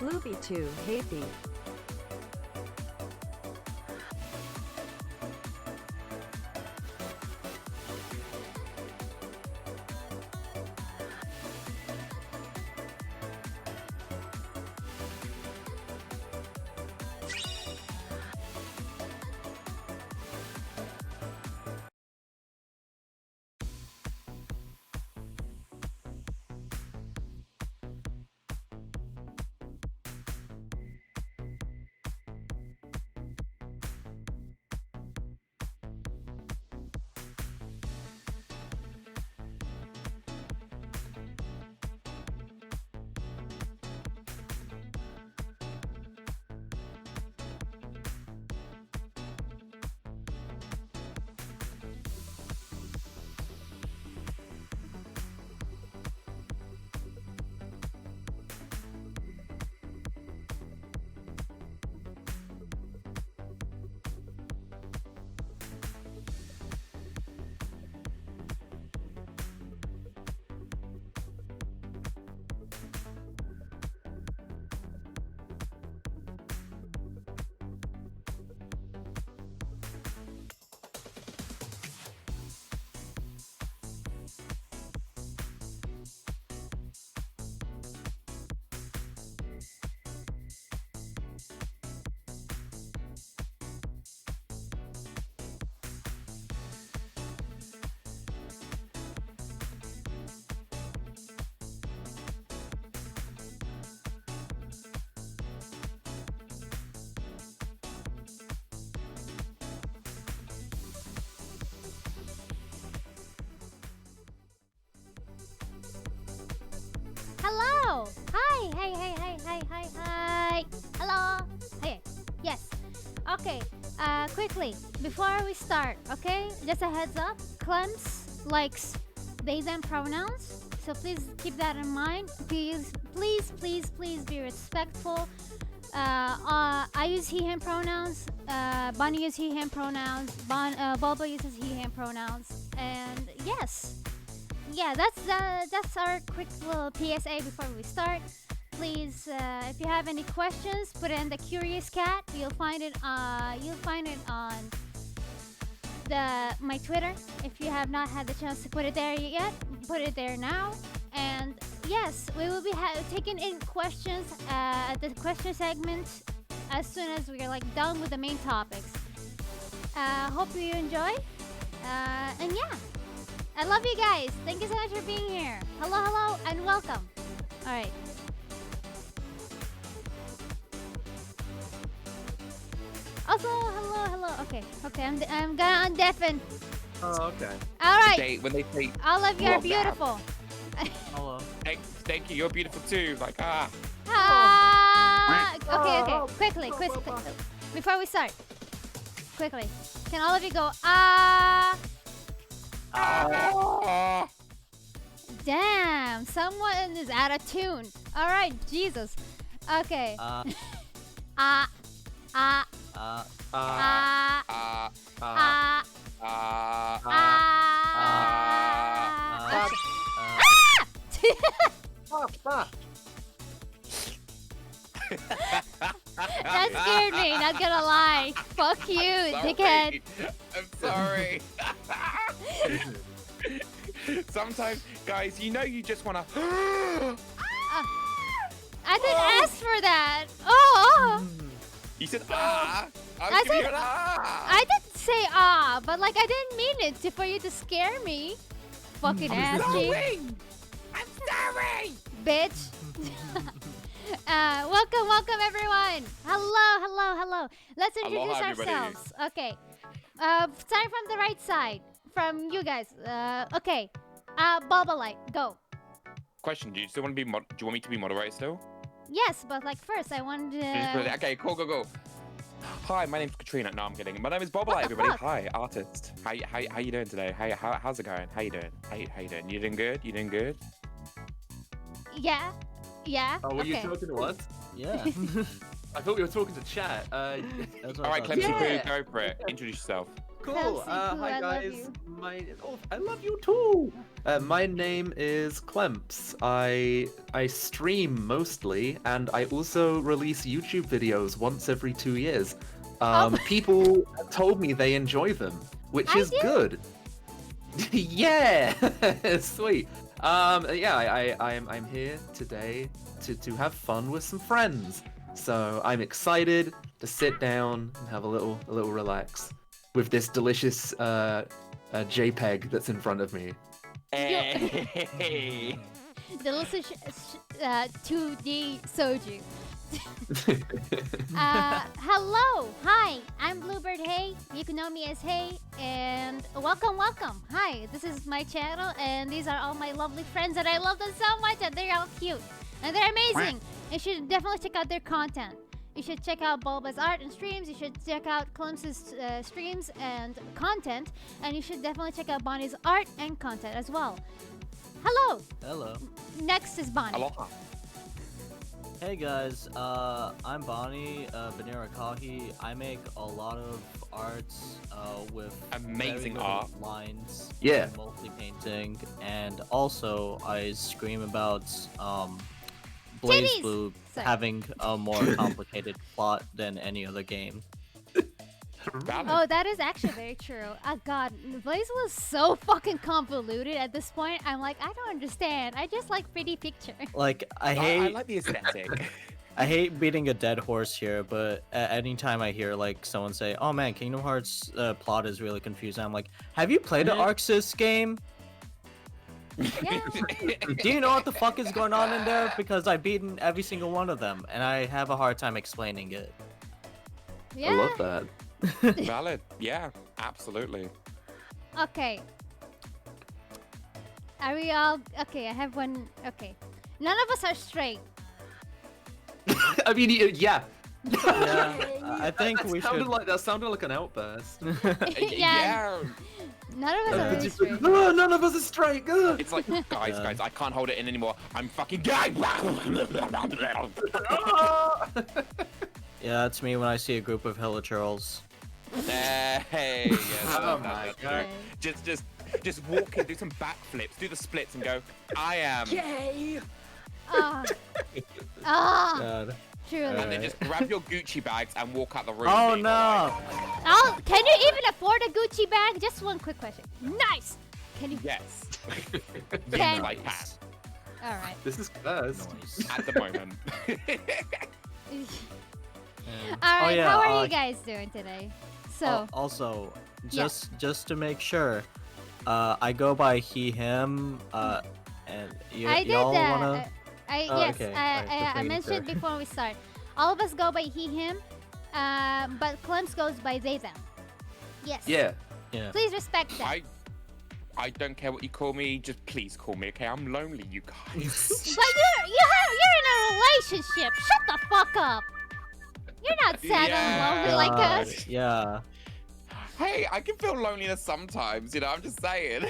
Blooby2, Happy. Hello! Hi! Hi! Hello! Hey, yes. Okay, quickly, before we start, okay? Just a heads up, Clemps likes they them pronouns, so please keep that in mind. Please be respectful. I use he him pronouns, Bunny uses he him pronouns, Bulba uses he him pronouns, and yes. Yeah, that's our quick little PSA before we start. Please, if you have any questions, put it in the Curious Cat. You'll find it on my Twitter. If you have not had the chance to put it there yet, put it there now. And yes, we will be taking in questions at the question segment as soon as we're done with the main topics. Hope you enjoy. And yeah. I love you guys. Thank you so much for being here. Hello, and welcome. All right. Also, hello. Okay. I'm gonna undeafen. Oh, okay. All right. When they say All of you are beautiful. Hello. thank you, you're beautiful too. Like Okay. Quickly. Before we start, quickly. Can all of you go Damn, someone is out of tune. All right, Jesus. Okay. That scared me, not gonna lie. Fuck you, dickhead. I'm sorry. Sometimes, guys, you just wanna. I didn't ask for that. Oh. You said I didn't say but I didn't mean it for you to scare me. Fucking ass cheek. I'm sorry. Bitch. Welcome everyone. Hello. Let's introduce ourselves. Okay. Starting from the right side. From you guys. Okay. Bulbalite, go. Question: do you still want to be? Do you want me to be moderator still? Yes, but first I wanted to. Okay, cool, go. Hi, my name's Katrina. No, I'm kidding. My name is Bulbalite, everybody. Fuck? Hi, artist. How you doing today? How's it going? How you doing? How you doing? You doing good? You doing good? Yeah. Oh, were you okay. talking to us? Yeah. I thought we were talking to chat. All right, Clemson, go for it. Introduce yourself. Cool. Clemsy, Hi I love guys. you. I love you too. My name is Clemps. I stream mostly, and I also release YouTube videos once every 2 years. People told me they enjoy them, which I is do. good. Yeah, sweet. Yeah, I'm here today to have fun with some friends. So I'm excited to sit down and have a little relax with this delicious JPEG that's in front of me. Hey. Delicious 2D soju. Hello, hi, I'm Bluebird Hey. You can know me as Hey, and welcome. Hi, this is my channel, and these are all my lovely friends, and I love them so much, and they're all cute, and they're amazing. You should definitely check out their content. You should check out Bulba's art and streams. You should check out Clemps' streams and content, and you should definitely check out Bonnie's art and content as well. Hello. Hello. Next is Bonnie. Aloha. Hey guys, I'm Bonnie, Banera Kahi. I make a lot of arts with Amazing very art. little lines. Yeah. Mostly painting, and also I scream about Blaze Titties! Blue Sorry. having a more complicated plot than any other game. Valid. Oh, that is actually very true. God, Blaze was so fucking convoluted at this point. I'm like, I don't understand. I just like pretty picture. Like I I hate like the aesthetic. I hate beating a dead horse here, but anytime I hear like someone say, "Oh man, Kingdom Hearts plot is really confusing," I'm like, "Have you played the Arc Sys game? Yeah. Do you know what the fuck is going on in there? Because I've beaten every single one of them, and I have a hard time explaining it." Yeah. I love that. Valid. Yeah, absolutely. Okay. Are we all okay? I have one. Okay. None of us are straight. I mean, yeah. Yeah, I think that we sounded should. that sounded like an outburst. Yeah. None of us are really straight. Oh, none of us are straight. Good. It's like, guys, I can't hold it in anymore. I'm fucking gay. Yeah, that's me when I see a group of hillachurls. Hey, yes, Oh my God. Just walk in, do some backflips, do the splits, and go. I am. Yay! Ah. God. Truly. And then just grab your Gucci bags and walk out the room. Oh being no! like, Oh, can you even afford a Gucci bag? Just one quick question. Nice. Can you? Yes. Can- I can. All right. This is cursed. Noise. At the moment. All right. yeah, How are you guys doing today? So. Also, Yeah. just to make sure, I go by he him. And I did y'all that. wanna? Oh, Yes, okay. I Alright, mentioned before we start. All of us go by he, him, but Clemps goes by they, them. Yes. Yeah. Yeah. Please respect that. I don't care what you call me. Just please call me, okay? I'm lonely, you guys. But you're in a relationship. Shut the fuck up. You're not sad and lonely like God, us. Yeah. Hey, I can feel loneliness sometimes. You know, I'm just saying.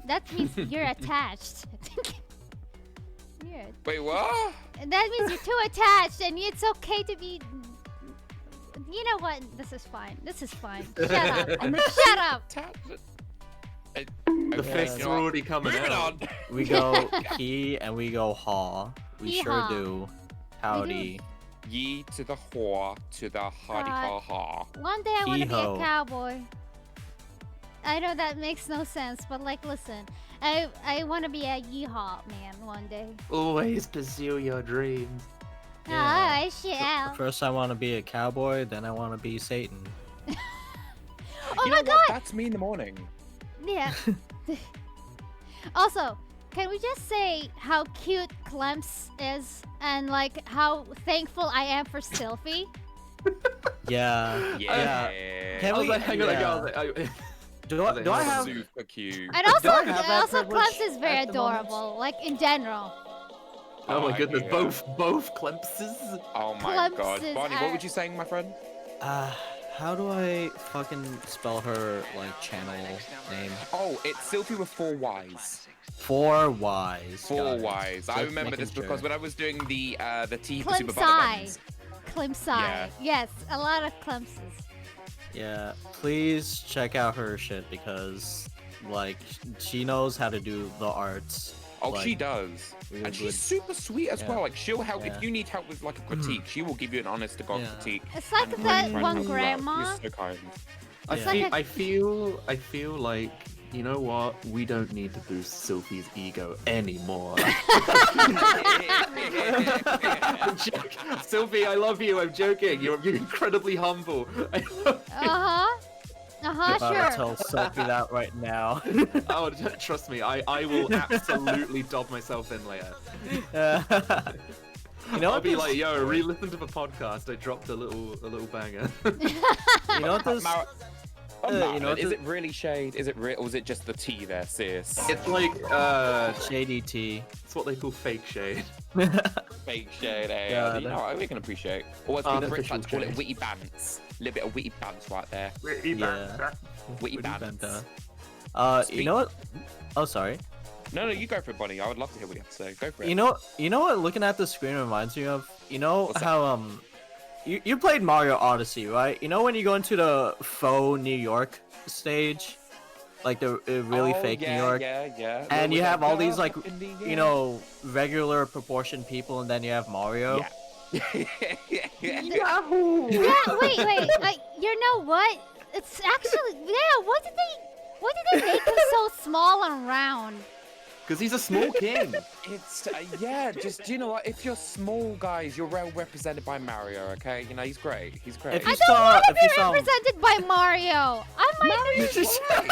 That means you're attached. Wait, what? That means you're too attached, and it's okay to be. You know what? This is fine. Shut up. Shut up. The fists you know are what? already coming Moving out. on. We go he and we go haw. We Hee-haw. sure do. Howdy. Ye to the whore, to the hardy ha ha. One day I want to be a Hee-ho. cowboy. I know that makes no sense, but like, listen, I want to be a yeehaw man one day. Always pursue your dreams. Yeah. I shall. First I want to be a cowboy, then I want to be Satan. Oh You my know god! what? That's me in the morning. Yeah. Also, can we just say how cute Clemps is and like how thankful I am for Sylphie? Yeah. Yeah. Can I was we- like, hang on, yeah. I was like, Do I have? Super cute. And also, Do I have that also privilege Clemps is very at the moment? adorable, like in general. oh my goodness, yeah. both Clempses. Oh my Clemps god. is Bonnie, our- what were you saying, my friend? How do I fucking spell her like channel name? Oh, it's Sylphie with 4 Ys. 4 Ys. 4 got it. Ys. I Just remember making this because sure. when I was doing the T for Super Clemsai. Buttons. Clemsai. Yeah. Yes, a lot of Clempses. Yeah, please check out her shit because, like, she knows how to do the arts. Oh, like, she does. really And she's good. super sweet as Yeah. well. Like, she'll help Yeah. if you need help with like a critique. She will give you an honest to God Yeah. critique. It's like and that really try and one help you out. grandma. She's so kind. It's like a- I feel like, you know what? We don't need to boost Sophie's ego anymore. I'm joking. Sophie, I love you. I'm joking. You're incredibly humble. About to Sure. tell Sophie that right now. Oh, trust me. I will absolutely dob myself in later. You know I'll what be this- like, yo, re-listen to the podcast. I dropped a little banger. You know what this? Oh, you know what is the- it really shade? Is it real, or is it just the tea there, sis? It's like Shady tea. it's what they call fake shade. Fake shade, eh? God. You know what we can appreciate. Or as we Brits Artificial like to call it, shade. witty bants. A little bit of witty bants right there. Yeah. Witty Banta. bants. You know what? Oh, sorry. No, you go for it, Bonnie. I would love to hear what you have to say. Go for it. You know what? Looking at the screen reminds me of. You know What's that? how you played Mario Odyssey, right? You know when you go into the faux New York stage, like the really fake yeah, New York, Yeah. and With you the have all these girl like up in the you air. know regular proportioned people, and then you have Mario. Yeah. Yahoo! Yeah, wait. You know what? It's actually Why did they make him so small and round? Because he's a small king. It's just you know what? If you're small guys, you're well represented by Mario. Okay, you know he's great. He's great. If you I don't saw, want to if you be saw, represented by Mario. I might. Mario's great.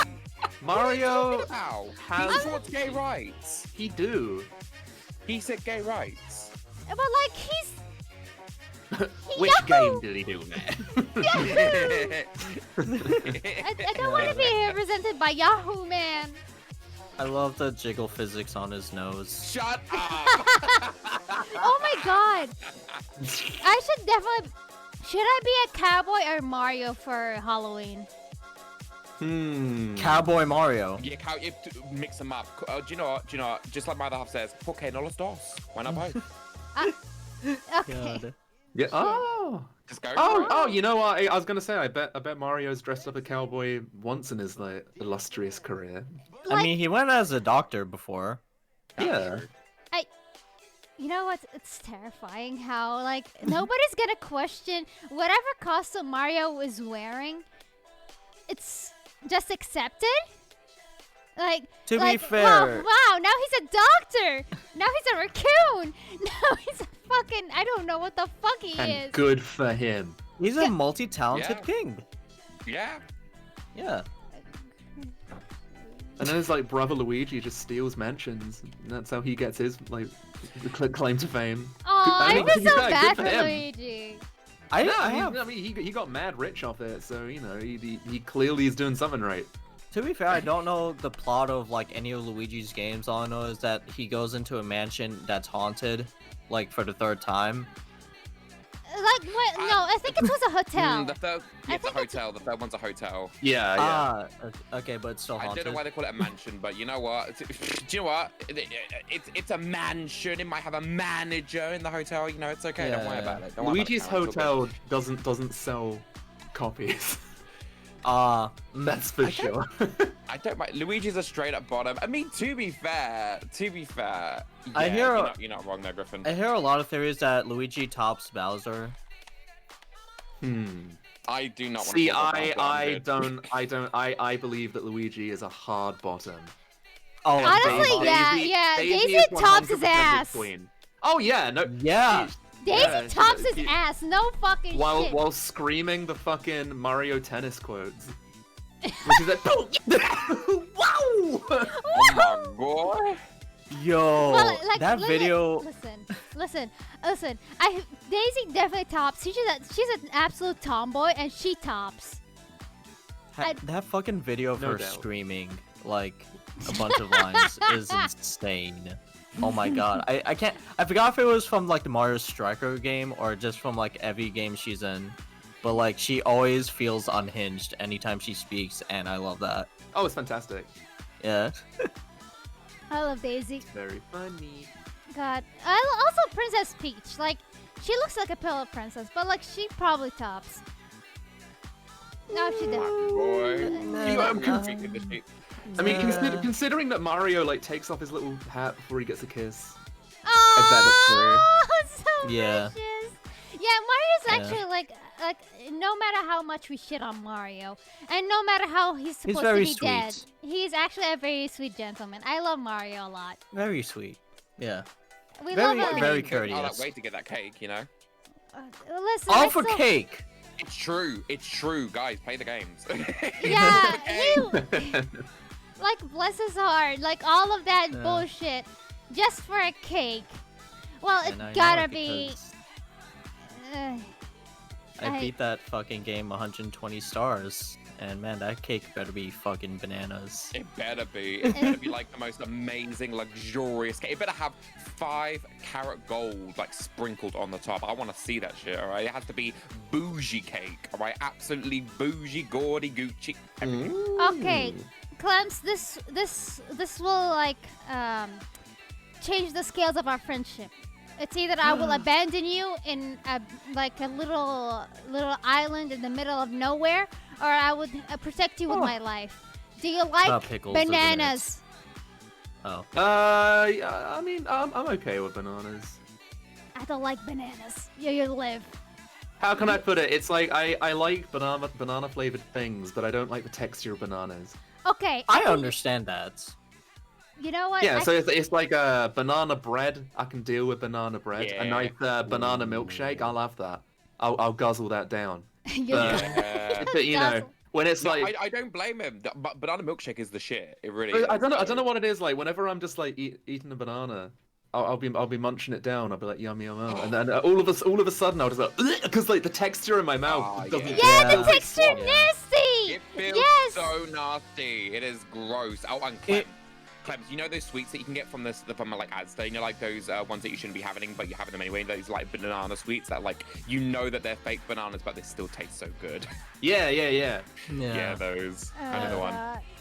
Mario What are you talking about? has- He supports gay rights. He do. He said gay rights. But like he's. Which Yahoo! game did he do that? I don't want to be represented by Yahoo Man. I love the jiggle physics on his nose. Shut up. Oh my god. I should definitely. Should I be a cowboy or Mario for Halloween? Cowboy Mario. Yeah, you mix them up. Do you know what? Just like my other half says, ¿Por qué no los dos? Why not both? Okay. God. Yeah. Oh. Just go. Oh, for it. oh, you know what? I was gonna say, I bet Mario's dressed up a cowboy once in his like illustrious career. I mean, he went as a doctor before. Yeah. You know what? It's terrifying how like nobody's gonna question whatever costume Mario is wearing. It's just accepted. Like To be like, fair- wow, now he's a doctor. Now he's a raccoon. Now he's a fucking I don't know what the fuck he And is. good for him. He's a multi-talented Yeah. king. Yeah. Yeah. And then his like brother Luigi just steals mansions. And that's how he gets his like claim to fame. Oh, I I mean, feel so yeah, bad good for for him. Luigi. I mean, he got mad rich off it, so you know he clearly is doing something right. To be fair, I don't know the plot of like any of Luigi's games. All I know is that he goes into a mansion that's haunted, like for the third time. Like what? No, I think it was a hotel. The third, I it's a think it's- hotel. The third one's a hotel. Yeah, Ah, okay, but it's still I haunted. don't know why they call it a mansion, but you know what? Do you know what? It's a mansion. It might have a manager in the hotel. You know, it's okay. Don't worry Yeah. about it. Don't worry about Luigi's it, Karen, it's all hotel doesn't sell copies. That's That's for I don't- sure. good. I don't mind. Luigi's a straight up bottom. I mean, to be fair, I yeah, hear- you're not wrong there, Griffin. I hear a lot of theories that Luigi tops Bowser. I do not want See, to talk about I believe that Luigi is a hard bottom. Oh, And Honestly, yeah. Daisy is tops his 100% ass. queen. Oh yeah, no. Yeah. Daisy Yeah, tops his he- ass. No fucking While shit. while screaming the fucking Mario tennis quotes, which is like, "Boom! Wow!" Oh my god. Yo, Well, like, that video. Listen. Daisy definitely tops. She's an absolute tomboy, and she tops. That fucking video of No her doubt. screaming like a bunch of lines is insane. Oh my god. I can't. I forgot if it was from like the Mario Striker game or just from like every game she's in. But like she always feels unhinged anytime she speaks, and I love that. Oh, it's fantastic. Yeah. I love Daisy. Very funny. God. Also Princess Peach. Like, she looks like a pillow princess, but like she probably tops. No, she did. Boy. You got confused in the sheet. I mean, considering that Mario like takes off his little hat before he gets a kiss. Oh, so Yeah. precious. Yeah, Mario's Yeah. actually like no matter how much we shit on Mario, and no matter how he's supposed to very be dead, sweet. he's actually a very sweet gentleman. I love Mario a lot. Very sweet. Yeah. We Very, love him. very Go all courteous. that way to get that cake, you know. Listen, All I for still- cake. It's true. It's true, guys. Play the games. Yeah, Okay. like bless his heart, like all of that Yeah. bullshit, just for a cake. Well, it And I know gotta it be. because Uh, I beat that fucking game 120 stars, and man, that cake better be fucking bananas. It better be. It better be like the most amazing, luxurious cake. It better have 5-carat gold like sprinkled on the top. I want to see that shit. All right. It has to be bougie cake. All right. Absolutely bougie, gaudy, Gucci. Everything. okay, Clemps, this will like change the scales of our friendship. It's either I will abandon you in a little island in the middle of nowhere, or I would protect you with my life. Do you like pickles, isn't it? bananas? Oh. Yeah, I mean, I'm okay with bananas. I don't like bananas. You live. How can I put it? It's like I like banana flavored things, but I don't like the texture of bananas. Okay. I can- understand that. You know what? Yeah, I- so it's like a banana bread. I can deal with banana bread. A Yeah. nice banana milkshake. I'll have that. I'll guzzle that down. you Yeah. But you know, when it's No, like I don't blame him. But banana milkshake is the shit. It really is. I don't know what it is like. Whenever I'm just like eating a banana, I'll be munching it down. I'll be like yum yum yum, and then all of a sudden I'll just like because like the texture in my mouth Ah, doesn't. yeah. Yeah, the Yeah. texture Yeah. nasty. It feels Yes. so nasty. It is gross. Oh, and Clemps, you know those sweets that you can get from like Asda? You know, like those ones that you shouldn't be having, but you're having them anyway. Those like banana sweets that like you know that they're fake bananas, but they still taste so good. Yeah. Yeah, those. Another one.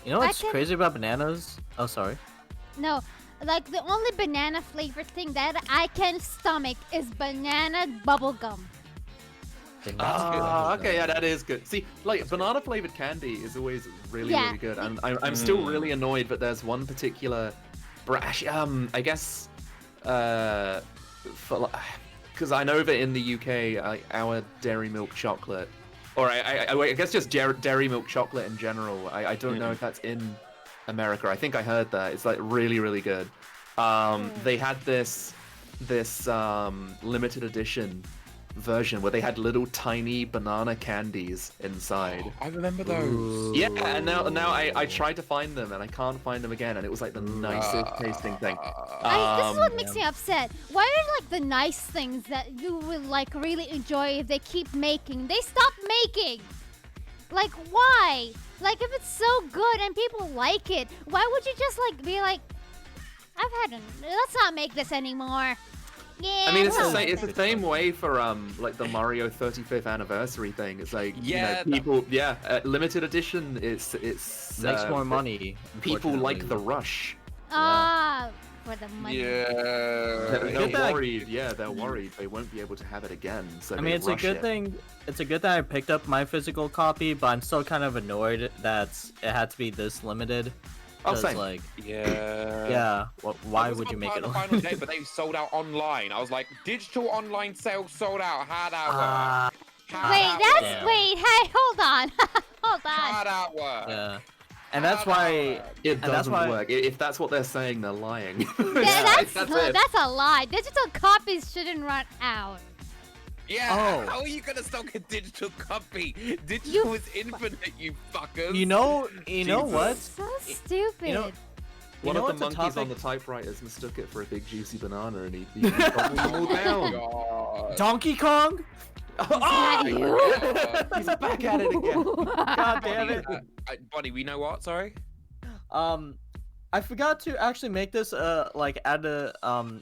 You know what's I can- crazy about bananas? Oh, sorry. No, like the only banana flavored thing that I can stomach is banana bubblegum. Okay, yeah, that is good. See, like banana flavored candy is always really Yeah. really good, and I'm still really annoyed. But there's one particular, I guess, because I know that in the UK, our dairy milk chocolate, or I guess just dairy milk chocolate in general. I don't know if that's in America. I think I heard that it's like really really good. They had this limited edition version where they had little tiny banana candies inside. I remember those. Yeah, and now I tried to find them and I can't find them again, and it was like the nicest tasting thing. This is what makes me upset. Why are like the nice things that you will like really enjoy if they keep making? They stop making. Like why? Like if it's so good and people like it, why would you just like be like, I've had let's not make this anymore. Yeah. I mean, it's the no. same. It's the same way for like the Mario 35th anniversary thing. It's like Yeah, you know, people. Limited edition. It's Makes more money. People like the unfortunately. rush. Ah, for the money. They're Good they're thing. worried. Yeah, they're worried they won't be able to have it again. So I they mean, it's a rush good it. thing. It's a good thing I picked up my physical copy, but I'm still kind of annoyed that it had to be this limited. Oh, 'Cause, same. like, Yeah. yeah. Why That was would you on make it? the final day, but they sold out online. I was like, digital online sales sold out. How'd that work? How'd Wait, that that's Yeah. wait. Hey, hold on, hold on. How'd that work? Yeah. And that's How'd that why. work? It And that's doesn't why- work. If that's what they're saying, they're lying. Yeah, that's it. a lie. Digital copies shouldn't run out. Yeah. Oh. How are you gonna stock a digital copy? Digital is infinite, you fuckers. You know what? So stupid. You know, One know of the what's a monkeys on topic- the typewriters mistook it for a big juicy banana, and he gobbled them all down. God. Donkey Kong? Not you. He's back at it again. God damn it. Bonnie, we know what? Sorry. I forgot to actually make this like add a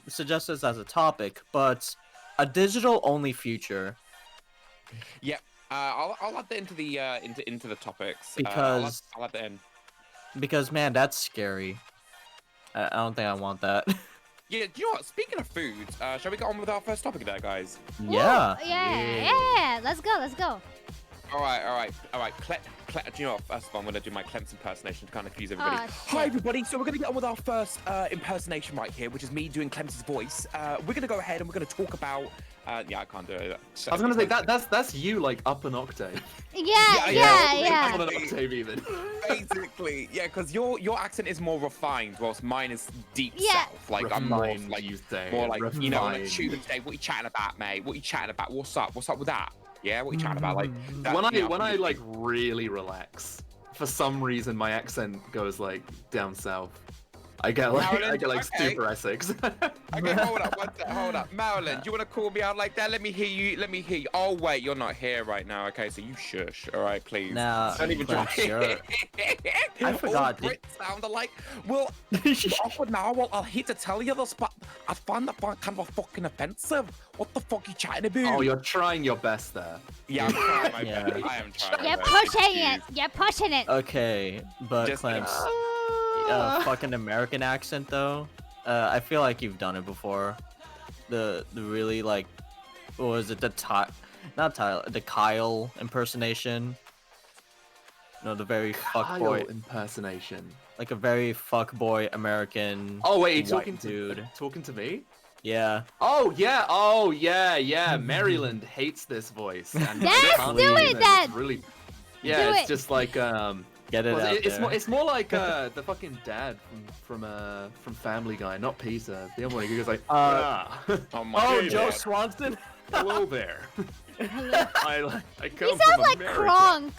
suggest this as a topic, but a digital only future Yeah. I'll add that into the into the topics. Because- I'll add that in. because man, that's scary. I don't think I want that. Yeah. Do you know what? Speaking of food, shall we get on with our first topic there, guys? Yeah. Yeah. Let's go. All right. Do you know what? First of all, I'm gonna do my Clemps impersonation to kind of confuse everybody. Oh, Hi, shit. everybody. So we're gonna get on with our first impersonation right here, which is me doing Clemps' voice. We're gonna go ahead and we're gonna talk about. Yeah, I can't do it. I was gonna say that's you like up an octave. Yeah. Up an octave even. Basically, yeah, because your accent is more refined, whilst mine is deep Yeah. south. Like I'm more Refined, like you say, more like you know, on a refined. tube and say, "What you chatting about, mate? What you chatting about? What's up? What's up with that? Yeah, what you chatting about?" Like that, When I like really relax, for some reason my accent goes like down south. I get like Maryland? Okay. super Essex. Okay, hold up. Marilyn, do you want to call me out like that? Let me hear you. Oh, wait, you're not here right now. Okay, so you shush. All right, please. Nah, Don't even try. Clemps, you're- I forgot, All Brits sound alike. Well, awkward now. Well, I'll hate to tell you this, but I find that kind of fucking offensive. What the fuck are you chatting about? Oh, you're trying your best there. Yeah, I'm trying my Yeah. best. I am trying. You're my best. pushing it. Excuse. You're pushing it. Okay, but Just- Clemps, fucking American accent though. I feel like you've done it before. The really like, what was it? The Kyle impersonation. No, the very fuckboy, impersonation. like a very fuckboy American. Oh wait, you white talking dude? Talking to me? Yeah. Oh yeah. Maryland hates this voice. And Yes, I can't do believe it It's then. really. Yeah, Do it's it. just like Get it well, out it's there. more like the fucking dad from Family Guy, not Peter. The other one, he goes like, "Ah, Oh my Oh, God. Joe Swanson. hello there. I He come sounds from like America. Kronk.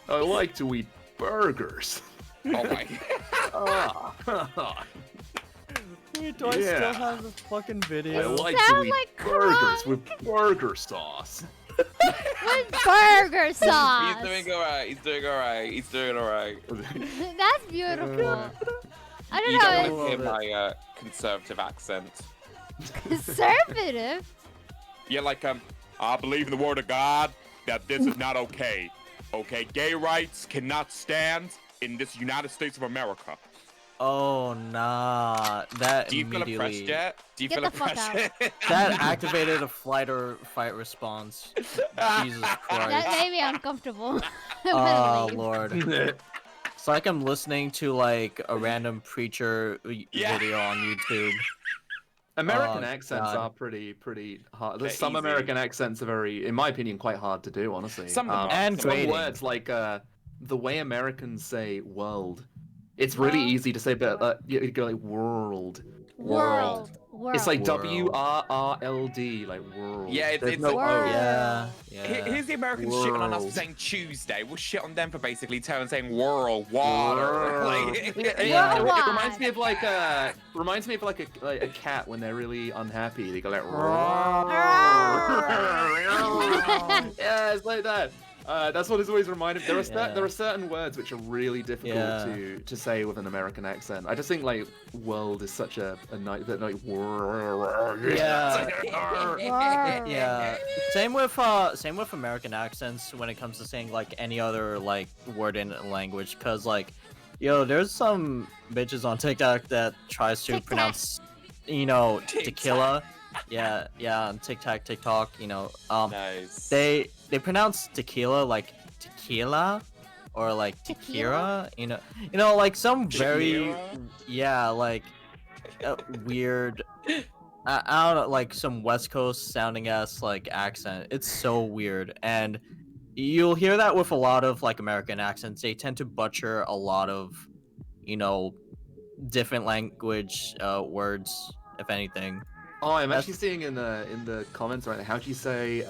I like to eat burgers." Oh my. Ah. Wait, do I Yeah. still have the fucking I video? like to Sound eat like burgers Kronk. with burger sauce. With burger sauce. He's doing all right. That's beautiful. I You don't don't know. want to hear love my conservative accent. Conservative. Yeah, like I believe in the word of God that this is not okay. Okay, gay rights cannot stand in this United States of America. Oh nah, that Do you feel immediately oppressed yet? Do you Get feel the fuck oppressed? that activated a flight or fight response. Jesus That Christ. made me uncomfortable. I'm Oh gonna leave. Lord. It's like I'm listening to like a random preacher Yeah. video on YouTube. American Oh, accents God. are pretty hard. They're Some easy. American accents are very, in my opinion, quite hard to do. Honestly, Some of them are. And some grading. words like the way Americans say "world," it's really World. easy to say, but you go like "world." World. It's like World. WRRLD, like world. Yeah, it's- There's it's no like- O. Yeah. Here's the Americans shitting on us for World. saying Tuesday. We'll shit on them for basically saying world, water. Like, Yeah. It reminds me of like a cat when they're really unhappy. They go like yeah, it's like that. That's what it's always reminded. There are certain words which are really difficult Yeah. to say with an American accent. I just think like world is such a night that like Yeah. World. Yeah. Same with American accents when it comes to saying like any other like word in a language, cause like, yo, there's some bitches on TikTok that tries to TikTok. pronounce, you know, TikTok. tequila. Yeah, on TikTok, you know, nice. they pronounce tequila like tequila or like Tequila? tequila, you know, like some very Tequila? like weird. I don't know, like some West Coast sounding ass like accent. It's so weird, and you'll hear that with a lot of like American accents. They tend to butcher a lot of, you know, different language words, if anything. Oh, I'm That's- actually seeing in the comments right now. How do you say?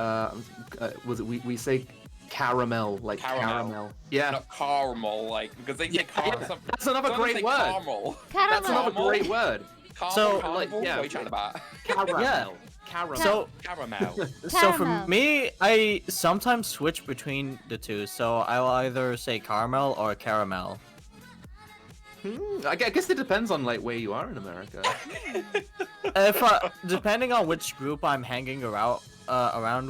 Was it we say caramel like Caramel. Yeah, Not caramel, like, because they say caramel. that's another great word. Caramel. That's another Caramel. great word. So, Caramel, like, yeah. what are you chatting about? Caramel. Yeah. Caramel. So Caramel. So for Caramel. me, I sometimes switch between the two. So I'll either say caramel or caramel. I guess it depends on like where you are in America. If depending on which group I'm hanging around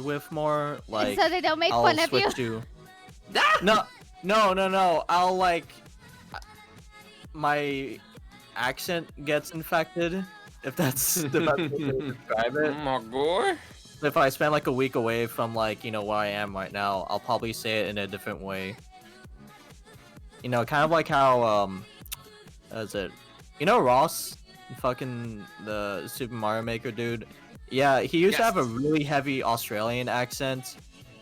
with more, like so they don't make I'll fun of you. switch to. No. I'll like my accent gets infected. If that's the best way to describe Oh it. my god. if I spend like a week away from like where I am right now, I'll probably say it in a different way. Kind of like how is it? Ross, fucking the Super Mario Maker dude. Yeah, he used to have a really heavy Australian accent,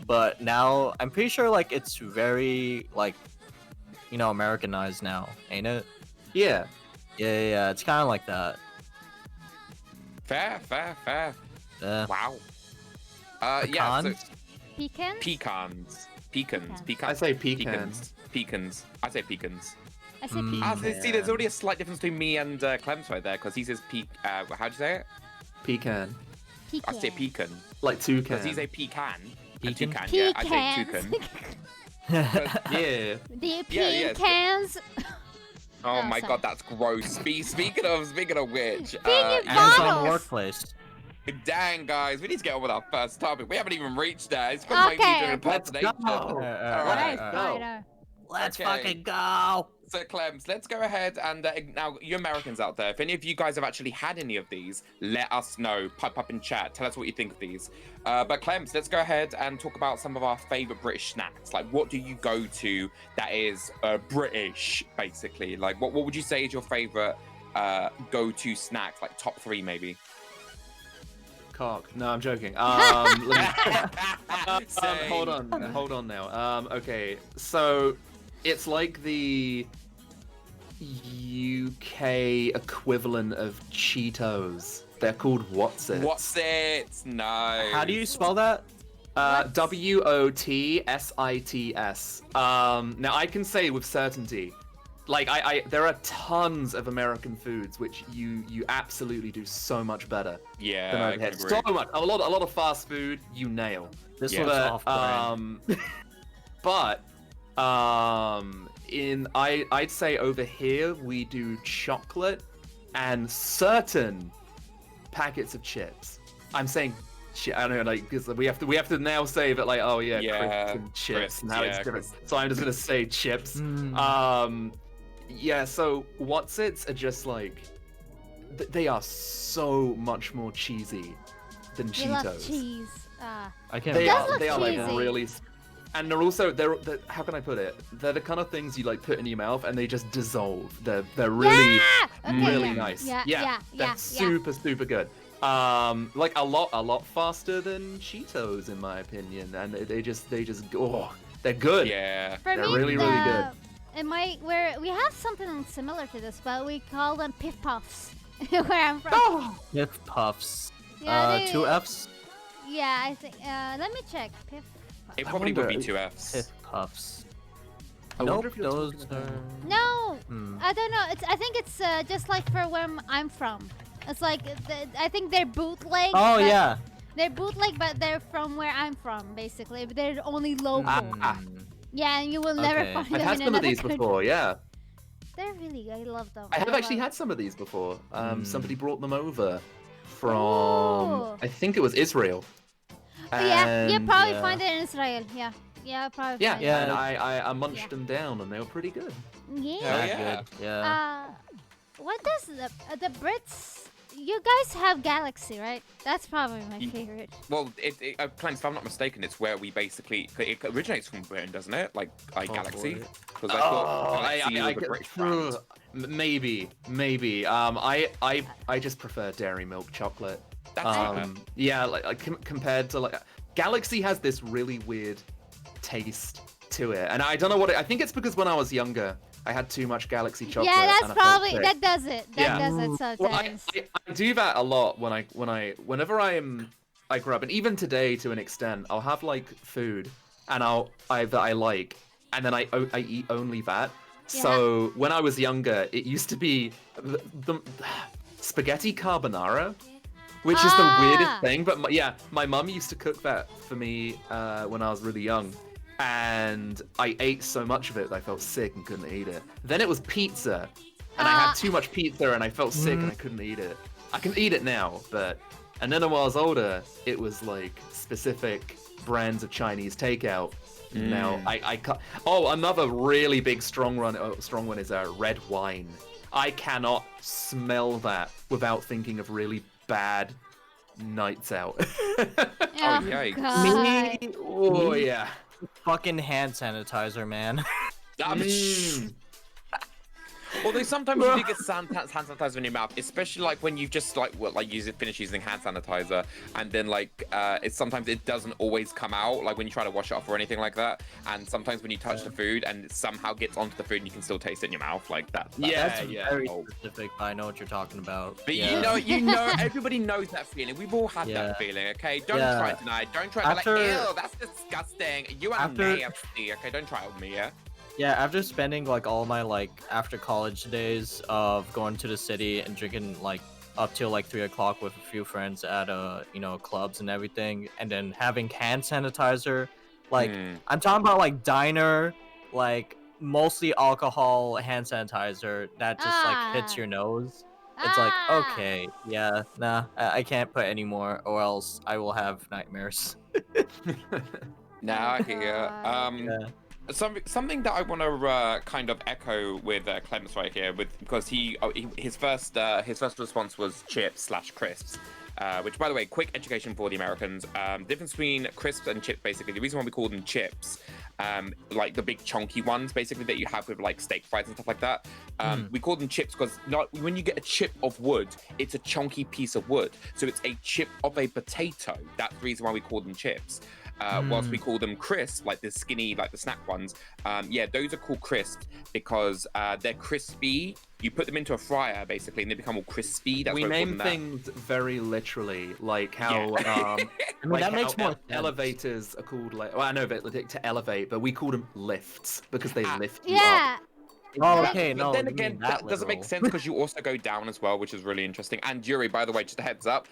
but now I'm pretty sure like it's very like Americanized now, ain't it? Yeah. Yeah. It's kind of like that. Fair. Wow. Pecans? So Pecans? pecans. I say pecans. Pecans. I say pecans. I said pecans. See, there's already a slight difference between me and Clemps right there, because he says how'd you say it? Pecan. I say pecan. Like toucan. Because he's a pecan. Pecan? Toucan, yeah, I say toucan. Yeah. The Yeah. pecans. Oh my sorry. god, that's gross. Speaking of which, Being Amazon bottles. Workplace. dang guys, we need to get on with our first topic. We haven't even reached that. It's Okay. doing Let's impersonation. go. Alright. Right. Let's Okay. fucking go. So Clems, let's go ahead and now you Americans out there, if any of you guys have actually had any of these, let us know. Pipe up in chat. Tell us what you think of these. But Clems, let's go ahead and talk about some of our favorite British snacks. Like, what do you go to that is British, basically? Like, what would you say is your favorite go-to snacks? Like top 3, maybe. Cock. No, I'm joking. Same. Hold on now. Okay, so it's like the UK equivalent of Cheetos. They're called What's It? What's it? No. How do you spell that? WOTSITS. Now I can say with certainty, like there are tons of American foods which you absolutely do so much better than Yeah, over I here. can agree. So much. A lot of fast food you nail. This Yeah. looks But off-brand. I'd say over here we do chocolate and certain packets of chips. I'm saying shit. I don't know, like, because we have to now say that, like, oh yeah, crisps and chips crisps, and how it's yeah, different. crisps. So I'm just gonna say chips. Yeah. So What's-Its are just like they are so much more cheesy than You Cheetos. love cheese. I can't. They does are look like cheesy. really, and they're also they're how can I put it? They're the kind of things you like put in your mouth and they just dissolve. They're really really nice. They're super good. Like a lot faster than Cheetos in my opinion, and they just they're good. Yeah. For They're me, really good. we have something similar to this, but we call them Piff Puffs. Where I'm from. Piff Puffs. Yeah, 2 F's. Yeah, I think. Let me check. Piff Puffs. It probably would be wonder- 2 Fs. Piff Puffs. I wonder Nope, if you're those talking are. about- No, Hmm. I don't know. I think it's just like for where I'm from. It's like I think they're bootleg. Oh but yeah. They're bootleg, but they're from where I'm from, basically. But they're only local. Yeah, and you will never Okay. find I've them had in some of another these country. before. Yeah, They're really good. I love them. I have actually love- had some of these before. Somebody brought them over from Ooh. I think it was Israel. Yeah, you And, probably yeah. find it in Israel. Yeah, probably. Yeah, find yeah. and I munched Yeah. them down and they were pretty good. It. Yeah. Hell yeah. Good. Yeah. What does the Brits? You guys have Galaxy, right? That's probably my favorite. Well, Clemens, if I'm not mistaken, it's where we basically it originates from Britain, doesn't it? Like Galaxy, boy. because I thought Galaxy was a get- British brand. Maybe. I just prefer dairy milk chocolate. That's fair. Yeah, like compared to like Galaxy has this really weird taste to it, and I don't know what I think it's because when I was younger, I had too much Galaxy chocolate. Yeah, that's and I felt probably sick. that does it. That Yeah. does it Well, sometimes. I do that a lot whenever I grow up, and even today to an extent, I'll have like food and that I like, and then I eat only that. Yeah. So when I was younger, it used to be the spaghetti carbonara, which is the weirdest thing. But my mum used to cook that for me when I was really young. And I ate so much of it that I felt sick and couldn't eat it. Then it was pizza, and I had too much pizza and I felt sick and I couldn't eat it. I can eat it now, and then when I was older, it was like specific brands of Chinese takeout. Now I cut. Oh, another really big strong one is red wine. I cannot smell that without thinking of really bad nights out. Oh, yikes. God. Me, Oh yeah. fucking hand sanitizer, man. Mm. Although sometimes you do get hand sanitizer in your mouth, especially like when you've just finish using hand sanitizer, and then like sometimes it doesn't always come out, like when you try to wash it off or anything like that. And sometimes when you touch the food and it somehow gets onto the food, and you can still taste it in your mouth, like that. That's Yeah. very specific, but I know what you're talking about. But yeah. you know, everybody knows that feeling. We've all had that feeling, okay? Don't try it tonight. Don't try it. After- Like, ew, that's disgusting. You are nasty, okay? Don't try it with me, yeah? Yeah, after spending like all my like after college days of going to the city and drinking like up till like 3 o'clock with a few friends at clubs and everything, and then having hand sanitizer, like I'm talking about like diner, like mostly alcohol hand sanitizer that just like hits your nose. It's like, okay, yeah, nah, I can't put any more, or else I will have nightmares. Now I hear. Yeah. Something that I want to kind of echo with Clemps right here, because his first response was chips/crisps, which, by the way, quick education for the Americans. Difference between crisps and chips, basically. The reason why we call them chips, like the big chunky ones, basically that you have with like steak fries and stuff like that. We call them chips because when you get a chip of wood, it's a chunky piece of wood, so it's a chip of a potato. That's the reason why we call them chips. Whilst we call them crisps, like the skinny, like the snack ones, those are called crisps because they're crispy. You put them into a fryer, basically, and they become all crispy. That's We why we call name them that. things very literally, like how I mean, like that makes how more sense. elevators are called like. Well, I know that to elevate, but we call them lifts because they lift you Yeah. up. Oh, But- okay, but no. then you again, mean that doesn't make literal. sense because you also go down as well, which is really interesting. And Yuri, by the way, just a heads up.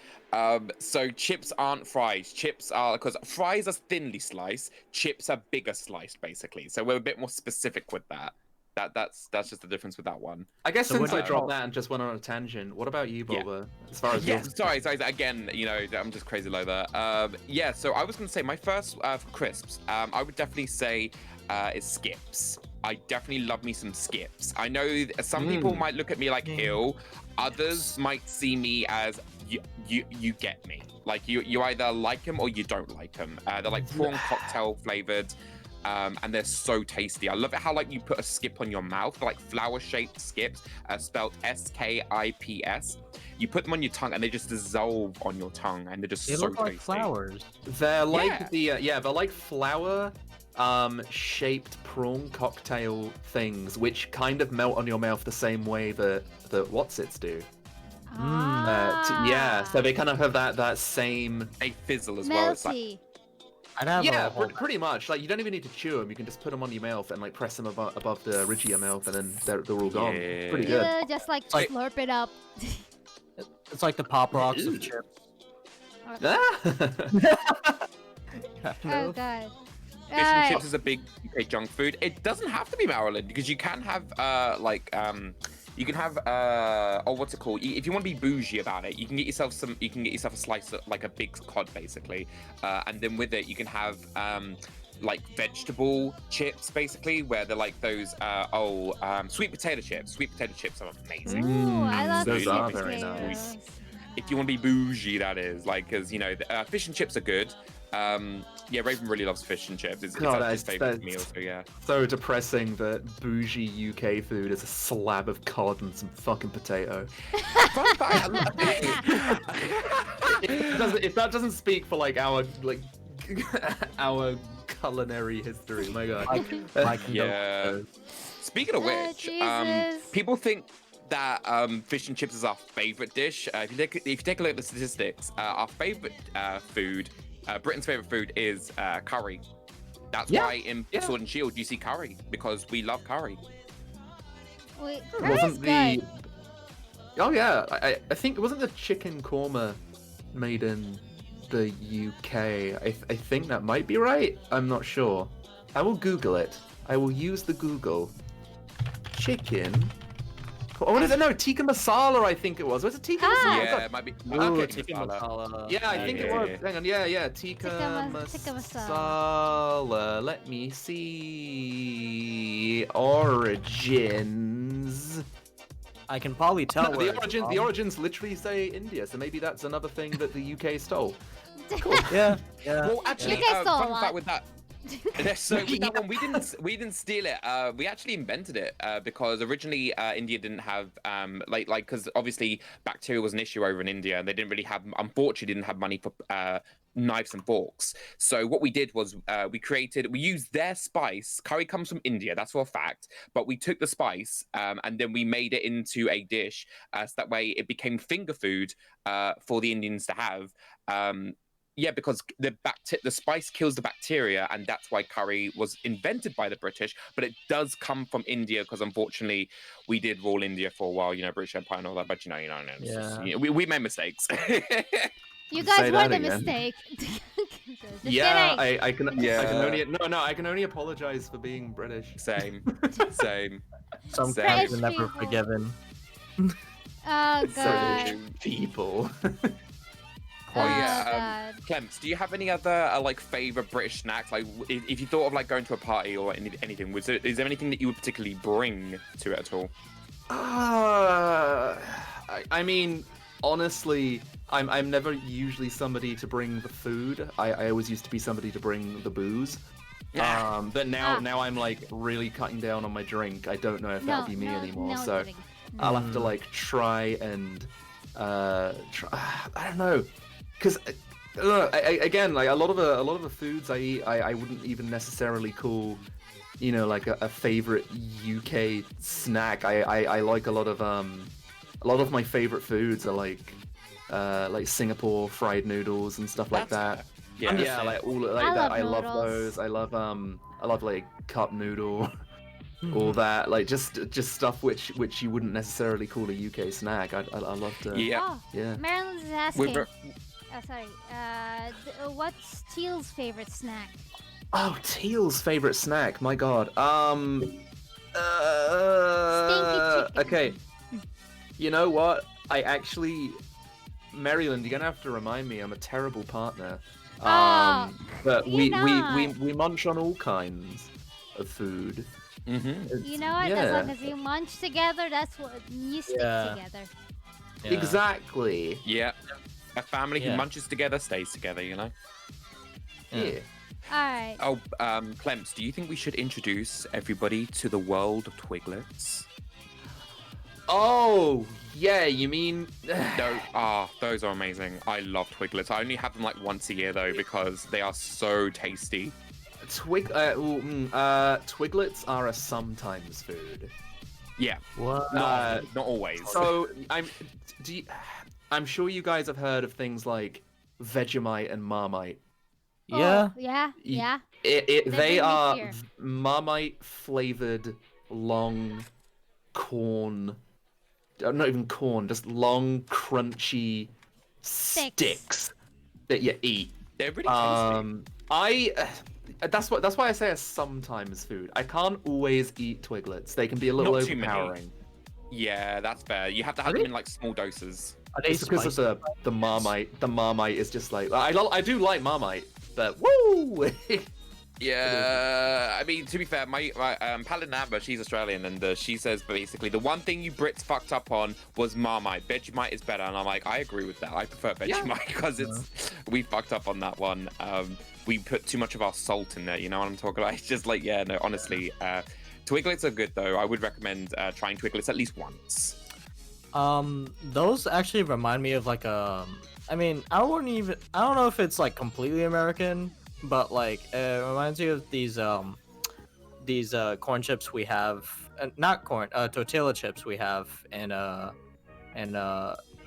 So chips aren't fries. Chips are, because fries are thinly sliced. Chips are bigger sliced, basically. So we're a bit more specific with that. That's just the difference with that one. I guess So since what do I you dropped call- that and just went on a tangent, what about you, Yeah. Boba? As far as Yeah, your... sorry. Again, I'm just crazy low there. Yeah, so I was gonna say my first for crisps. I would definitely say is skips. I definitely love me some skips. I know some people might look at me like ill. Others might see me as you get me. Like you either like them or you don't like them. They're like prawn cocktail flavored. And they're so tasty. I love it how like you put a skip on your mouth. They're like flower-shaped skips, spelled SKIPS. You put them on your tongue and they just dissolve on your tongue, and they're just They so look like tasty. flowers. They're like they're like flower shaped prawn cocktail things, which kind of melt on your mouth the same way that Whatsits do. So they kind of have that same. They fizzle as well. It's like, Melty. I'd have Yeah, a whole... pretty much. Like you don't even need to chew them. You can just put them on your mouth and like press them above the ridge of your mouth, and then they're all gone. It's pretty good. You just like Like- slurp it up. It's like the Pop Rocks Ew. of chips. Oh god. fish and chips is a big UK junk food. It doesn't have to be Maryland because you can have you can have what's it called? If you want to be bougie about it, you can get yourself a slice of like a big cod basically, and then with it you can have like vegetable chips basically, where they're like those sweet potato chips. Sweet potato chips are amazing. Ooh, I love those sweet are very potatoes. nice. If you want to be bougie, that is, like, because fish and chips are good. Yeah, Raven really loves fish and chips. It's God, his favorite that's- meal. So yeah. So depressing that bougie UK food is a slab of cod and some fucking potato. Fun fact, I love- If that doesn't speak for like our our culinary history, my god. Like Yeah. Speaking of Oh, which, Jesus. people think that fish and chips is our favorite dish. If you take a look at the statistics, our favorite food, Britain's favorite food is curry. That's Yeah, why in Sword and Shield you see curry, because we love curry. Wait, Wasn't good. Oh yeah, I think it wasn't the chicken korma made in the UK. I think that might be right. I'm not sure. I will Google it. I will use the Google. Chicken. Oh, what is it? No, tikka masala. I think it was. Was it tikka masala? Yeah, it might be. Ooh, Okay, tikka masala. masala. Yeah, I think it was. Hang on. Yeah. Tikka Tikka masala. Let me see. Origins. I can probably tell where The origins literally say India, so maybe that's another thing that the UK stole. Cool. Yeah. Well, actually, You guys stole a fun lot. fact with that. So with that one, we didn't steal it. We actually invented it because originally India didn't have because obviously bacteria was an issue over in India, and they didn't really have, unfortunately, didn't have money for knives and forks. So what we did was we used their spice. Curry comes from India, that's for a fact. But we took the spice and then we made it into a dish, so that way it became finger food for the Indians to have. Yeah, because the spice kills the bacteria, and that's why curry was invented by the British. But it does come from India, because unfortunately we did rule India for a while, British Empire and all that. But we made mistakes. You guys Say were that the again. mistake. Just Yeah, kidding. I can. Yeah. I can only apologize for being British. Same. Some British crimes are never people. forgiven. Oh god. Sorry, people. Oh Oh, yeah, God. Clemps, do you have any other favorite British snacks? Like, if you thought of going to a party or anything, is there anything that you would particularly bring to it at all? I mean, honestly, I'm never usually somebody to bring the food. I always used to be somebody to bring the booze. But now I'm really cutting down on my drink. I don't know if that'll be me anymore. So kidding. I'll have to try and I don't know, because again, a lot of the foods I eat, I wouldn't even necessarily call, a favorite UK snack. I like a lot of my favorite foods are like Singapore fried noodles and stuff like that. Yeah, all I that. love I love noodles. those. I love cup noodle. All that, just stuff which you wouldn't necessarily call a UK snack. I love to. Yeah. Oh, Yeah. Marilyn's asking. We're- Sorry. What's Teal's favorite snack? Oh, Teal's favorite snack. My God. Stinky chicken. Okay. You know what? Maryland, you're gonna have to remind me. I'm a terrible partner. Oh, But you're we not. munch on all kinds of food. Mm-hmm. You know what? As long as you munch together, that's what you stick Yeah. together. Yeah. Exactly. Yeah. A family who Yeah. munches together stays together, Yeah. All right. Oh, Clemps, do you think we should introduce everybody to the world of Twiglets? Oh, yeah. You mean? Those are amazing. I love Twiglets. I only have them once a year though, because they are so tasty. Twiglets are a sometimes food. Yeah. What? Not always. So I'm sure you guys have heard of things like Vegemite and Marmite. Yeah. Oh, yeah. Yeah. They bring are me fear. Marmite flavored long corn. Not even corn, just long crunchy sticks that you eat. They're really tasty. That's why I say a sometimes food. I can't always eat Twiglets. They can be a little Not too many. overpowering. Yeah, that's fair. You have to have them in small doses. Are they It's because spicy? of the Marmite. The Marmite is just I do like Marmite, but woo! Yeah, I mean, to be fair, my Paladin Amber, she's Australian, and she says basically the one thing you Brits fucked up on was Marmite. Vegemite is better, and I'm like, I agree with that. I prefer Vegemite because we fucked up on that one. We put too much of our salt in there. You know what I'm talking about? It's just honestly, Twiglets are good though. I would recommend trying Twiglets at least once. Those actually remind me of I mean, I don't know if it's completely American, but it reminds me of these corn chips we have, not corn, tortilla chips we have in a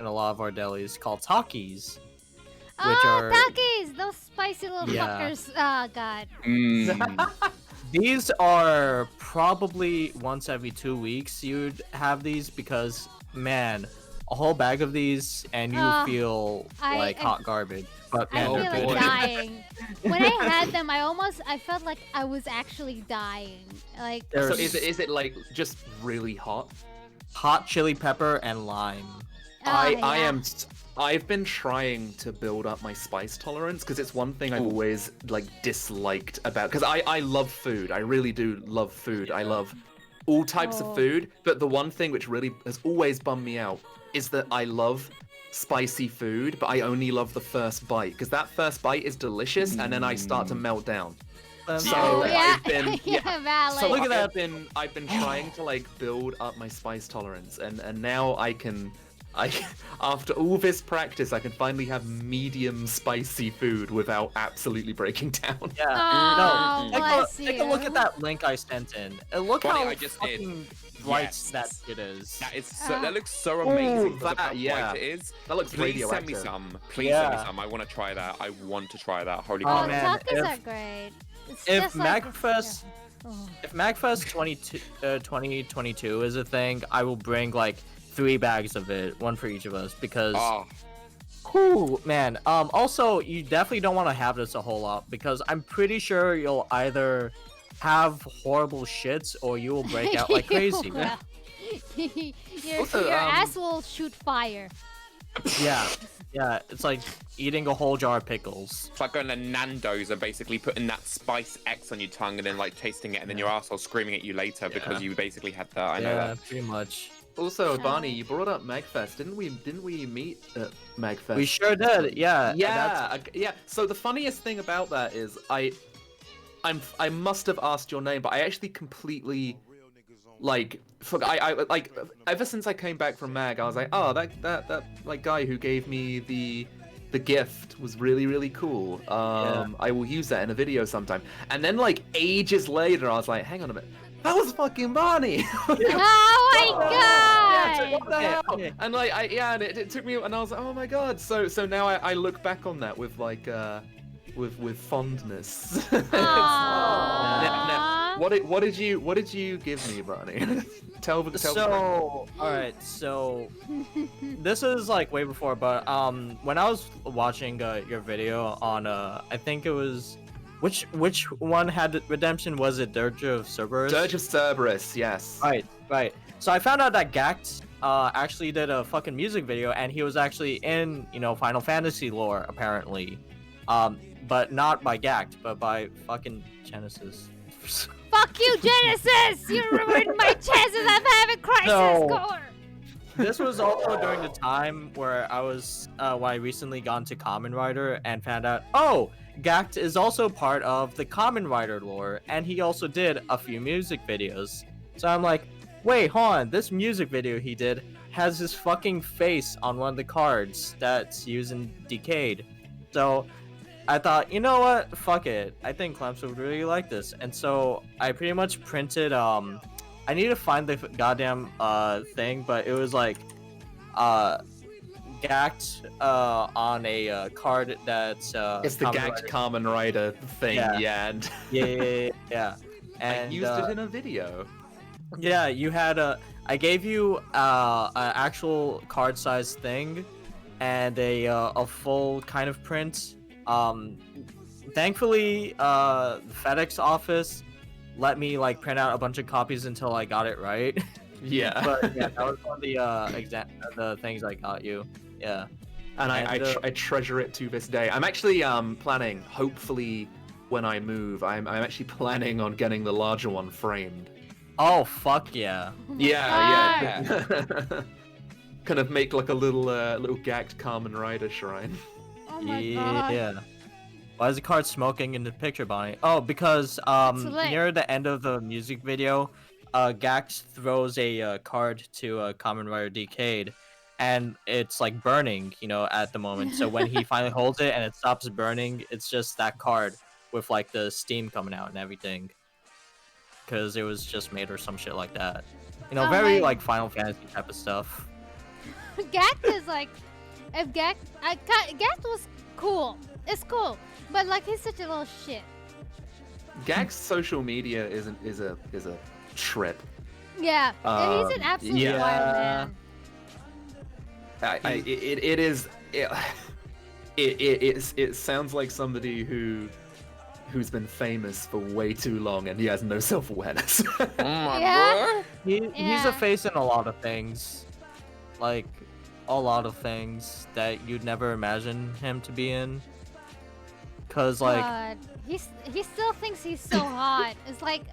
lot of our delis called Takis. Which are Takis! Those spicy little Yeah. fuckers. Oh, God. These are probably once every 2 weeks you'd have these, because man, a whole bag of these and you feel like hot garbage. But I man, feel they're like good. dying. When I had them, I felt like I was actually dying. So is it just really hot? Hot chili pepper and lime. I've been trying to build up my spice tolerance, because it's one thing I've always disliked about, because I love food. I really do love food. I love all types Oh. of food, but the one thing which really has always bummed me out is that I love spicy food, but I only love the first bite because that first bite is delicious, and then I start to melt down. So Oh, yeah. I've been valid. so Look at that. I've been trying to like build up my spice tolerance, and now I after all this practice I can finally have medium spicy food without absolutely breaking down. Yeah. Oh, no. bless Take a look you. at that link I sent in. And look Buddy, how I just did. fucking bright Yes. that shit is. That is so, that looks so amazing. for that- how yeah. bright it is. That looks Please send me radioactive. some. Please send me Yeah. some. I want to try that. I want to try that. Holy Oh, Oh, crap. man, tacos if- are great. It's if just like MagFest- Oh. If MagFest 2022 is a thing, I will bring like 3 bags of it, one for each of us, because Oh, Whew, man. Also, you definitely don't want to have this a whole lot because I'm pretty sure you'll either have horrible shits or you will break out like crazy. Well, your Also, your ass will shoot fire. Yeah, yeah. It's like eating a whole jar of pickles. it's like going to Nando's and basically putting that spice X on your tongue and then like tasting it and then your asshole screaming at you later because you basically had that. I know Yeah, that. pretty much. Also, Yeah. Barney, you brought up Magfest, didn't we? Didn't we meet at Magfest? We sure did. Yeah. and Yeah, yeah. So the funniest thing about that is I must have asked your name, but I actually completely like I like ever since I came back from Mag, I was like, oh, that like guy who gave me the gift was really cool. I will use that in a video sometime. And then like ages later, I was like, hang on a minute, that was fucking Barney. Oh my god! What the hell? Yeah. And like, and it took me, and I was like, oh my god. So now I look back on that with like, with fondness. Aww. What did you give me, Barney? tell the So, alright, so this is like way before, but when I was watching your video on I think it was which one had redemption? Was it Dirge of Cerberus? Dirge of Cerberus, yes. Right. So I found out that Gact actually did a fucking music video, and he was actually in Final Fantasy lore apparently, but not by Gact, but by fucking Genesis. Fuck you, Genesis! You ruined my chances of having Crisis No. Core! This was also during the time where I was when I recently got into Kamen Rider and found out, oh, Gact is also part of the Kamen Rider lore, and he also did a few music videos. So I'm like, wait, hold on, this music video he did has his fucking face on one of the cards that's used in Decade. So I thought, you know what, fuck it, I think Clemps would really like this. And so I pretty much printed, I need to find the goddamn thing, but it was like Gact on a card that's It's the Kamen Gact Rider. Kamen Rider thing, Yeah. and Yeah. I And used it in a video. yeah, you had I gave you an actual card size thing and a full kind of print. Thankfully, the FedEx office let me like print out a bunch of copies until I got it right. Yeah. But yeah, that was one of the things I got you. Yeah. And And, I treasure it to this day. I'm actually planning, hopefully when I move, I'm actually planning on getting the larger one framed. Oh fuck yeah. Oh my Yeah. God. Kind of make like a little Gact Kamen Rider shrine. Oh my god. Yeah. Why is the card smoking in the picture, Bonnie? Oh, because lit. near the end of the music video, Gax throws a card to Kamen Rider Decade, and it's like burning, at the moment. So when he finally holds it and it stops burning, it's just that card with like the steam coming out and everything. Because it was just made or some shit like that. Oh Very my- like Final Fantasy type of stuff. Gact is like, if Gact was cool. It's cool, but like he's such a little shit. Gact's social media is a trip. Yeah, and he's an absolute yeah. wild man. It sounds like somebody who's been famous for way too long and he has no self-awareness. Oh my Yeah. God. He's Yeah. a face in a lot of things. Like, a lot of things that you'd never imagine him to be in. Cause like, God, he still thinks he's so hot. It's like,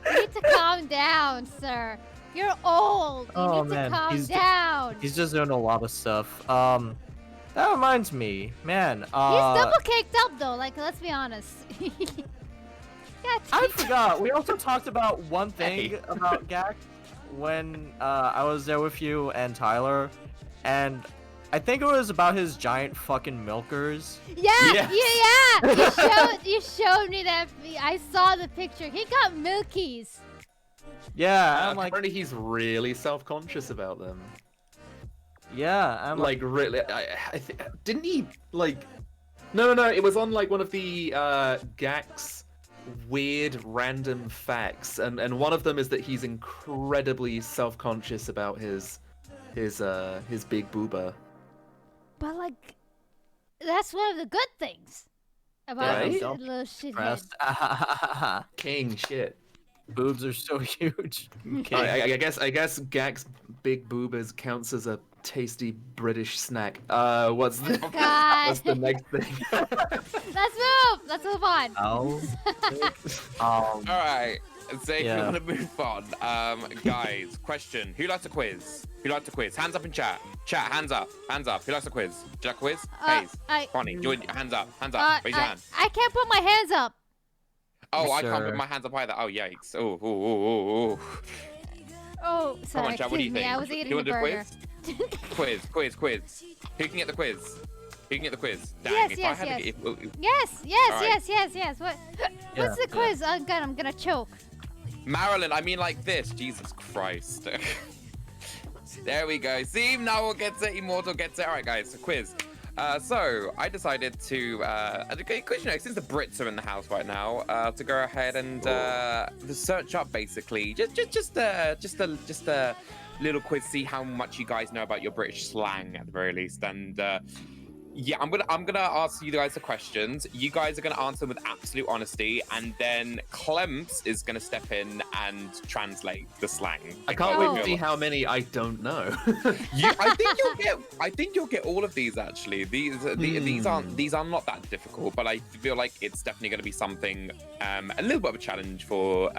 You need to calm down, sir. You're old. You Oh, need man, to calm he's down. He's just doing a lot of stuff. That reminds me, man. He's double caked up though. Like, let's be honest. Yeah, I forgot. We also talked about one thing Hey. about Gak when I was there with you and Tyler, and I think it was about his giant fucking milkers. Yeah, Yes. yeah. You showed me that. I saw the picture. He got milkies. Yeah, I'm like, Apparently he's really self-conscious about them. yeah, I'm like, Like really, didn't he like? No, it was on like one of the Gak's weird random facts, and one of them is that he's incredibly self-conscious about his big booba. But like, that's one of the good things about Right? this Don't little shithead. pressed. King shit. Boobs are so huge. Okay. I guess Gak's big boobas counts as a tasty British snack. What's the God. what's the next thing? Let's move on. Oh. All right. So if Yeah. you want to move on, guys, question: who likes a quiz? Who likes a quiz? Hands up in chat. Chat, hands up. Hands up. Who likes a quiz? Do you like a quiz? Hayes, Bonnie, join. Hands up. Hands up. Raise your hand. I can't put my hands up. Oh, I can't Sure. put my hands up either. Oh, yikes. Oh. Oh, Come sorry. on, chat. What do you Excuse think? me. I was Do eating you a want to do burger. a quiz? Who can get the quiz? Who can get the quiz? Dang, Yes, if yes, I had yes. to get, Yes. What? Yeah, What's the quiz? Oh God, I'm gonna choke. Marilyn, I mean like this. Jesus Christ. There we go. See, Noel gets it. Immortal gets it. All right, guys. So quiz. So I decided to, because you know, since the Brits are in the house right now, to go ahead and search up basically just a little quiz, see how much you guys know about your British slang at the very least, and. Yeah, I'm gonna ask you guys the questions. You guys are gonna answer with absolute honesty, and then Clemps is gonna step in and translate the slang. I can't wait to Oh. see how many I don't know. I think you'll get all of these actually. These are not that difficult, but I feel like it's definitely going to be something a little bit of a challenge for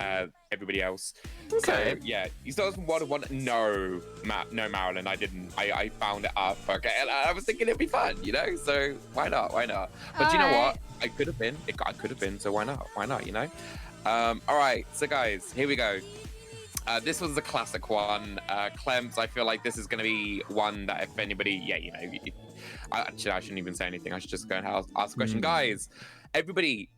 everybody else. Okay. So yeah, you start with World One. No, Marilyn, I didn't. I found it up. Okay, and I was thinking it'd be fun, you know. So why not? But you know what? I could have been. I could have been. So why not? You know. All right. So guys, here we go. This was a classic one. Clemps, I feel like this is going to be one that if anybody, I shouldn't even say anything. I should just go and ask a question. Guys, everybody,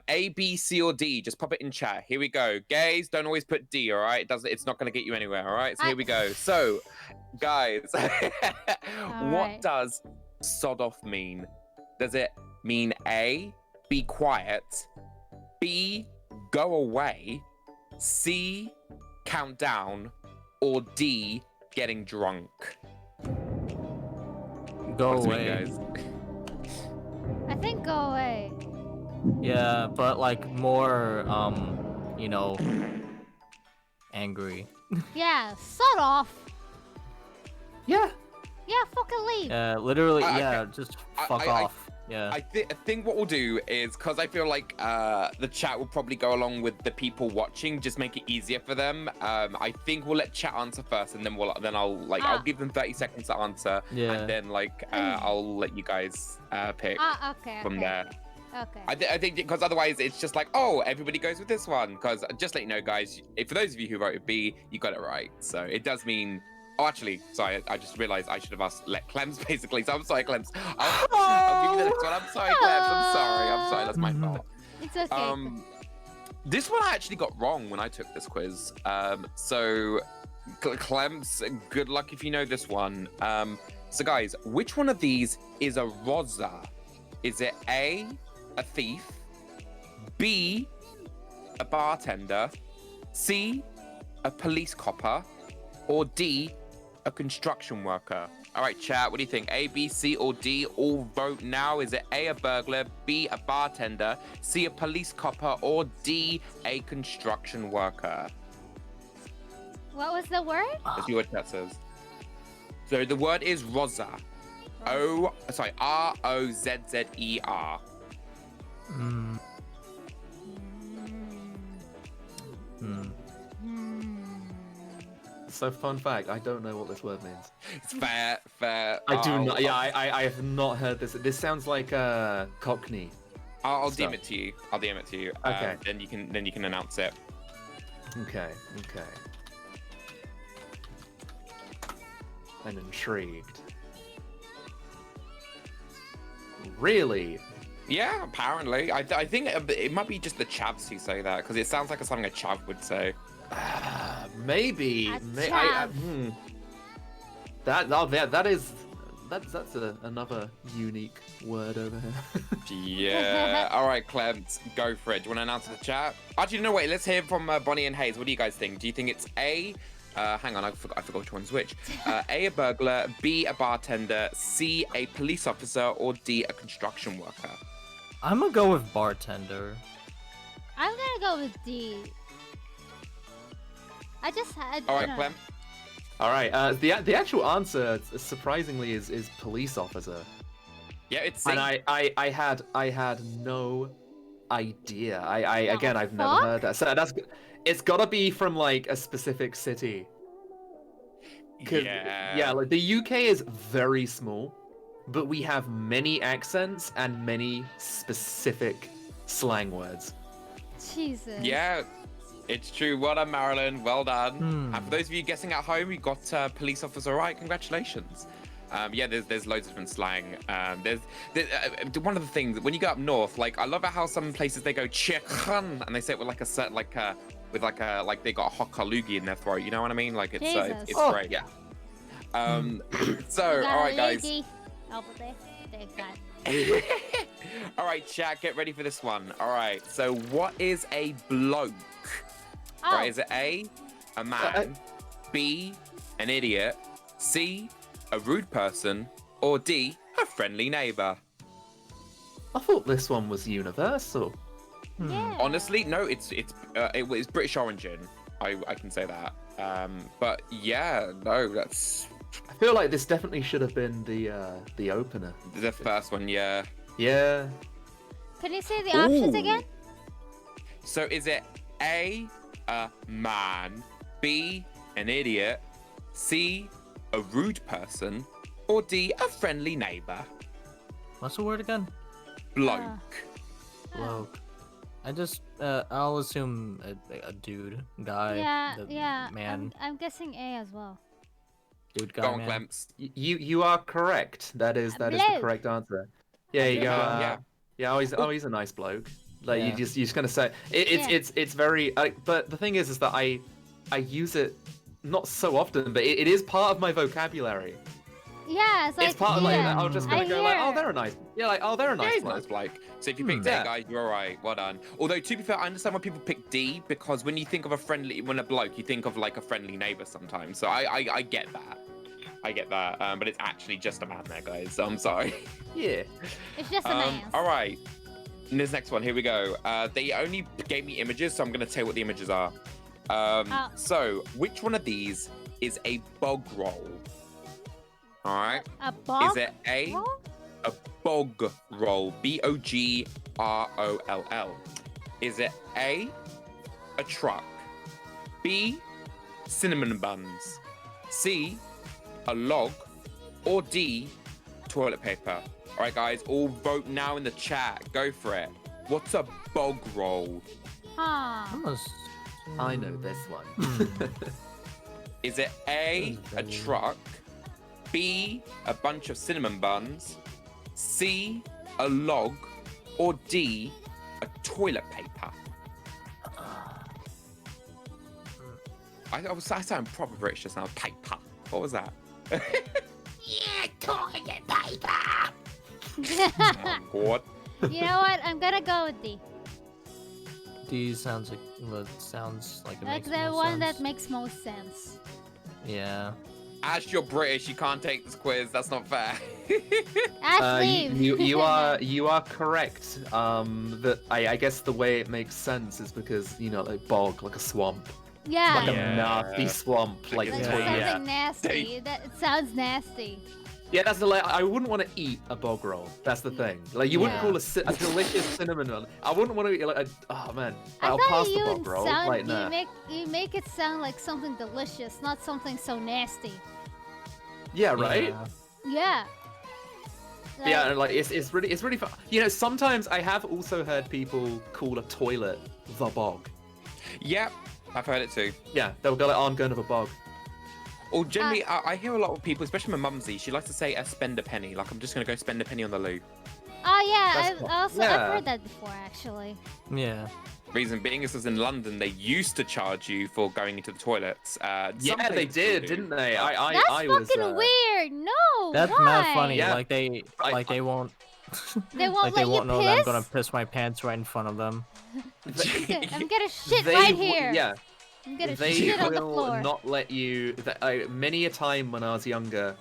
A, B, C, or D, just pop it in chat. Here we go. Gays, don't always put D, all right? It's not going to get you anywhere, all right? So here we go. So, guys, what does sod off mean? Does it mean A, be quiet, B, go away, C, count down, or D, getting drunk? Go What do you away. mean, guys? I think go away. Yeah, but like more, you know, angry. Yeah, sod off. Yeah. Yeah, fucking leave. Yeah, literally. I- Yeah, just fuck I- off. Yeah. I think what we'll do is, because I feel like the chat will probably go along with the people watching, just make it easier for them. I think we'll let chat answer first, and then I'll give them 30 seconds to answer, Yeah. and then I'll let you guys pick Okay. from there. Okay. I think because otherwise it's just like, oh, everybody goes with this one. Because just let you know, guys, for those of you who voted B, you got it right. So it does mean. Oh, actually, sorry, I just realized I should have let Clemps basically. So I'm sorry, Clemps. I'll give you the next one. I'm sorry, Clemps. I'm sorry. That's my fault. It's okay. This one I actually got wrong when I took this quiz. So Clemps, good luck if you know this one. So guys, which one of these is a rozza? Is it A, a thief, B, a bartender, C, a police copper, or D, a construction worker? All right, chat, what do you think? A, B, C, or D? All vote now. Is it A, a burglar, B, a bartender, C, a police copper, or D, a construction worker? What was the word? Let's see what chat says. So the word is rozza. R-O-Z-Z-E-R. Mm. So fun fact, I don't know what this word means. It's fair, fair. I do not. Yeah, I have not heard this. This sounds like Cockney. I'll stuff. DM it to you. I'll DM it to you. Okay. Then you can announce it. Okay. I'm intrigued. Really? Yeah, apparently. I think it might be just the chavs who say that because it sounds like something a chav would say. Maybe. A That's another unique word over here. Yeah. All right, Clemps, go for it. Do you want to announce the chat? Actually, no, wait. Let's hear from Bonnie and Hayes. What do you guys think? Do you think it's A? Hang on, I forgot which one's which. A burglar, B, a bartender, C, a police officer, or D, a construction worker? I'm gonna go with bartender. I'm gonna go with D. I just had. All right, Clem. All right. The actual answer, surprisingly, is police officer. Yeah, it's C. And I had no idea. Again, I've never fuck? heard that. So it's gotta be from like a specific city. Yeah. Like the UK is very small, but we have many accents and many specific slang words. Jesus. Yeah, it's true. Well done, Marilyn. Well done. And for those of you guessing at home, you got police officer right. Congratulations. Yeah, there's loads of different slang. There's one of the things when you go up north, like I love it how some places they go chicken and they say it with like a set like they got a hot kalugi in their throat. You know what I mean? Like it's Jesus. Oh, great. yeah. So all right, guys. Over there. Thank God. All right, chat, get ready for this one. All right, so what is a bloke? Oh. Right, is it A, a man, B, an idiot, C, a rude person, or D, a friendly neighbor? I thought this one was universal. Yeah. Honestly, no, it's British origin. I can say that. But yeah, no, that's I feel like this definitely should have been the opener. the first one. Yeah. Yeah. Can you say the options Ooh. again? So is it A, a man, B, an idiot, C, a rude person, or D, a friendly neighbor? What's the word again? Bloke. Bloke. I just I'll assume a dude, guy, Yeah. man, I'm guessing A as well. dude, guy, Go on, man. Clemps. You are correct. That is the Bloke. correct answer. Yeah, you go. Yeah. He's a nice bloke. Like Yeah. you're just gonna say it's very. But the thing is that I use it not so often, but it is part of my vocabulary. Yeah, it's like It's part of like yeah. I'm just gonna I go like, oh, hear. they're a nice. Yeah, like oh, they're a Yeah, nice he's bloke. nice bloke. So if you picked Yeah. A, guys, you're all right. Well done. Although to be fair, I understand why people pick D because when you think of when a bloke, you think of like a friendly neighbor sometimes. So I get that. I get that. But it's actually just a man there, guys. So I'm sorry. Yeah. It's just a man. All right. And this next one, here we go. They only gave me images, so I'm going to tell you what the images are. So, which one of these is a bog roll? All right. A bog Is it A, roll? a bog roll? BOGROLL. Is it A, a truck? B, cinnamon buns? C, a log? Or D, toilet paper? All right, guys, all vote now in the chat. Go for it. What's a bog roll? Huh. Almost. I know this one. Is it A, a truck? B, a bunch of cinnamon buns? C, a log? Or D, a toilet paper? I sound proper British just now. Paper. What was that? Yeah, toilet paper. Oh, God. You know what? I'm gonna go with D. D sounds like it Like makes the most one sense. that makes most sense. Yeah. As you're British, you can't take this quiz. That's not fair. Ashley. You are correct. That I guess the way it makes sense is because like bog, like a swamp, Yeah. like Yeah. a nasty swamp, like Like Like Yeah. something nasty. They- That it sounds nasty. Yeah, that's the like. I wouldn't want to eat a bog roll. That's the thing. Like you wouldn't Yeah. call a delicious cinnamon roll. I wouldn't want to eat like. Oh man, I I'll thought pass the you bog roll. Like nah. you make it sound like something delicious, not something so nasty. Yeah, right. Yeah. Yeah, and like it's really fun. You know, sometimes I have also heard people call a toilet the bog. Yep, I've heard it too. Yeah, they'll go like, oh, I'm going to the bog. Or generally, I hear a lot of people, especially my mumsy, she likes to say, spend a penny. Like, I'm just going to go spend a penny on the loo. Oh yeah, That's I've yeah. heard that before actually. Yeah. Reason being is in London, they used to charge you for going into the toilets. Yeah, Some they places did, do. didn't they? That's I was. fucking weird. No. That's why? mad funny. Yeah. Like they won't. They won't like let they won't you know piss. that I'm gonna piss my pants right in front of them. I'm gonna shit They right w- here. Yeah, I'm gonna they shit on the will floor. not let you. Many a time when I was younger,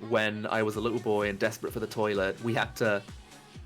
when I was a little boy and desperate for the toilet, we had to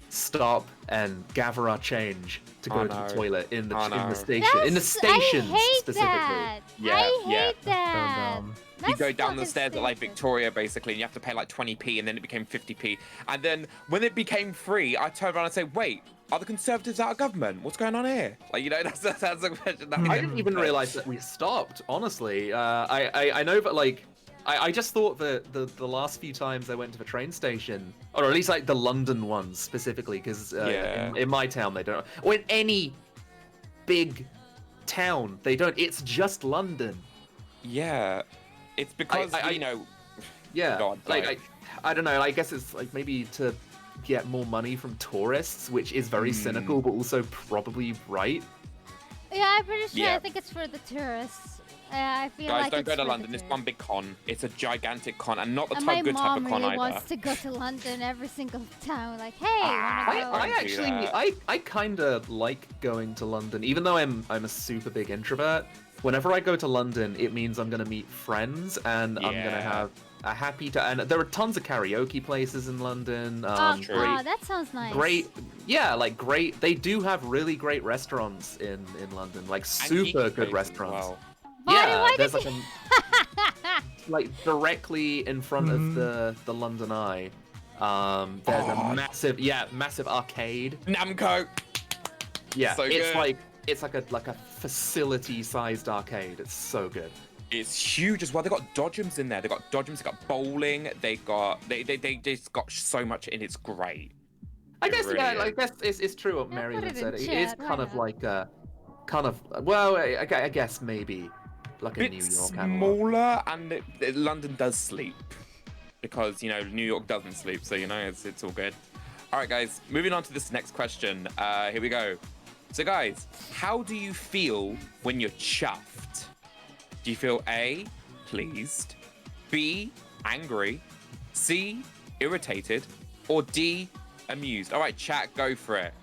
stop and gather our change to go to the toilet in the station. In the stations I hate specifically. that. Yeah, I yeah. hate that. dumb. You That's go down the fucking stairs at like stupid. Victoria basically, and you have to pay like 20p, and then it became 50p. And then when it became free, I turned around and say, "Wait, are the Conservatives out of government? What's going on here?" Like, you know, that's the question. That I didn't even realize that we stopped. Honestly, I know, but like, I just thought that the last few times I went to the train station, or at least like the London ones specifically, because Yeah. in my town they don't, or in any big town they don't. It's just London. Yeah, it's because I- you know. Yeah, God, like I don't know. I guess it's like maybe to get more money from tourists, which is very cynical, but also probably right. Yeah, I'm pretty sure. Yeah. I think it's for the tourists. I feel Guys, like don't it's go to for the London. It's tourists. one big con. It's a gigantic con, and not the And type my good type mom of con really either. wants to go to London every single time. Like, hey, Ah, wanna go? I Don't do actually that. I kind of like going to London, even though I'm a super big introvert. Whenever I go to London, it means I'm gonna meet friends and I'm gonna Yeah. have a happy time. And there are tons of karaoke places in London. Oh, True. wow, that sounds nice. Great. They do have really great restaurants in London, like And super geeky good places as restaurants. well. Bonnie, why there's did like you... like directly in front of the London Eye. There's Oh. a massive arcade. Namco. Yeah, So it's good. it's like a facility-sized arcade. It's so good. It's huge as well. They got dodgems in there. They got dodgems. They got bowling. They just got so much in. It's great. I It guess really yeah, is. like it's true what put Marion it in said. It chat, is why kind of not? like well, I guess maybe like a Bit New York analog. smaller, and London does sleep because you know New York doesn't sleep. So you know it's all good. All right, guys. Moving on to this next question. Here we go. So guys, how do you feel when you're chuffed? Do you feel A, pleased, B, angry, C, irritated, or D, amused? All right, chat, go for it.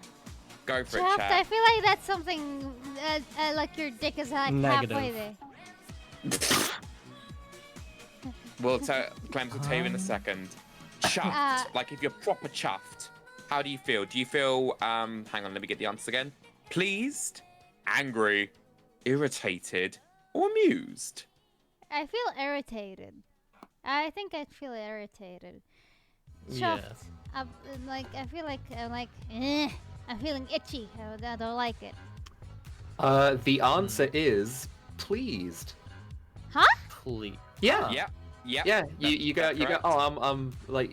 Go for Chuffed, it, I chat. feel like that's something like your dick is like Negative. halfway there. Well, Clemps will tell you in a second. Chuffed, like if you're proper chuffed, how do you feel? Do you feel, hang on, let me get the answer again. Pleased, angry, irritated, or amused? I feel irritated. I think I'd feel irritated. Yeah. Chuffed. I feel like I'm feeling itchy. I don't like it. The answer is pleased. Huh? Please. Yeah. Yep. Yep. Yeah, you go. correct. Oh, I'm like,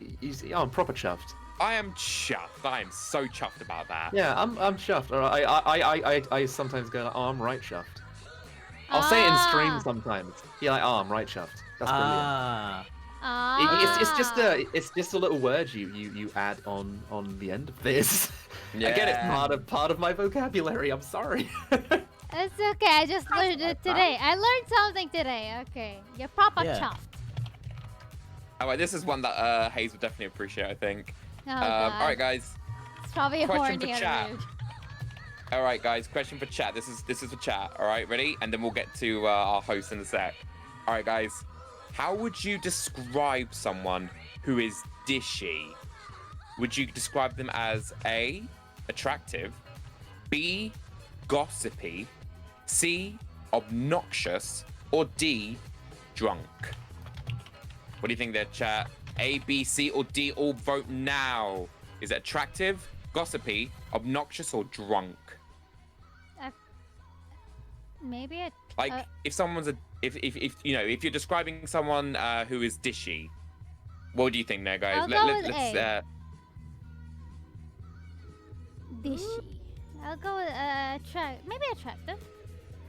I'm proper chuffed. I am chuffed. I am so chuffed about that. Yeah, I'm chuffed. Or I sometimes go, oh, I'm right chuffed. I'll say it in stream Ah. sometimes. Yeah, like, oh, I'm right chuffed. That's brilliant. Ah. It's just a little word you add on the end of this. Again, it's part of my vocabulary. I'm sorry. It's okay. I just learned it today. I learned something today. Okay, you're proper Yeah. chuffed. All right, this is one that Hayes would definitely appreciate, I think. Oh, All God. right, guys. It's probably question for horny chat. and rude. All right, guys. Question for chat. This is for chat. All right, ready? And then we'll get to our host in a sec. All right, guys. How would you describe someone who is dishy? Would you describe them as A, attractive, B, gossipy, C, obnoxious, or D, drunk? What do you think there, chat? A, B, C, or D? All vote now. Is it attractive, gossipy, obnoxious, or drunk? Maybe it. Like, if someone's if you know, if you're describing someone who is dishy, what do you think there, guys? I'll go with let's A. Dishy. I'll go with maybe attractive.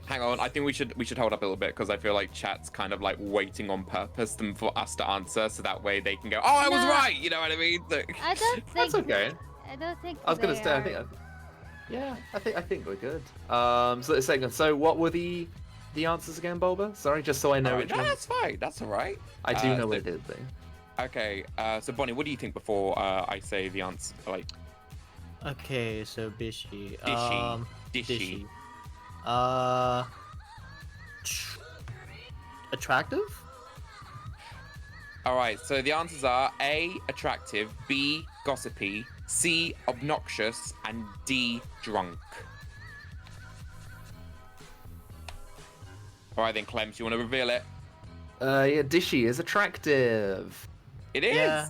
hang on. I think we should hold up a little bit because I feel like chat's kind of like waiting on purpose for us to answer, so that way they can go, "Oh, I was No. right." You know what I mean? I don't think. That's okay. I don't think. I was gonna they say, are. I think we're good. So what were the answers again, Bulba? Sorry, just so I know which no, one. that's fine. That's all right. I do know so- what it is, though. Okay. So Bonnie, what do you think before I say the answer? Like, Okay, so Bishy. Dishy. Dishy. Attractive? all right. So the answers are A, attractive, B, gossipy, C, obnoxious, and D, drunk. All right then, Clemps, you want to reveal it? Yeah, Dishy is attractive. It is. Yeah,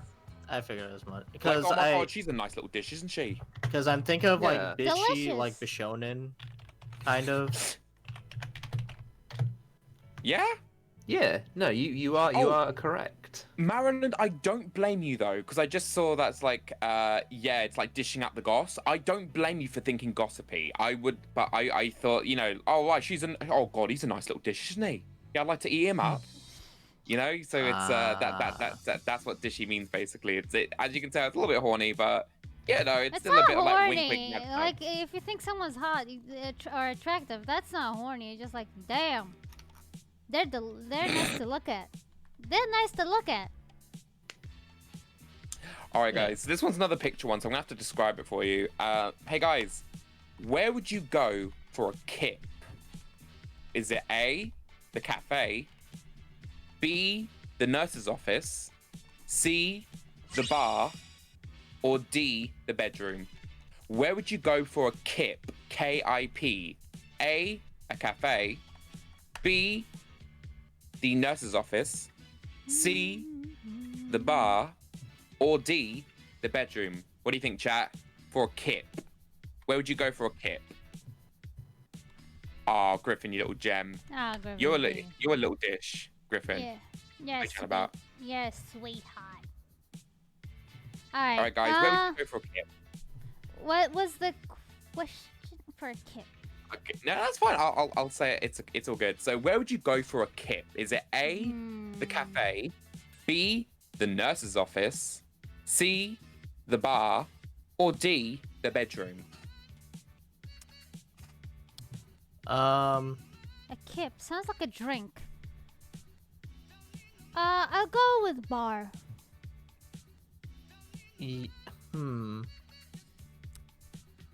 I figured as much Like, because oh my god, she's a nice little dish, isn't she? I'm thinking of like Yeah. Bishy, like Delicious. Bishonen, kind of. Yeah. Yeah, no, you are correct. Marilyn, I don't blame you though, because I just saw that's like, yeah, it's like dishing up the goss. I don't blame you for thinking gossipy. I would, but I thought, you know, oh right, oh god, he's a nice little dish, isn't he? Yeah, I'd like to eat him up. You know, so it's that's what dishy means basically. As you can tell, it's a little bit horny, but yeah, no, it's still not a bit of like horny. wink, wink. Like if you think someone's hot or attractive, that's not horny. It's just like, damn, they're nice to look at. They're nice to look at. All right, guys. So this one's another picture one, so I'm gonna have to describe it for you. Hey guys, where would you go for a kip? Is it A, the cafe, B, the nurse's office, C, the bar, or D, the bedroom? Where would you go for a kip? K-I-P. A, a cafe, B, the nurse's office, C, the bar, or D, the bedroom? What do you think, chat? For a kip. Where would you go for a kip? Oh, Griffin, you little gem. Ah, Griffin. You're a little dish, Griffin. Yeah. Yes. What are you on about? Yes, sweetheart. Alright. All right, guys, where would you go for a kip? What was the question for a kip? Okay, no, that's fine. I'll say it. It's all good. So, where would you go for a kip? Is it A, the cafe, B, the nurse's office, C, the bar, or D, the bedroom? A kip sounds like a drink. I'll go with bar. Hmm.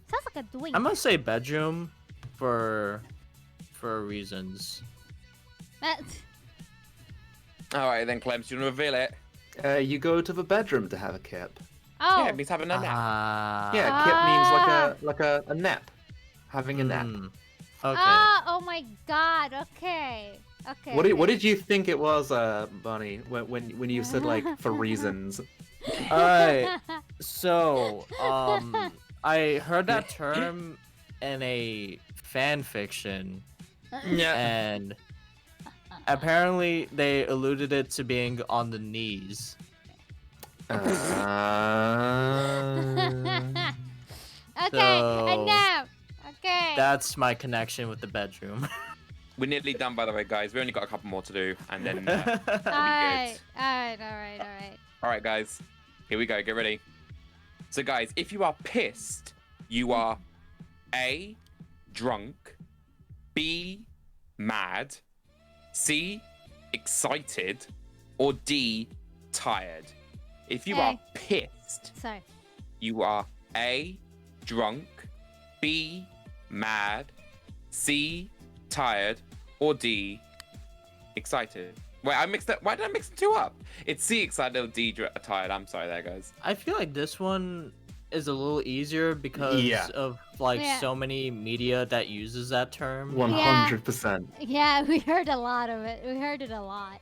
Sounds like a drink. I'm gonna say bedroom for reasons. All right, then, Clemps, you want to reveal it? You go to the bedroom to have a kip. Oh. Yeah, it means having a nap. Yeah, kip means like a nap, having a nap. Okay. Oh my god. Okay. Okay. What did you think it was, Bunny, when you said like for reasons? Alright. So, I heard that term in a fan fiction, and apparently they alluded it to being on the knees. Okay. So- A nap. Okay. That's my connection with the bedroom. We're nearly done, by the way, guys. We only got a couple more to do, and then we'll be Alright. good. Alright. All right, guys. Here we go. Get ready. So, guys, if you are pissed, you are A, drunk, B, mad, C, excited, or D, tired. If you are pissed, Sorry. you are A, drunk, B, mad, C, tired, or D, excited. Wait, I mixed that. Why did I mix the two up? It's C, excited, or D, tired. I'm sorry there, guys. I feel like this one is a little easier because Yeah. of like Yeah. so many media that uses that term. 100%. Yeah, we heard a lot of it. We heard it a lot.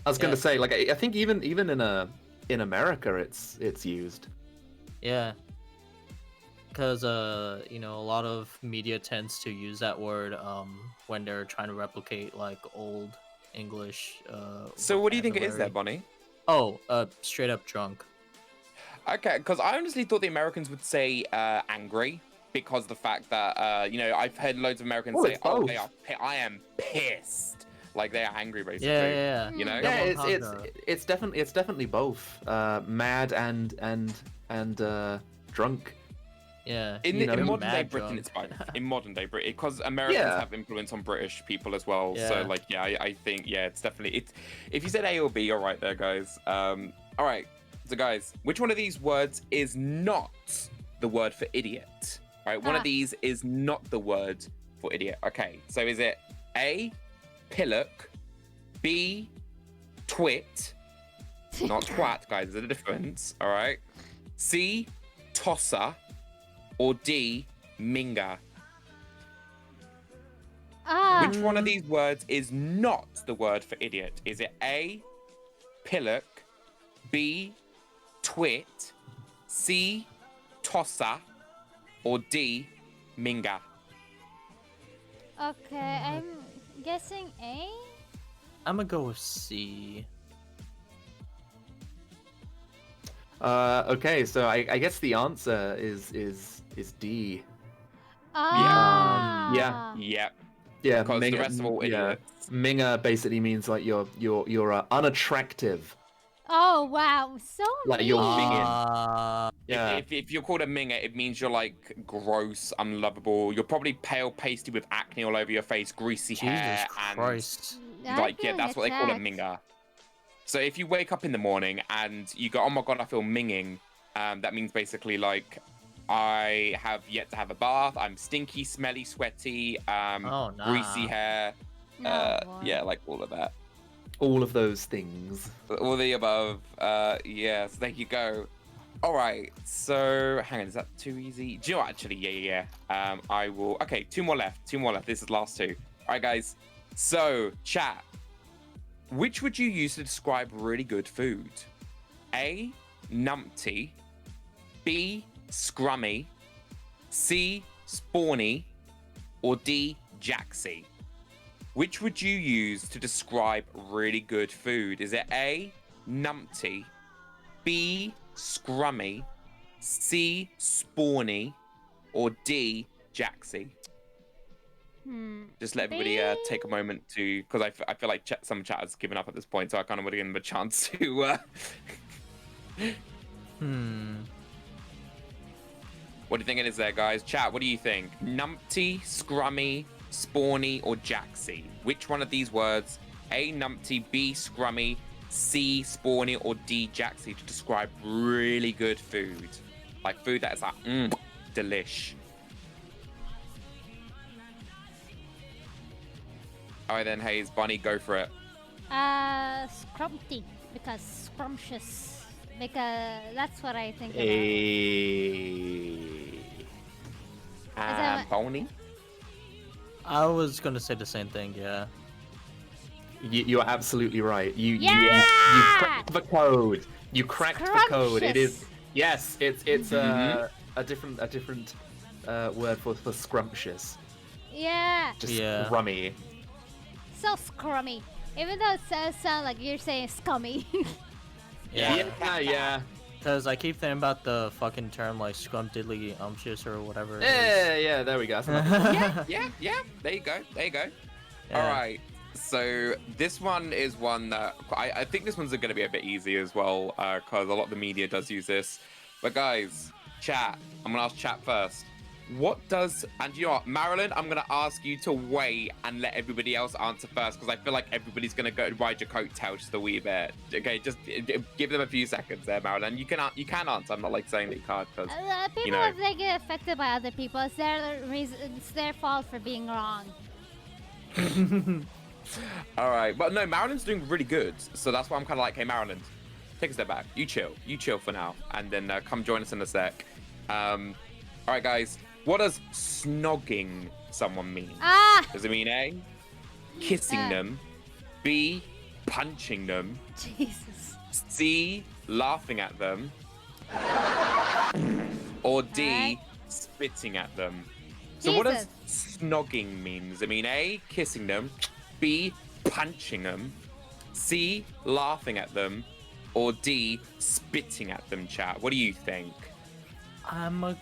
I was gonna Yeah. say, like, I think even in in America it's used. Yeah. Because you know, a lot of media tends to use that word when they're trying to replicate like old English. So what do you think it is there, vocabulary. Bonnie? Oh, straight up drunk. Okay, because I honestly thought the Americans would say angry because the fact that you know, I've heard loads of Americans Oh, say, it's "Oh, both. I am pissed," like they are angry basically. Yeah. You know? Yeah, Yamaha. it's definitely both. Mad and drunk. Yeah. In, You know, in you're modern day mad Britain, drunk. it's both. In modern day Britain, because Americans Yeah. have influence on British people as well. So, Yeah. like, yeah, I think, yeah, it's definitely. It's if you said A or B, you're right there, guys. All right, so guys, which one of these words is not the word for idiot? All right, one of these is not the word for idiot. Okay, so is it A, pillock, B, twit, not twat, guys, there's a difference. All right, C, tosser, or D, minga? Which one of these words is not the word for idiot? Is it A, pillock, B, twit, C, tosser, or D, minga? Okay, I'm guessing A. I'm gonna go with C. Okay, so I guess the answer is D. Ah. Yep. Yeah, Because the rest of all idiots. Minga basically means like you're unattractive. Oh wow, so Like mean. you're minging. Yeah. If you're called a minga, it means you're like gross, unlovable. You're probably pale, pasty with acne all over your face, greasy hair, Jesus Christ. and like yeah, that's what they call a minga. So if you wake up in the morning and you go, oh my god, I feel minging, that means basically like I have yet to have a bath. I'm stinky, smelly, sweaty, Oh, nah. greasy hair. No, boy. Yeah, like all of that. All of those things. All the above. Yes, there you go. All right, so hang on, is that too easy? Do you know what, actually? Yeah. I will. Okay, two more left. This is the last two. All right, guys. So, chat. Which would you use to describe really good food? A, numpty. B, scrummy. C, spawny. Or D, jaxy? Which would you use to describe really good food? Is it A, numpty, B, scrummy, C, spawny, or D, jaxy? Just let everybody take a moment to, because I feel like some chat has given up at this point, so I kind of want to give them a chance to. What do you think it is there, guys? Chat, what do you think? Numpty, scrummy, spawny, or jaxy? Which one of these words, A, numpty, B, scrummy, C, spawny, or D, jaxy, to describe really good food? Like food that is like, delish. All right then, Hayes, Bunny, go for it. Scrumpty, because scrumptious. Because that's what I think about. Boney? I was gonna say the same thing, yeah. You're absolutely right. You Yeah! cracked the code. You cracked the code. It is it's a different word for scrumptious. Yeah. Just Yeah. scrummy. So scrummy. Even though it sounds like you're saying scummy. Yeah. Because I keep thinking about the fucking term like scrumdiddly umptious or whatever it is. Yeah, there we go. That's Yeah. There you go. Yeah. All right. So this one is one that I think this one's going to be a bit easy as well, because a lot of the media does use this. But guys, chat. I'm going to ask chat first. What does, and you know what, Marilyn, I'm going to ask you to wait and let everybody else answer first, because I feel like everybody's going to go ride your coattail just a wee bit. Okay, just give them a few seconds there, Marilyn. You can answer. I'm not like saying that you can't, because People, you know. if they get affected by other people, it's their fault for being wrong. All right, but no, Marilyn's doing really good, so that's why I'm kind of like, hey, Marilyn, take a step back. You chill for now, and then come join us in a sec. All right, guys. What does snogging someone mean? Does it mean A, kissing them, B, punching them, Jesus. C, laughing at them, or D, Alright. spitting at them. So what does Jesus. snogging mean? Does it mean A, kissing them, B, punching them, C, laughing at them, or D, spitting at them, chat? What do you think? I'm a.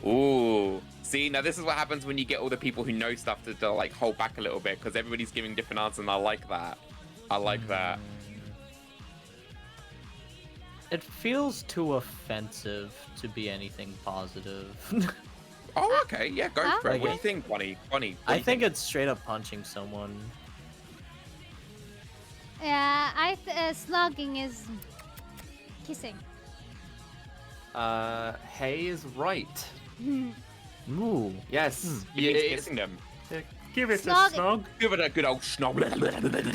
Ooh. See, now this is what happens when you get all the people who know stuff to like hold back a little bit, because everybody's giving different answers, and I like that. I like that. It feels too offensive to be anything positive. Oh, okay. Yeah, go for it. Okay. What do you think, Bunny? Bunny, what do I you think it's straight up punching someone. Yeah, slogging is kissing. Hay is right. Ooh. Yes. It means kissing them. Give it Snog- snog. Give it a good old snog.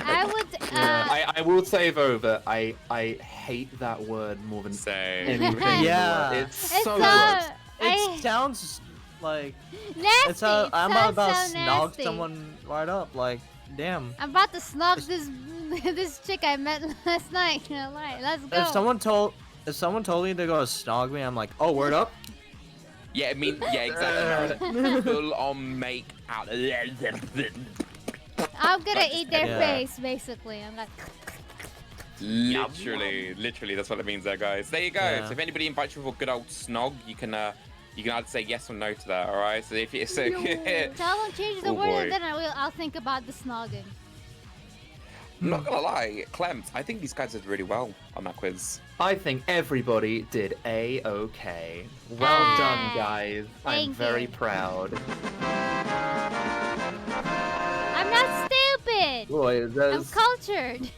I would. I will say though that I hate that word more than Same. anything. Yeah. It's It's so so. gross. It sounds like Nasty. it's a, I'm it about to sounds so snog nasty. someone right up. Like, damn. I'm about to snog this this chick I met last night. Alright, let's go. If someone told me to go snog me, I'm like, oh, word up. Yeah, I mean, yeah, exactly. Full on make out. I'm gonna eat their Yeah. face, basically. I'm like, Literally, that's what it means there, guys. There you go. Yeah. So if anybody invites you for a good old snog, you can either say yes or no to that. All right. So if you so, so I won't change the Oh, word, boy. and then I'll think about the snogging. I'm not gonna lie, Clemps, I think these guys did really well on that quiz. I think everybody did A-okay. Well done, Hey, guys. I'm thank very you. proud. I'm not stupid. Boy, I'm cultured.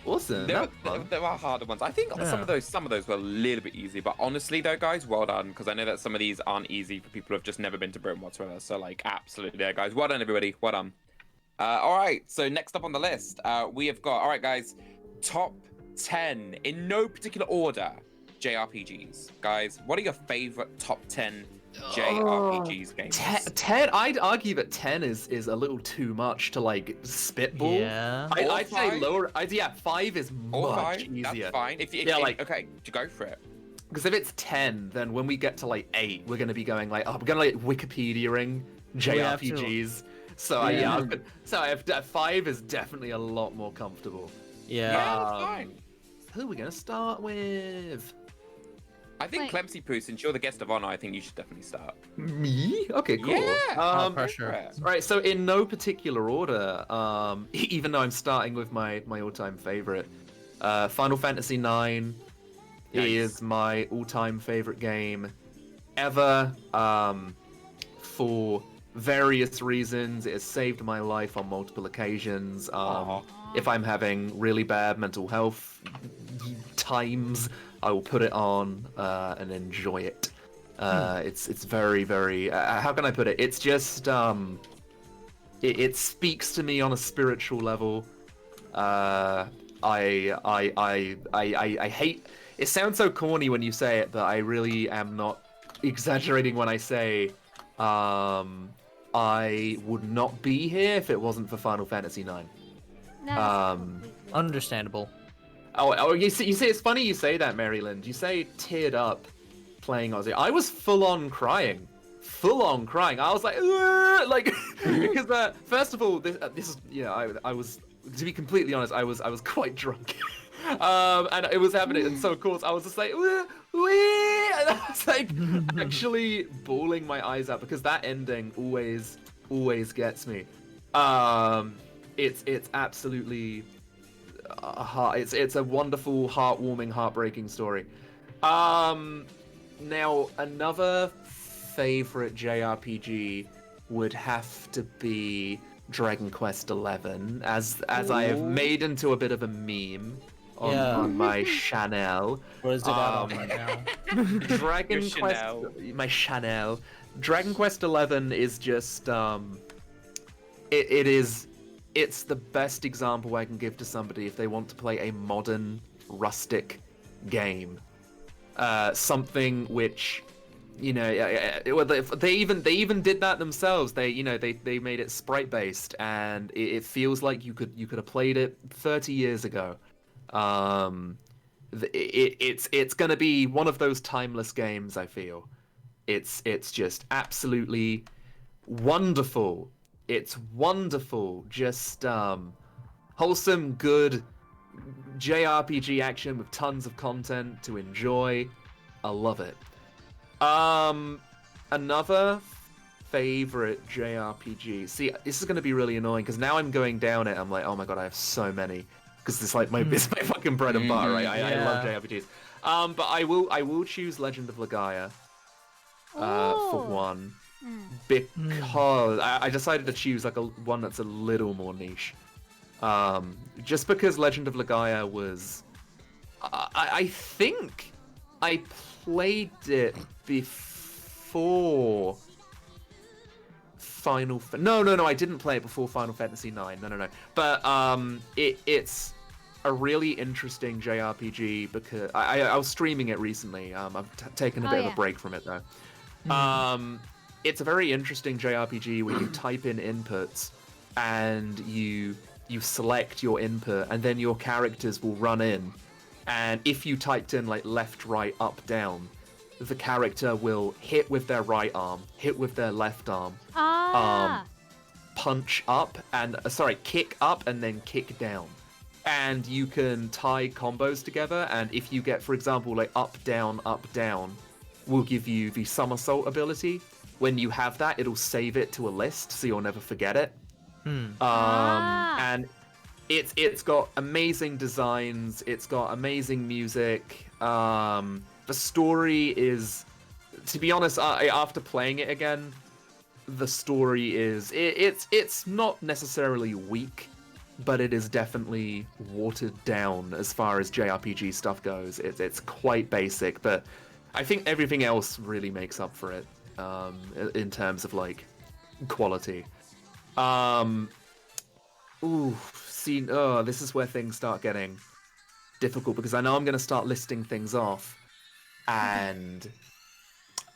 Awesome. There, That was fun. there are harder ones. I think Yeah. some of those were a little bit easy, but honestly though, guys, well done, because I know that some of these aren't easy for people who have just never been to Britain whatsoever. So like, absolutely, there, guys. Well done, everybody. Well done. All right. So next up on the list, we have got. All right, guys. Top 10 in no particular order. JRPGs, guys. What are your favorite top 10 JRPGs games? 10, I'd argue that 10 is a little too much to like spitball. Yeah. Or I'd say 5? lower. 5 is Or much 5? easier. That's fine. If Yeah, like- okay, to go for it. Because if it's 10, then when we get to like 8, we're gonna be going like, oh, we're gonna like Wikipediaing have to. JRPGs. So Yeah. so 5 is definitely a lot more comfortable. Yeah. That's fine. Who are we gonna start with? I think Wait. Clemsy Poo, since you're the guest of honor, I think you should definitely start. Me? Okay, cool. Yeah. Oh, Go pressure. for it. Right, so in no particular order, even though I'm starting with my all-time favorite, Final Fantasy IX Nice. is my all-time favorite game ever. For various reasons, it has saved my life on multiple occasions. Aw. If I'm having really bad mental health times, I will put it on and enjoy it. It's very, very. How can I put it? It's just it speaks to me on a spiritual level. I hate. It sounds so corny when you say it, but I really am not exaggerating when I say I would not be here if it wasn't for Final Fantasy IX. Understandable. Oh, you see, it's funny you say that, Maryland. You say teared up playing Ozzy. I was full on crying. I was like, "Ugh," like because first of all, this is I was, to be completely honest, I was quite drunk, and it was happening, and so of course I was just like, "Wee," and I was like actually bawling my eyes out because that ending always gets me. It's absolutely it's a wonderful, heartwarming, heartbreaking story. Now another favorite JRPG would have to be Dragon Quest XI, as I have made into a bit of a meme on my channel. What is it out on right now? Dragon Your Quest, Chanel. my channel. Dragon Quest XI is just it's the best example I can give to somebody if they want to play a modern, rustic game. Something which you know, well, they even did that themselves. They made it sprite based, and it feels like you could have played it 30 years ago. It's gonna be one of those timeless games. I feel it's just absolutely wonderful. It's wonderful. Just wholesome, good JRPG action with tons of content to enjoy. I love it. Another favorite JRPG. See, this is going to be really annoying because now I'm going down it. I'm like, oh my god, I have so many because it's like it's my fucking bread and butter. Right? I love JRPGs. But I will choose Legend of Legaia for one because I decided to choose like one that's a little more niche. Just because Legend of Legaia was, I think I played it before No, I didn't play it before Final Fantasy IX. No. But it's a really interesting JRPG because I was streaming it recently. I've taken a bit of a break from it though. It's a very interesting JRPG where you type in inputs and you select your input, and then your characters will run in. And if you typed in like left, right, up, down, the character will hit with their right arm, hit with their left arm, punch up, and kick up and then kick down. And you can tie combos together, and if you get, for example, like up, down, will give you the somersault ability. When you have that, it'll save it to a list, so you'll never forget it. And it's got amazing designs, it's got amazing music. The story is, to be honest, after playing it again, the story is it's not necessarily weak, but it is definitely watered down as far as JRPG stuff goes. It's quite basic, but I think everything else really makes up for it in terms of like quality. This is where things start getting difficult because I know I'm going to start listing things off, and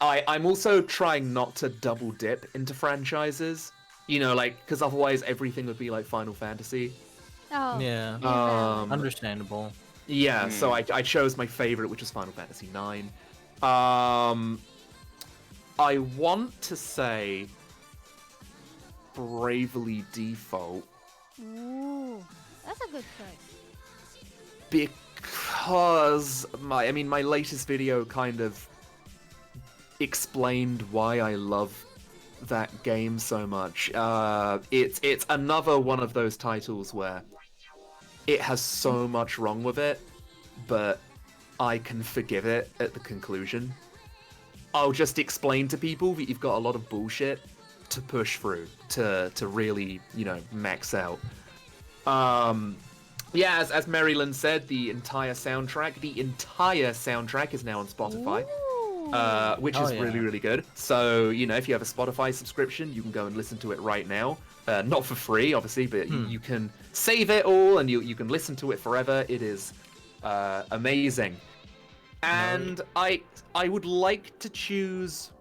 I'm also trying not to double dip into franchises, you know, like, because otherwise everything would be like Final Fantasy. Oh. Yeah. Understandable. Yeah, so I chose my favorite, which was Final Fantasy IX. I want to say Bravely Default. Ooh, that's a good choice. Because my latest video kind of explained why I love that game so much. It's another one of those titles where it has so much wrong with it, but I can forgive it at the conclusion. I'll just explain to people that you've got a lot of bullshit to push through to really, you know, max out. Yeah, as Maryland said, the entire soundtrack is now on Spotify, which is really, really good. So, you know, if you have a Spotify subscription, you can go and listen to it right now. Not for free, obviously, but you can save it all and you can listen to it forever. It is amazing. And I would like to choose,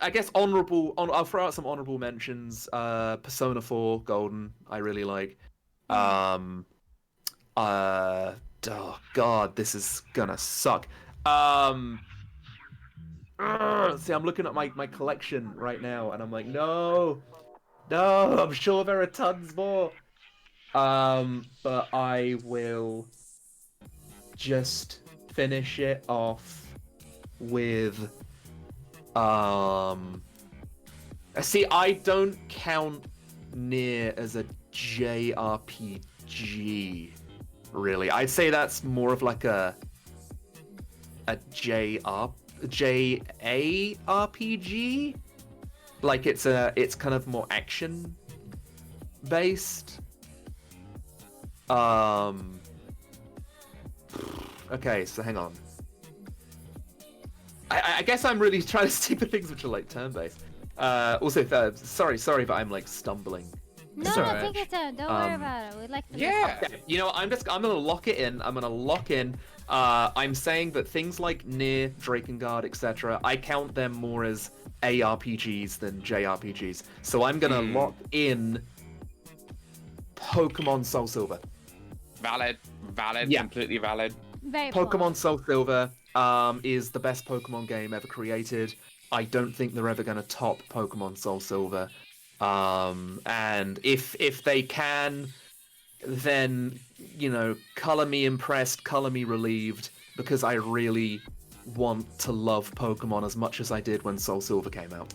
I guess, I'll throw out some honorable mentions. Persona 4 Golden, I really like. Oh god, this is gonna suck. See, I'm looking at my collection right now, and I'm like, no, I'm sure there are tons more. But I will just finish it off with see, I don't count Nier as a JRPG, really. I'd say that's more of like a JARPG. Like it's kind of more action based. Okay, so hang on. I guess I'm really trying to stick with things which are like turn-based. Also, sorry, but I'm like stumbling. No, take your time. Don't worry about it. We'd like to. Yeah. Okay, you know, I'm gonna lock it in. I'm gonna lock in I'm saying that things like Nier, Drakengard, etc., I count them more as ARPGs than JRPGs. So I'm gonna lock in Pokemon Soul Silver. Valid, Yeah. completely valid. Very Pokemon Soul Silver is the best Pokemon game ever created. I don't think they're ever gonna top Pokemon Soul Silver. And if they can, then color me impressed, color me relieved, because I really want to love Pokemon as much as I did when Soul Silver came out.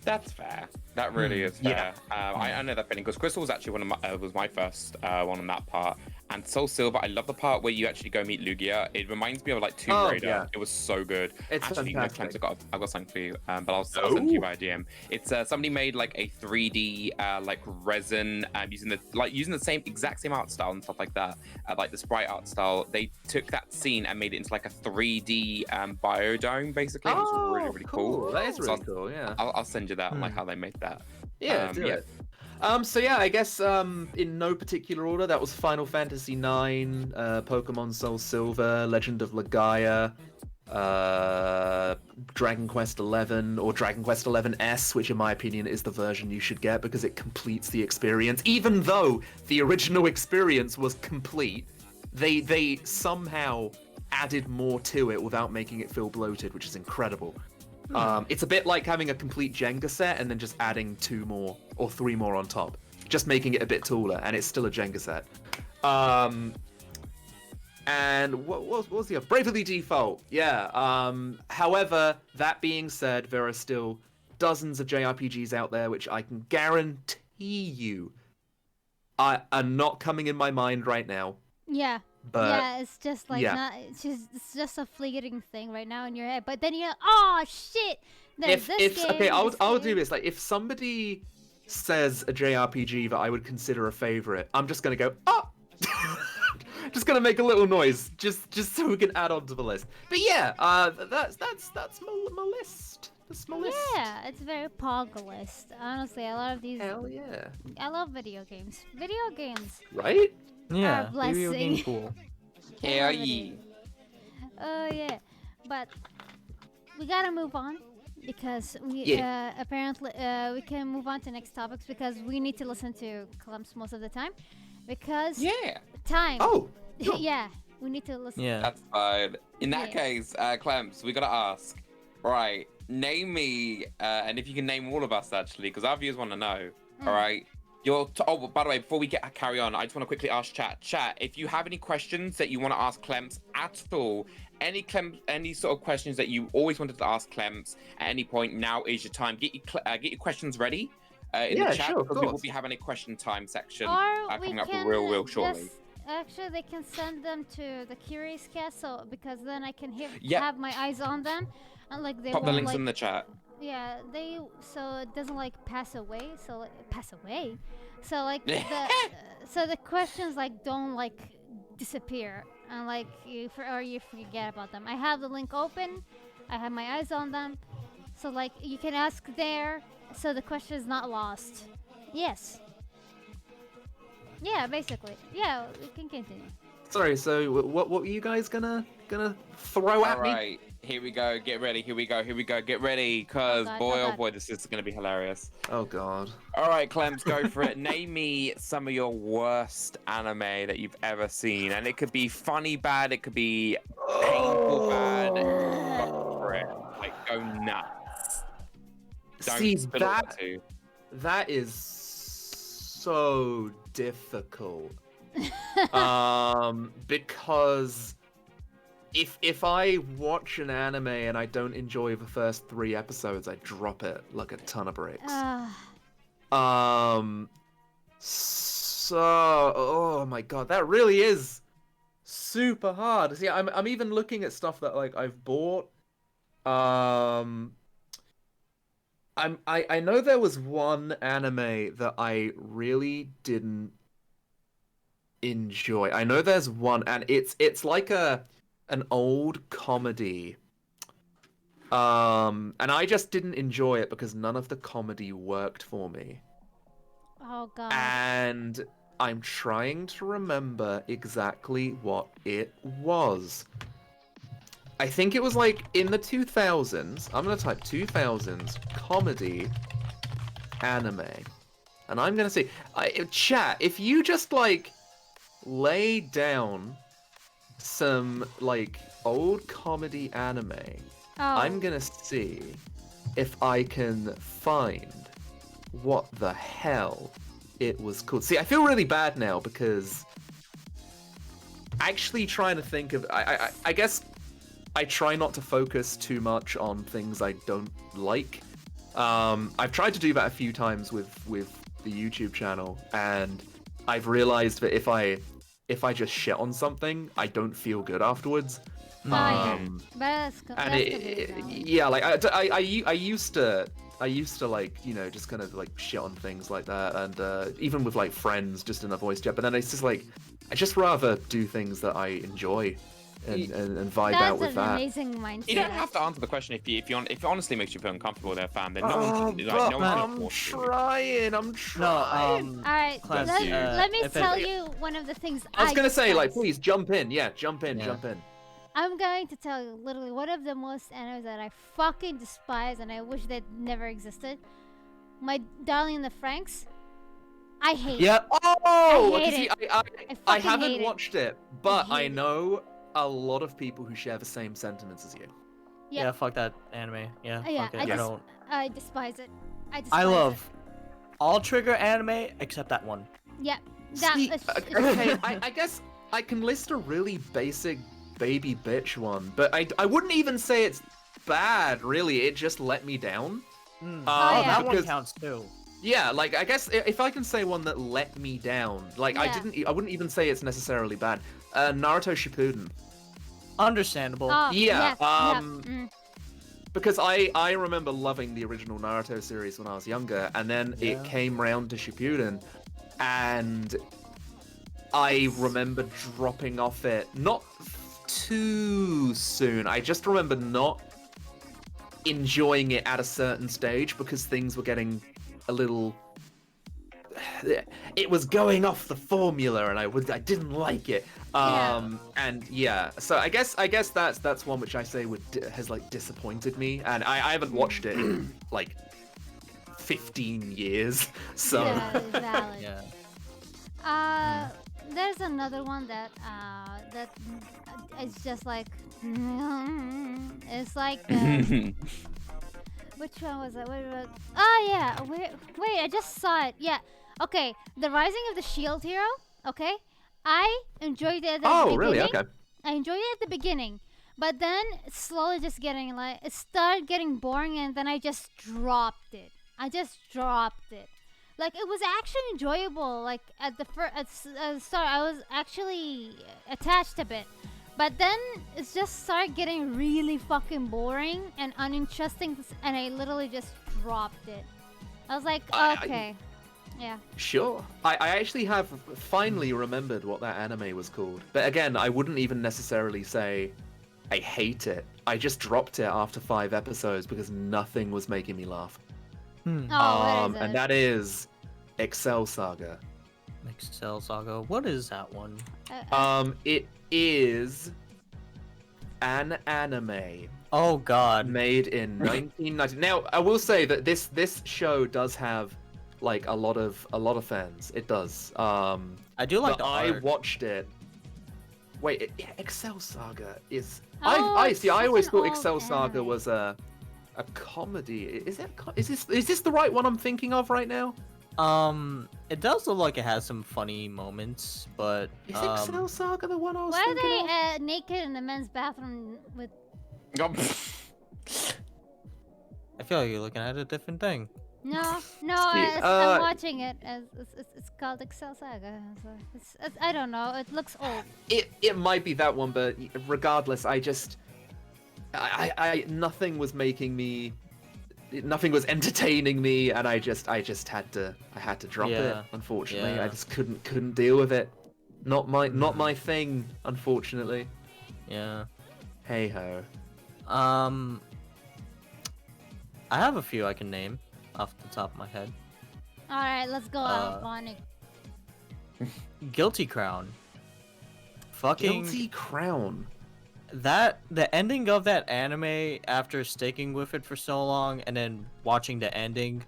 That's fair. That really is fair. I know that feeling because Crystal was actually was my first one on that part. And Soul Silver, I love the part where you actually go meet Lugia. It reminds me of like Tomb Raider. Yeah. It was so good. It's actually, fantastic. Clemps, I've got something for you, but I'll send it to you via DM. It's somebody made like a 3D like resin using the exact same art style and stuff like that, like the sprite art style. They took that scene and made it into like a 3D biodome basically. It was really, really cool. That is really cool. Yeah. I'll send you that, like how they made that. Yeah, do it. So yeah, I guess in no particular order, that was Final Fantasy IX, Pokemon Soul Silver, Legend of Legaia, Dragon Quest XI, or Dragon Quest XI-S, which in my opinion is the version you should get because it completes the experience. Even though the original experience was complete, they somehow added more to it without making it feel bloated, which is incredible. It's a bit like having a complete Jenga set and then just adding 2 more or 3 more on top, just making it a bit taller, and it's still a Jenga set. And what was the other? Bravely Default, yeah. However, that being said, there are still dozens of JRPGs out there which I can guarantee you are not coming in my mind right now. Yeah. But yeah, it's just like not. It's just a fleeting thing right now in your head. But then you're like, oh shit! There's this game. Okay, I'll do this. Like, if somebody says a JRPG that I would consider a favorite, I'm just gonna go, oh, just gonna make a little noise, just so we can add on to the list. But yeah, that's my list. That's my list. Yeah, it's very pog list. Honestly, a lot of these. Hell yeah. I love video games. Video games. Right? Yeah, blessing. video game cool. Hell yeah. Oh yeah, but we gotta move on because we apparently we can move on to next topics because we need to listen to Clemps most of the time because time. Oh. Sure. Yeah, we need to listen. Yeah. That's fine. In that case, Clemps, we gotta ask. Right, name me, and if you can name all of us actually, because our viewers want to know. All right. Oh, by the way, before we carry on, I just want to quickly ask chat, if you have any questions that you want to ask Clemps at all, any sort of questions that you always wanted to ask Clemps at any point, now is your time. Get your questions ready in the chat, sure, because we will be having a question time section coming up real shortly. Actually, they can send them to the Curious Cast, so because then I can have my eyes on them, and like they pop the won't, links like, in the chat. Yeah, so it doesn't like pass away. So like the questions like don't like disappear and like you forget about them. I have the link open. I have my eyes on them. So like you can ask there, so the question is not lost. Yes. Yeah, basically. Yeah, we can continue. Sorry. So what were you guys gonna throw at me? All right. Here we go. Get ready. Here we go. Get ready. Cause oh boy, this is gonna be hilarious. Oh god. All right, Clemps, go for it. Name me some of your worst anime that you've ever seen, and it could be funny bad, it could be painful bad. Go for it. Like go nuts. Don't See, spill it too. that is so difficult. Because if I watch an anime and I don't enjoy the first 3 episodes, I drop it like a ton of bricks. So oh my god, that really is super hard. See, I'm even looking at stuff that like I've bought. I know there was one anime that I really didn't enjoy. I know there's one, and it's like an old comedy. And I just didn't enjoy it because none of the comedy worked for me. Oh god. And I'm trying to remember exactly what it was. I think it was like in the 2000s. I'm gonna type 2000s comedy anime, and I'm gonna see. Chat, if you just like lay down some like old comedy anime, I'm gonna see if I can find what the hell it was called. See, I feel really bad now because actually trying to think of I guess I try not to focus too much on things I don't like. I've tried to do that a few times with the YouTube channel, and I've realized that if I just shit on something, I don't feel good afterwards. But Yeah, like I used to like, you know, just kind of like shit on things like that, and even with like friends, just in a voice chat. But then it's just like I just rather do things that I enjoy and vibe out with that. That's an amazing mindset. You don't have to answer the question if it honestly makes you feel uncomfortable there, fam. Then no one can, I'm trying. All right, Clemps, let me tell you one of the things I was gonna say, like, despise. please jump in. Yeah, jump in. I'm going to tell you literally one of the most animes that I fucking despise and I wish that never existed. My Darling in the Franxx. I hate it. Yep. Oh, I hate I fucking hate haven't it. watched it, but I I hate it. know a lot of people who share the same sentiments as you. Yeah. Yeah, fuck that anime. Yeah, Yeah, fuck it. I despise it. I love all Trigger anime except that one. Yeah. See, okay, I guess I can list a really basic baby bitch one, but I wouldn't even say it's bad, really. It just let me down. Oh, yeah. that one because- counts too. Yeah, like, I guess if I can say one that let me down, like, Yeah. I wouldn't even say it's necessarily bad. Naruto Shippuden. Understandable. Oh, Yeah, yes, Because I remember loving the original Naruto series when I was younger, and then Yeah. it came round to Shippuden, and I remember dropping off it, not too soon. I just remember not enjoying it at a certain stage because things were getting a little... It was going off the formula, and I didn't like it. And yeah, so I guess that's one which I say has like disappointed me, and I haven't watched it in like 15 years. So Yeah, that is valid. Yeah. There's another one that is just like it's like which one was it? Oh yeah, wait, I just saw it. Yeah, okay, The Rising of the Shield Hero. Okay, I enjoyed it at the beginning. really? Okay. I enjoyed it at the beginning, but then it's slowly just getting like it started getting boring, and then I just dropped it. Like it was actually enjoyable. Like at the start, I was actually attached a bit, but then it just started getting really fucking boring and uninteresting, and I literally just dropped it. I was like, okay, yeah. Sure. I actually have finally remembered what that anime was called. But again, I wouldn't even necessarily say I hate it. I just dropped it after 5 episodes because nothing was making me laugh. Oh, what is And it? that is Excel Saga. Excel Saga. What is that one? It is an anime Oh God. made in 1990. Now, I will say that this show does have like a lot of fans. It does. I do like But the I art. watched it. Wait, Excel Saga is. Oh, I it's see. I such always an thought old Excel Saga anime. was a comedy. Is this the right one I'm thinking of right now? It does look like it has some funny moments, but Is Excel Saga the one I was Why thinking are of? they naked in the men's bathroom with? I feel like you're looking at a different thing. No, See, I'm watching it. It's called Excel Saga. So it's I don't know. It looks old. It might be that one, but regardless, I nothing was making me. Nothing was entertaining me, and I had to drop it. Yeah. Unfortunately, Yeah. I just couldn't deal with it. Not my thing. Unfortunately. Yeah. Hey ho. I have a few I can name off the top of my head. All right, let's go, Alphonic. Guilty Crown. Fucking Guilty Crown. the ending of that anime, after sticking with it for so long and then watching the ending,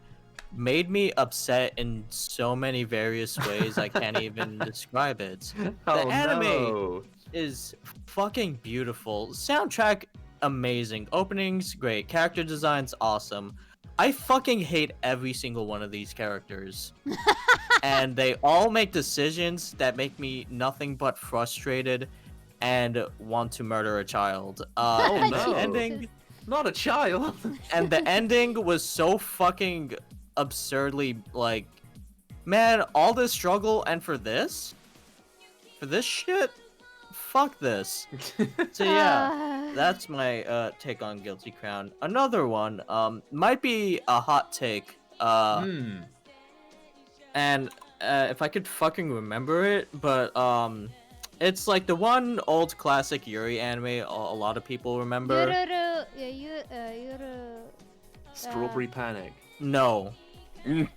made me upset in so many various ways I can't even describe it. Oh anime no. is fucking beautiful. Soundtrack amazing. Openings great. Character designs awesome. I fucking hate every single one of these characters. And they all make decisions that make me nothing but frustrated and want to murder a child. Oh And no. the ending Not a child. and the ending was so fucking absurdly like, man, all this struggle and for this shit, fuck this. So yeah, that's my take on Guilty Crown. Another one might be a hot take, and if I could fucking remember it, but it's like the one old classic Yuri anime a lot of people remember. Strawberry Panic. No. Mm.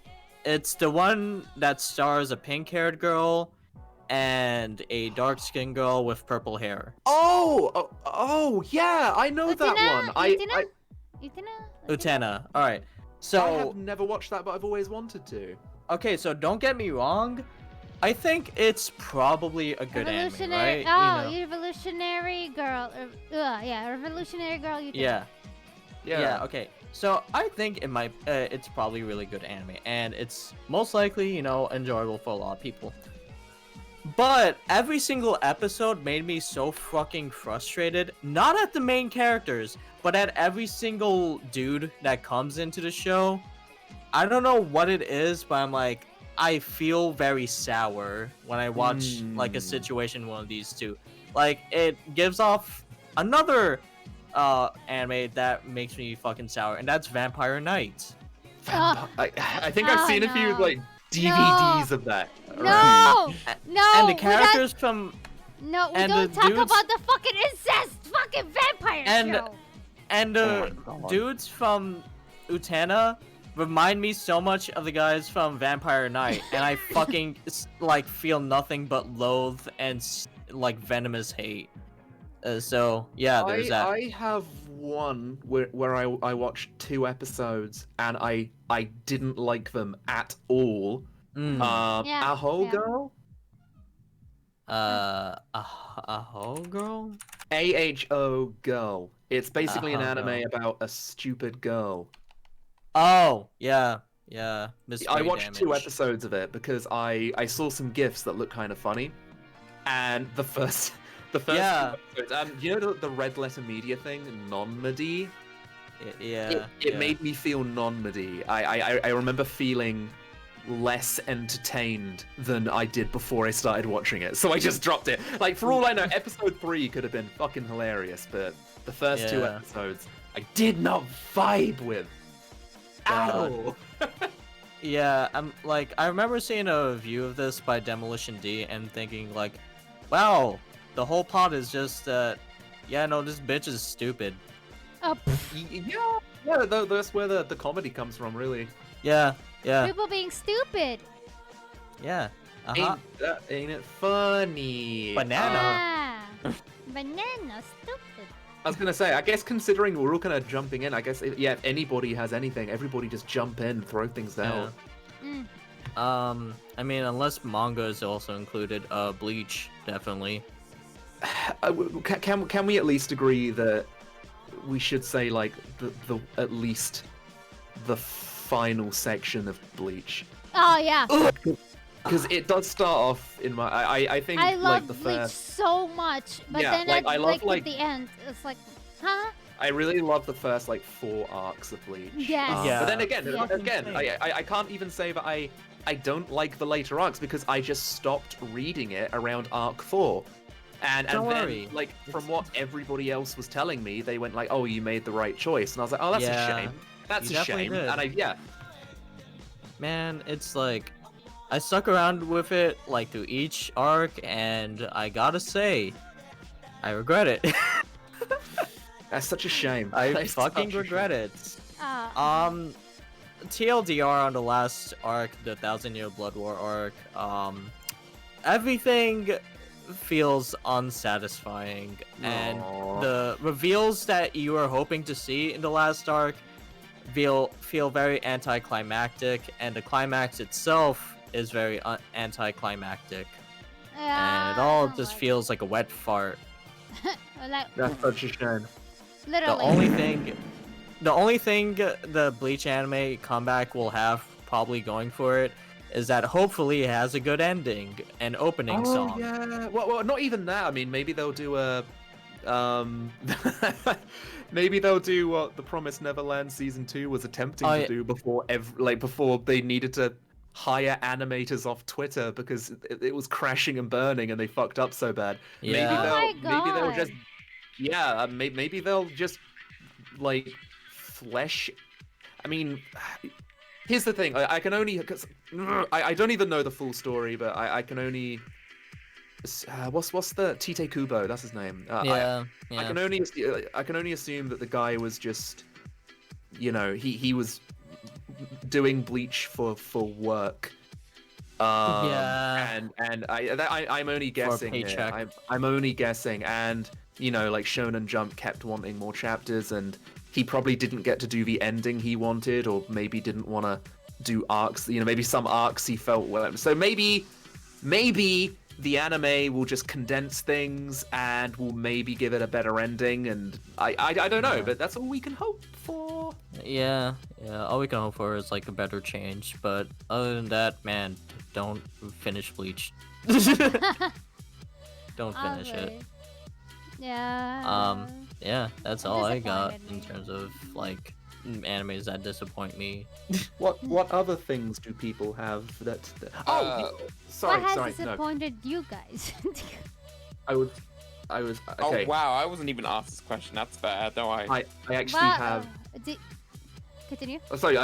It's the one that stars a pink-haired girl and a dark-skinned girl with purple hair. Oh, yeah, I know that one. Utena. All right. I So, have never watched that, but I've always wanted to. okay, so don't get me wrong. I think it's probably a good anime, Revolutionary. right? Oh, You know? Revolutionary Girl. Yeah, Revolutionary Girl. Yeah. Yeah. Yeah, okay. So I think it might it's probably really good anime, and it's most likely, you know, enjoyable for a lot of people. But every single episode made me so fucking frustrated, not at the main characters, but at every single dude that comes into the show. I don't know what it is, but I'm like, I feel very sour when I watch like a situation one of these two. Like, it gives off another anime that makes me fucking sour, and that's Vampire Knight. I think I've seen a few no. like DVDs of that. No, no. And the we don't- characters from No, we and don't the talk dudes- about the fucking incest, fucking vampire And- show. and Oh the my God. dudes from Utena remind me so much of the guys from Vampire Knight, and I fucking like feel nothing but loathe and like venomous hate. So yeah, there's that. I have one where I watched 2 episodes and I didn't like them at all. Yeah, Aho yeah. Girl? A hoe girl? AHO Girl. It's basically an Aho anime Girl. about a stupid girl. Oh yeah, yeah. Miss I Ray watched 2 Damage. episodes of it because I saw some gifs that look kind of funny, and the first Yeah. 2 episodes, you know the red letter media thing, non-medi. Yeah. It made me feel non-medi. I remember feeling less entertained than I did before I started watching it, so I just dropped it. Like, for all I know, episode 3 could have been fucking hilarious, but the first 2 Yeah. episodes I did not vibe with. God. Ow! Yeah, I remember seeing a review of this by Demolition D and thinking like, wow, the whole plot is just yeah, no, this bitch is stupid. Oh, Yeah, that's where the comedy comes from, really. Yeah, yeah, people being stupid. yeah. Uh-huh. Ain't it funny? Banana. Ah, banana, stupid. I was gonna say, I guess considering we're all kind of jumping in, I guess if anybody has anything, everybody just jump in, throw things down. Mm. I mean, unless manga is also included, Bleach, definitely. Can we at least agree that we should say like the at least the final section of Bleach? Oh yeah, Because it does start off in my I think I like love the Bleach first so much, but Yeah, then like, I love, at like- the end, it's like, huh? I really love the first like 4 arcs of Bleach. Yes. Yeah. But then again, Yeah. I can't even say that I don't like the later arcs because I just stopped reading it around arc 4. And Don't then worry. like from what everybody else was telling me, they went like, "Oh, you made the right choice." And I was like, "Oh, that's Yeah, a shame. That's you a definitely shame." did. And Man, it's like, I stuck around with it like through each arc, and I gotta say, I regret it. that's such a shame. I That's fucking such a regret shame. it. Oh, TLDR on the last arc, the 1,000 Year Blood War arc, everything feels unsatisfying, and Aw. the reveals that you were hoping to see in the last arc feel very anticlimactic, and the climax itself is very anticlimactic, Yeah, and it all I don't just like feels like a wet fart. like That's such a shame. literally. The only thing the Bleach anime comeback will have probably going for it is that hopefully it has a good ending and opening song. Yeah. Well, not even that. I mean, maybe they'll do a, maybe they'll do what The Promised Neverland season 2 was attempting to do before before they needed to hire animators off Twitter because it was crashing and burning and they fucked up so bad. Yeah. Maybe they'll God. just maybe they'll just like flesh. I mean, here's the thing. I can only because I don't even know the full story, but I can only. What's the Tite Kubo? That's his name. Yeah. I can only assume that the guy was just, he was doing Bleach for work. Yeah. And I'm only guessing here. paycheck. I'm only guessing, and like Shonen Jump kept wanting more chapters, and he probably didn't get to do the ending he wanted, or maybe didn't want to do arcs. Maybe some arcs he felt well. So maybe the anime will just condense things and will maybe give it a better ending. And I don't know, Yeah. but that's all we can hope for. Yeah. All we can hope for is like a better change, but other than that, man, don't finish Bleach. Don't finish it. Alright. Yeah. Yeah, that's I'm all I got disappointed, in man. terms of like animes that disappoint me. What other things do people have that? What has No. disappointed you guys? I was. Okay. Oh wow, I wasn't even asked this question. That's fair. Don't I? I actually Well, have. Continue. Oh, sorry,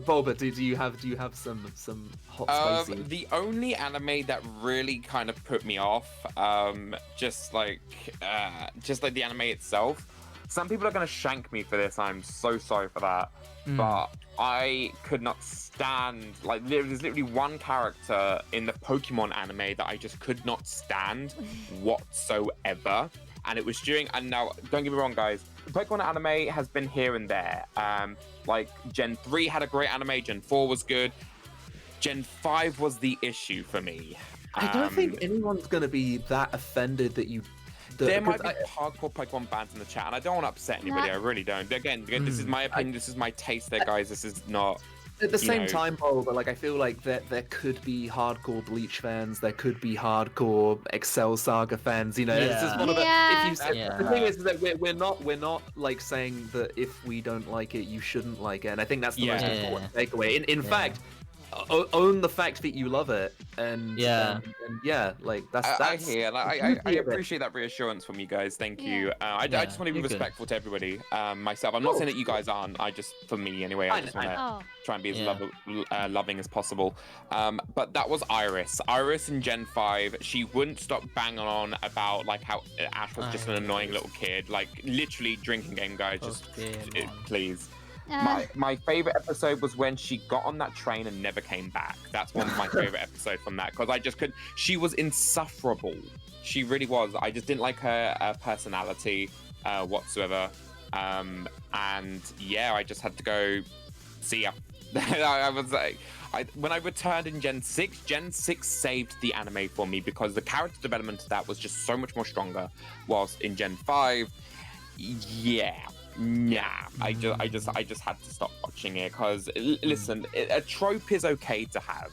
Bulba. Do you have some hot spicy? The only anime that really kind of put me off, just like the anime itself. Some people are gonna shank me for this. I'm so sorry for that. But I could not stand, like, there's literally one character in the Pokemon anime that I just could not stand whatsoever. And it was and now, don't get me wrong, guys, the Pokemon anime has been here and there. Like, Gen 3 had a great anime, Gen 4 was good. Gen 5 was the issue for me. I don't think anyone's gonna be that offended that you. There might be hardcore Pokemon fans in the chat, and I don't want to upset anybody. I really don't. Again, this is my opinion. This is my taste there, guys. This is not... At the same time, Paul, but like I feel like there could be hardcore Bleach fans. There could be hardcore Excel Saga fans. This is one of the. Yeah. The thing is that we're not like saying that if we don't like it, you shouldn't like it. And I think that's the most important takeaway. In fact, own the fact that you love it, and like that's. I hear. Like, I appreciate that reassurance from you guys. Thank you. I just want to be respectful to everybody. Myself, I'm not saying that you guys aren't. For me anyway, I just want to try and be as loving as possible. But that was Iris. Iris in Gen 5. She wouldn't stop banging on about like how Ash was just an annoying little kid. Like literally drinking game guys. Please. My favorite episode was when she got on that train and never came back. That's one of my favorite episodes from that, because I just couldn't. She was insufferable. She really was. I just didn't like her personality whatsoever. And yeah, I just had to go see her. I was like, when I returned in Gen 6, Gen 6 saved the anime for me because the character development to that was just so much more stronger. Whilst in Gen 5, I just had to stop watching it because listen, a trope is okay to have,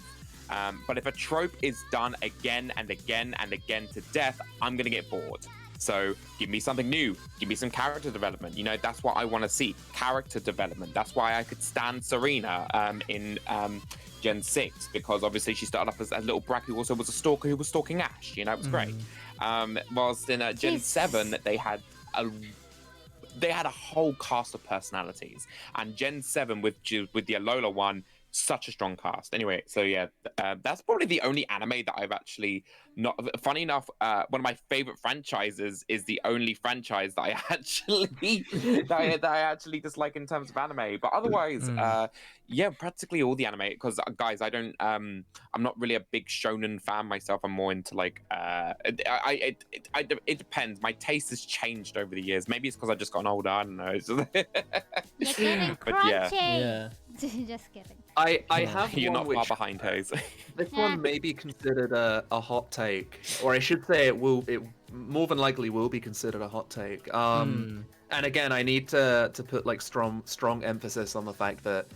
but if a trope is done again and again and again to death, I'm gonna get bored. So give me something new, give me some character development. That's what I want to see, character development. That's why I could stand Serena in Gen 6, because obviously she started off as a little brat who also was a stalker who was stalking Ash. It was great. Whilst in Gen 7 they had a whole cast of personalities, and Gen 7 with the Alola one such a strong cast. Anyway, so yeah, that's probably the only anime that I've actually not. Funny enough, one of my favorite franchises is the only franchise that I actually that I actually dislike in terms of anime. But otherwise, yeah, practically all the anime. Because guys, I don't. I'm not really a big shonen fan myself. I'm more into like. It depends. My taste has changed over the years. Maybe it's because I've just gotten older. I don't know. You're getting But yeah. crunchy. Just kidding. I Yeah. have You're one not which far behind, Hayes. this Yeah. one may be considered a hot take, or I should say it more than likely will be considered a hot take. And again, I need to put like strong emphasis on the fact that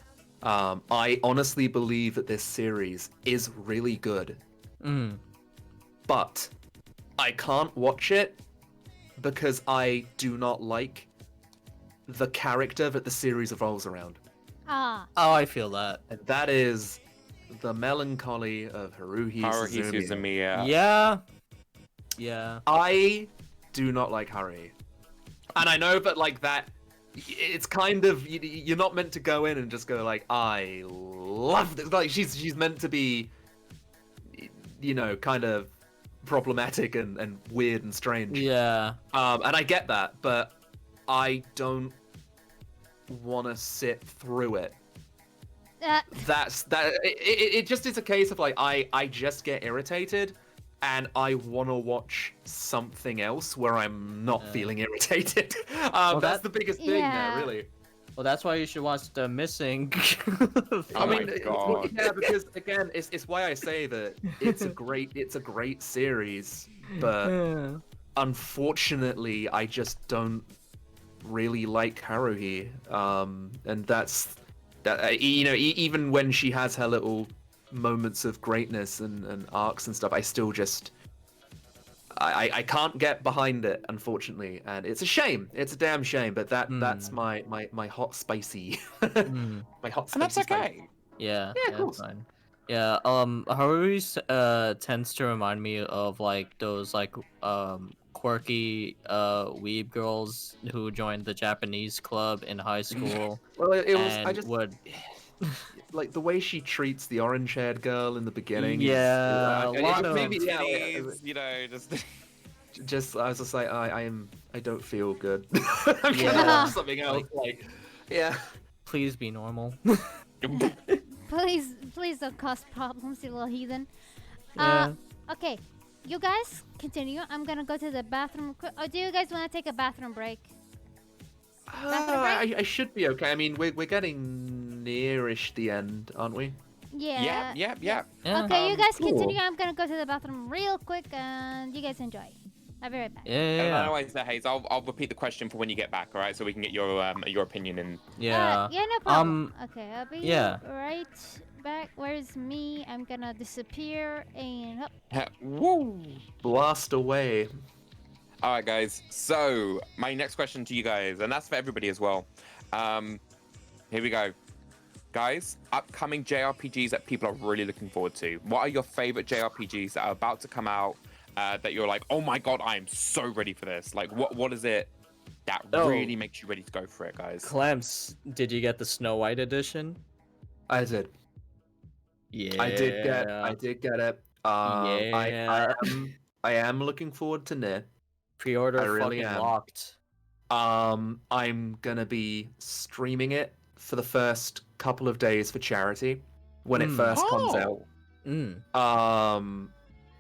I honestly believe that this series is really good, but I can't watch it because I do not like the character that the series revolves around. Ah. Oh, I feel that. And that is the melancholy of Haruhi Suzumiya. Suzumiya. Yeah. I do not like Haruhi. And I know that like that, it's kind of, you're not meant to go in and just go like, I love this. Like she's meant to be, you know, kind of problematic and weird and strange. Yeah. And I get that, but I don't want to sit through it. It just is a case of like I just get irritated and I want to watch something else where I'm not feeling irritated. That's the biggest thing Yeah. there, really. Well, that's why you should watch The Missing. Oh I my mean, God. yeah, because again, it's why I say that it's a great series, but unfortunately, I just don't really like Haruhi, and that's that. You know, even when she has her little moments of greatness and arcs and stuff, I still just I can't get behind it, unfortunately, and it's a shame. It's a damn shame, but that's my hot spicy, my hot spicy. And that's spice. okay. Yeah. Yeah, of that's course. fine. Yeah. Haruhi tends to remind me of like those like quirky weeb girls who joined the Japanese club in high school. Well, it was. and I just would. like the way she treats the orange-haired girl in the beginning. Yeah, a lot of- maybe yeah. Please, you know, Just I was just like I don't feel good. I'm Yeah. gonna watch something else. Like, yeah. Please be normal. Please don't cause problems, you little heathen. Yeah. Okay, you guys continue. I'm gonna go to the bathroom. Oh, do you guys want to take a bathroom break? I should be okay. I mean, we're getting nearish the end, aren't we? Yeah. yeah. Yeah. Okay, you guys cool. continue. I'm gonna go to the bathroom real quick, and you guys enjoy. I'll be right back. Yeah. No worries, Hayes. I'll repeat the question for when you get back, all right? So we can get your opinion in. Yeah. Yeah, no problem. Okay, I'll be right back. Where's me? I'm gonna disappear and up. Woo! Blast away. All right, guys. So my next question to you guys, and that's for everybody as well. Here we go, guys. Upcoming JRPGs that people are really looking forward to. What are your favorite JRPGs that are about to come out? That you're like, oh my god, I am so ready for this. Like, what is it that really makes you ready to go for it, guys? Clemps, did you get the Snow White edition? I did. Yeah. I did get it. Yeah. I am looking forward to Nier. Pre-order I really fucking am. locked. I'm gonna be streaming it for the first couple of days for charity when it first comes out.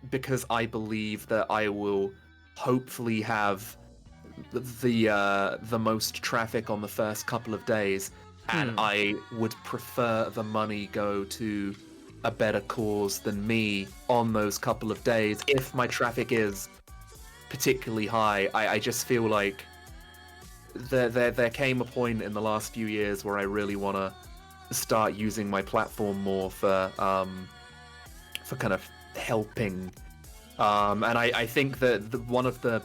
Because I believe that I will hopefully have the most traffic on the first couple of days, and I would prefer the money go to a better cause than me on those couple of days if my traffic is particularly high. I just feel like there came a point in the last few years where I really want to start using my platform more for kind of helping, and I think that one of the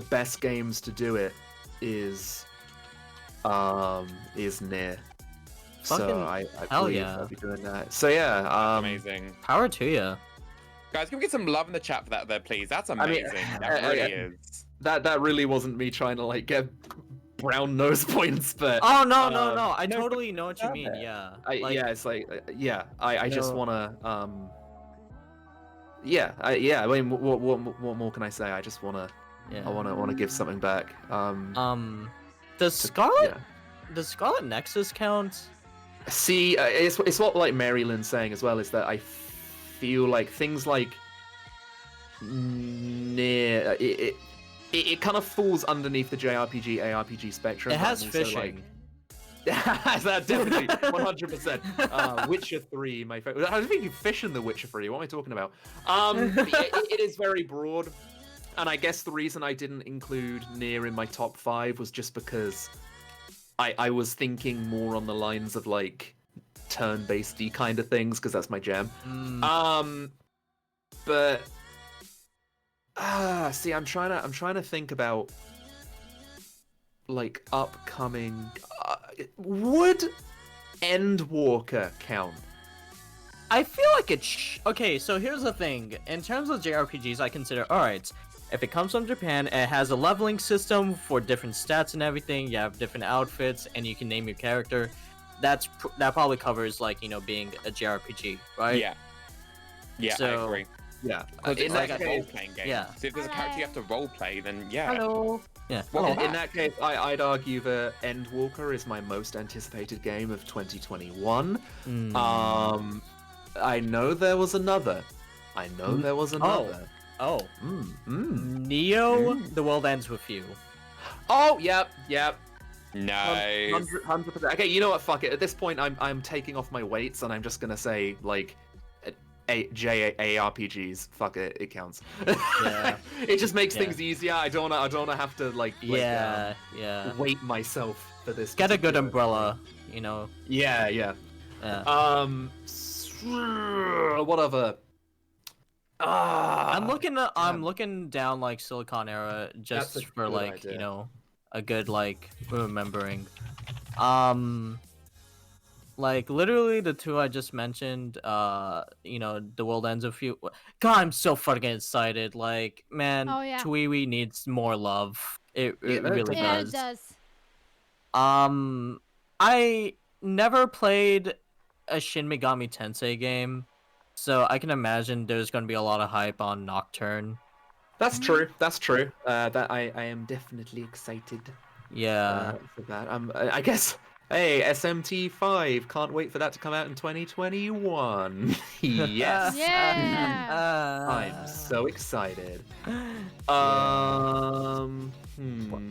best games to do it is Nier. So Fucking I hell believe yeah. I'll be doing that. So yeah, Amazing. Power to ya. Guys, can we get some love in the chat for that there, please? That's amazing. That really is. That really wasn't me trying to like get brown nose points, but Oh no, no, no! I no, totally know what you mean. it. Yeah. yeah, it's like I just No. wanna I mean, what more can I say? I just wanna Yeah. I wanna give something back. Does Scarlet Yeah. does Scarlet Nexus count? See, it's what like Maryland's saying as well, is that I feel like things like near it kind of falls underneath the JRPG ARPG spectrum. It but has I'm also, fishing. That definitely 100%. Witcher 3, my favorite. I don't think you fish in the Witcher 3. What am I talking about? It is very broad, and I guess the reason I didn't include Nier in my top 5 was just because I was thinking more on the lines of like turn-based kind of things, because that's my jam. But see, I'm trying to think about like upcoming. Would Endwalker count? I feel like it's okay. So here's the thing: in terms of JRPGs, I consider all right. If it comes from Japan, it has a leveling system for different stats and everything. You have different outfits, and you can name your character. That probably covers like being a JRPG, right? Yeah. Yeah, So- I agree. Yeah. Because it's in like that a case, role-playing game. yeah. So if there's a character you have to role-play, then yeah. hello. Yeah. Well, Oh, In that case, I'd argue that Endwalker is my most anticipated game of 2021. I know there was another. Oh, Neo. The world ends with you. Oh, yep. Nice. 100%. Okay, you know what? Fuck it. At this point, I'm taking off my weights, and I'm just gonna say like, JRPGs. Fuck it, it counts. Yeah. It just makes Yeah. things easier. I don't wanna have to Yeah. weight myself for this. Get a good particular umbrella. thing. Yeah. Yeah. What other? I'm looking down like Silicon Era That's just a for good like idea. a good like remembering. Like literally the two I just mentioned. The world ends with you. God, I'm so fucking excited. Like man, Oh, yeah. Tweety needs more love. It Yeah, no, really Yeah, does. it does. I never played a Shin Megami Tensei game, so I can imagine there's gonna be a lot of hype on Nocturne. That's true. That I am definitely excited Yeah. for that. I guess. Hey, SMT5. Can't wait for that to come out in 2021. Yes. Yeah. I'm so excited.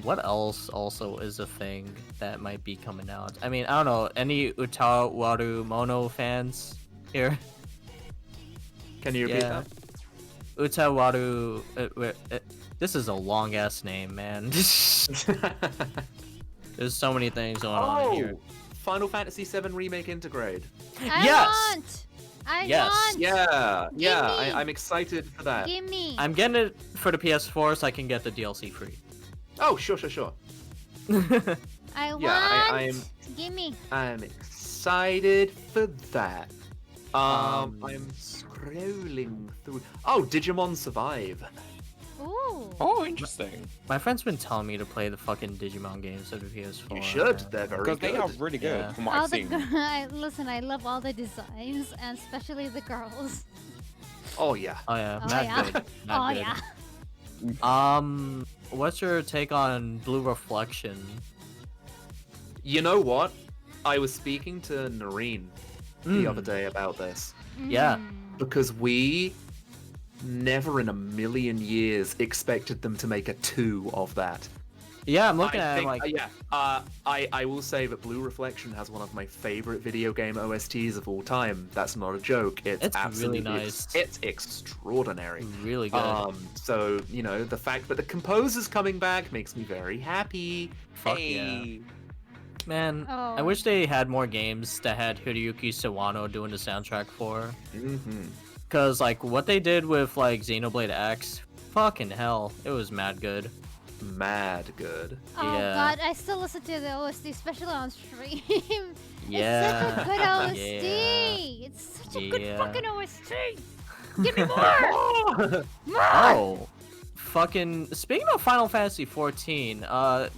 What else also is a thing that might be coming out? I mean, I don't know. Any Utawaru Mono fans here? Can you repeat Yeah. Utawaru. This is a long ass name, man. that? There's so many things going on here. Final Fantasy VII Remake Intergrade. I Yes. want. Yeah, Gimme. I'm excited for that. Gimme. I'm getting it for the PS4 so I can get the DLC free. Oh, sure. I want. I'm- Gimme. I'm excited for that. I'm scrolling through. Oh, Digimon Survive. Ooh. Oh, interesting. My friend's been telling me to play the fucking Digimon games of the PS4. You should. man. They're very Because good. they are really good Yeah. from what All I've the seen. listen, I love all the designs and especially the girls. Oh yeah. Oh yeah, Oh, mad yeah. good. Mad Oh good. yeah. What's your take on Blue Reflection? You know what? I was speaking to Noreen the Mm. other day about this Yeah. Mm. because we never in a million years expected them to make a 2 of that. Yeah, I'm looking I at it think, like, I will say that Blue Reflection has one of my favorite video game OSTs of all time. That's not a joke. It's It's really absolutely nice. It's extraordinary. really good. So the fact that the composer's coming back makes me very happy. Fuck yeah. Man, I Oh. wish they had more games that had Hiroyuki Sawano doing the soundtrack for. Mm-hmm. Cause like what they did with like Xenoblade X, fucking hell, it was mad good. Mad good. Oh Yeah. god, I still listen to the OST, especially on stream. Yeah. It's such a good OST. Yeah. It's such a good Yeah. fucking OST. Give me more. Oh, fucking speaking of Final Fantasy 14,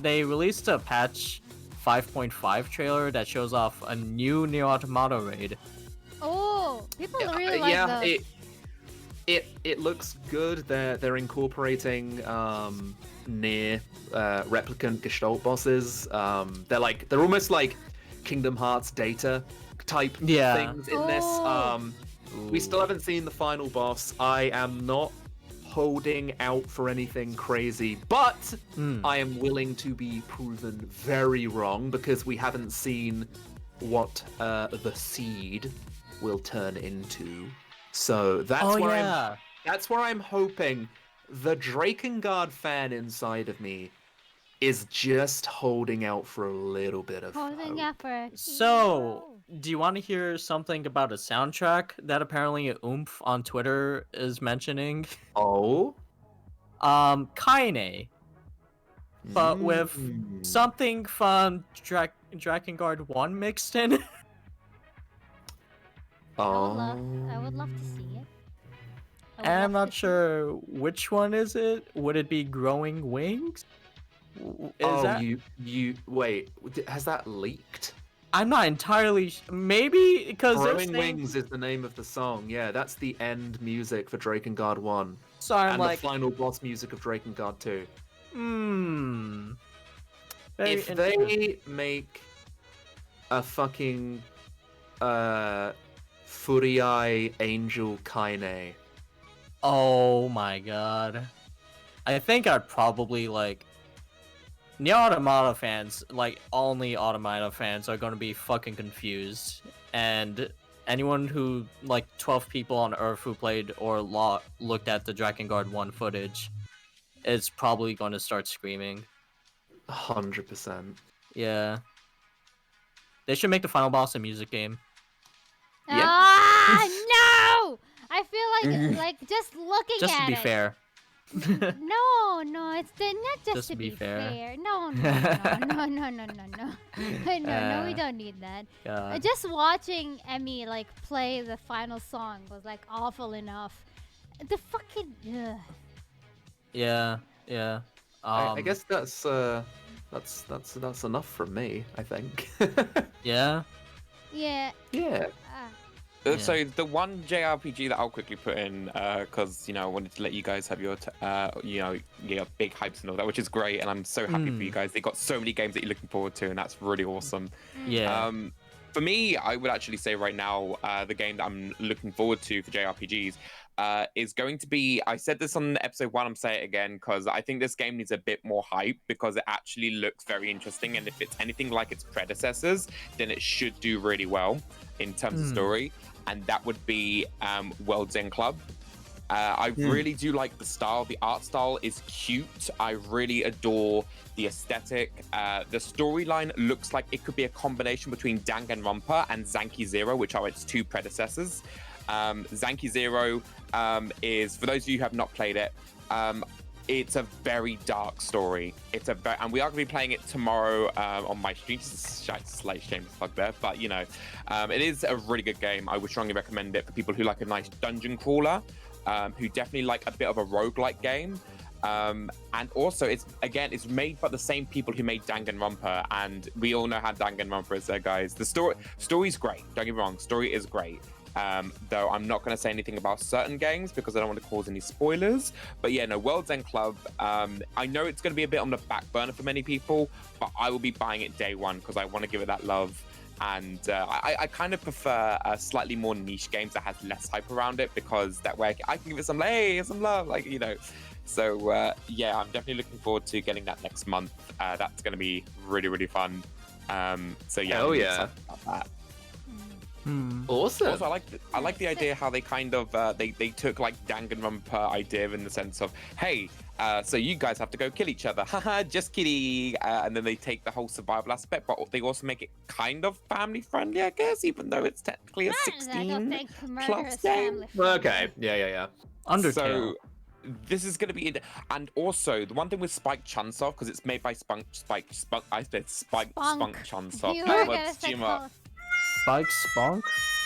they released a patch 5.5 trailer that shows off a new Nier Automata raid. Oh, people really like yeah, those. it looks good. They're incorporating near replicant Gestalt bosses. They're almost like Kingdom Hearts data type things in this. We still haven't seen the final boss. I am not holding out for anything crazy, but I am willing to be proven very wrong because we haven't seen what the seed will turn into. So that's where I'm hoping the Drakengard fan inside of me is just holding out for a little bit of Holding hope. out for. So, do you want to hear something about a soundtrack that apparently Oomph on Twitter is mentioning? Oh? Kaine, but with something from Drakengard 1 mixed in. I would love to see it. And I'm not sure which one is it. Would it be Growing Wings? You wait, has that leaked? I'm not entirely maybe because Growing Wings is the name of the song. Yeah, that's the end music for Drakengard 1. So I'm and like the final boss music of Drakengard 2. If they make a fucking Furiai Angel Kaine. Oh my god. I think I'd probably like Nier Automata fans, like only Automata fans, are gonna be fucking confused. And anyone who, like 12 people on Earth who played or looked at the Drakengard 1 footage is probably gonna start screaming. 100%. Yeah. They should make the final boss a music game. Yeah. Ah, no! I feel like just looking Just at to be it. fair. No, it's not just to be fair. fair. No, no, we don't need that. Just watching Emmy like play the final song was like awful enough. The fucking Yeah. I guess that's enough from me, I think. Yeah. yeah. Yeah. So the one JRPG that I'll quickly put in, because I wanted to let you guys have your, your big hypes and all that, which is great, and I'm so happy for you guys. They got so many games that you're looking forward to, and that's really awesome. Yeah. For me, I would actually say right now, the game that I'm looking forward to for JRPGs is going to be. I said this on episode 1. I'm saying it again because I think this game needs a bit more hype because it actually looks very interesting, and if it's anything like its predecessors, then it should do really well in terms of story. And that would be World's End Club. I really do like the style. The art style is cute. I really adore the aesthetic. The storyline looks like it could be a combination between Danganronpa and Zanki Zero, which are its two predecessors. Zanki Zero is, for those of you who have not played it, it's a very dark story. And we are going to be playing it tomorrow on my stream. Slight shameless plug there, but it is a really good game. I would strongly recommend it for people who like a nice dungeon crawler, who definitely like a bit of a roguelike game. And also, it's made by the same people who made Danganronpa, and we all know how Danganronpa is there, guys. The story's great. Don't get me wrong, story is great. Though I'm not going to say anything about certain games because I don't want to cause any spoilers. But yeah, no, World's End Club, I know it's going to be a bit on the back burner for many people, but I will be buying it day one because I want to give it that love. And I kind of prefer slightly more niche games that has less hype around it because that way I can give it some love, So yeah, I'm definitely looking forward to getting that next month. That's going to be really, really fun. So yeah, hell yeah. About that. Awesome. Also, I like the idea how they kind of they took like Danganronpa idea in the sense of, hey, so you guys have to go kill each other, haha, just kidding, and then they take the whole survival aspect, but they also make it kind of family friendly, I guess, even though it's technically a 16 plus game. Okay, yeah. Undertale. So this is going to be, and also the one thing with Spike Chunsoft, because it's made by Spike Chunsoft. You were gonna say Spike Spunk?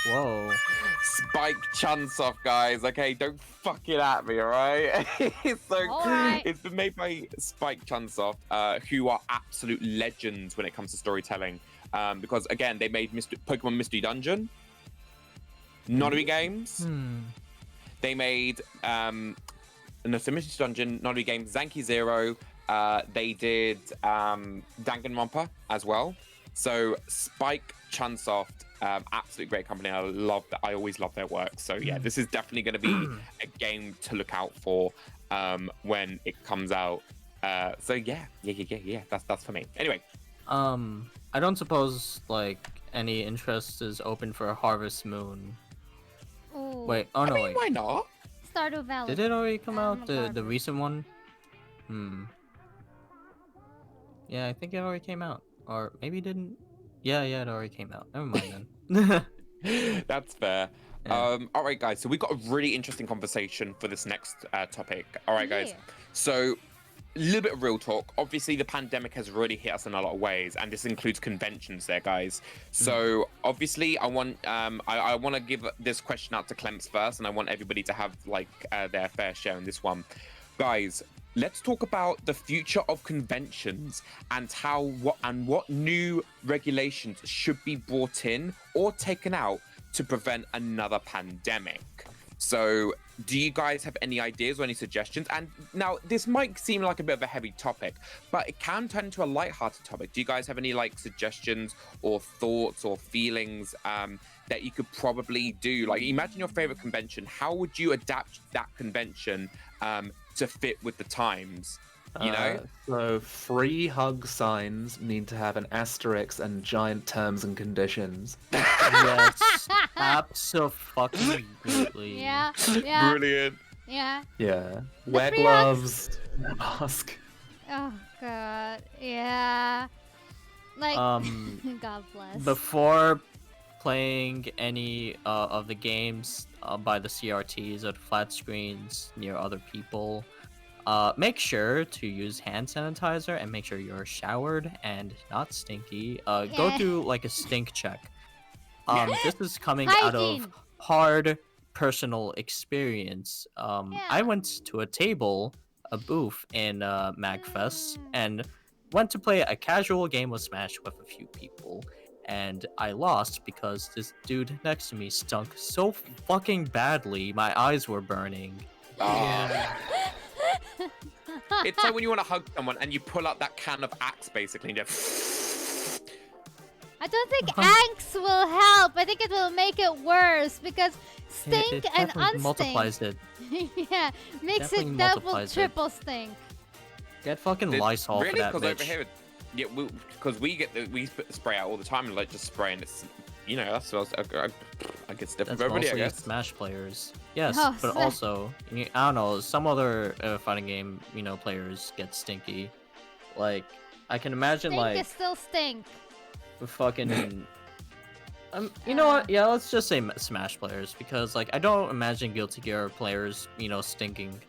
Whoa. Spike Chunsoft, guys. Okay, don't fuck it at me, alright? Alright. It's been made by Spike Chunsoft, who are absolute legends when it comes to storytelling. Because again, they made Pokemon Mystery Dungeon, Nonary Games. They made Mystery Dungeon, Nonary Games, Zanki Zero. They did Danganronpa as well. So Spike Chunsoft, absolute great company. I love that. I always love their work. So yeah, this is definitely going to be a game to look out for when it comes out. So yeah. That's for me. Anyway, I don't suppose like any interest is open for Harvest Moon. Ooh. Wait, oh I no, mean, wait. why not? Stardew Valley. Did it already come out? not The Harvest. recent one? Yeah, I think it already came out. Or maybe it didn't. Yeah, it already came out. Never mind then. That's fair. Yeah. All right, guys. So we got a really interesting conversation for this next topic. All right, guys. Yeah. So a little bit of real talk. Obviously, the pandemic has really hit us in a lot of ways, and this includes conventions, there, guys. So obviously, I want to give this question out to Clemps first, and I want everybody to have like their fair share in this one, guys. Let's talk about the future of conventions and what new regulations should be brought in or taken out to prevent another pandemic. So, do you guys have any ideas or any suggestions? And now, this might seem like a bit of a heavy topic, but it can turn into a lighthearted topic. Do you guys have any like suggestions or thoughts or feelings that you could probably do? Like, imagine your favorite convention. How would you adapt that convention to fit with the times? You know? So free hug signs need to have an asterisk and giant terms and conditions. Yes, absolutely. Yeah. Brilliant. Yeah. Yeah. Wear free gloves. Mask. Oh god. Yeah. Like God bless. Before playing any of the games by the CRTs or the flat screens near other people, make sure to use hand sanitizer and make sure you're showered and not stinky. Go through like a stink check. This is coming out Hygiene. of hard personal experience. I went to a booth in MagFest, and went to play a casual game of Smash with a few people. And I lost because this dude next to me stunk so fucking badly, my eyes were burning. It's like when you want to hug someone and you pull out that can of Axe, basically, and just... I don't think Anks will help. I think it will make it worse because stink it and definitely unstink. multiplies it. Yeah, makes Definitely it double, multiplies it. triple stink. Get fucking Lysol really? for that Because bitch. over here, yeah, because we spray out all the time and like just spray, and it's, you know, that's what I guess different That's for everybody, I mostly guess. Smash players. Yes, Oh, but Smash. also, I don't know, some other fighting game, players get stinky. Like, I can imagine, Stink like, is still stink. fucking... you know what? Yeah, let's just say Smash players, because, like, I don't imagine Guilty Gear players, stinking.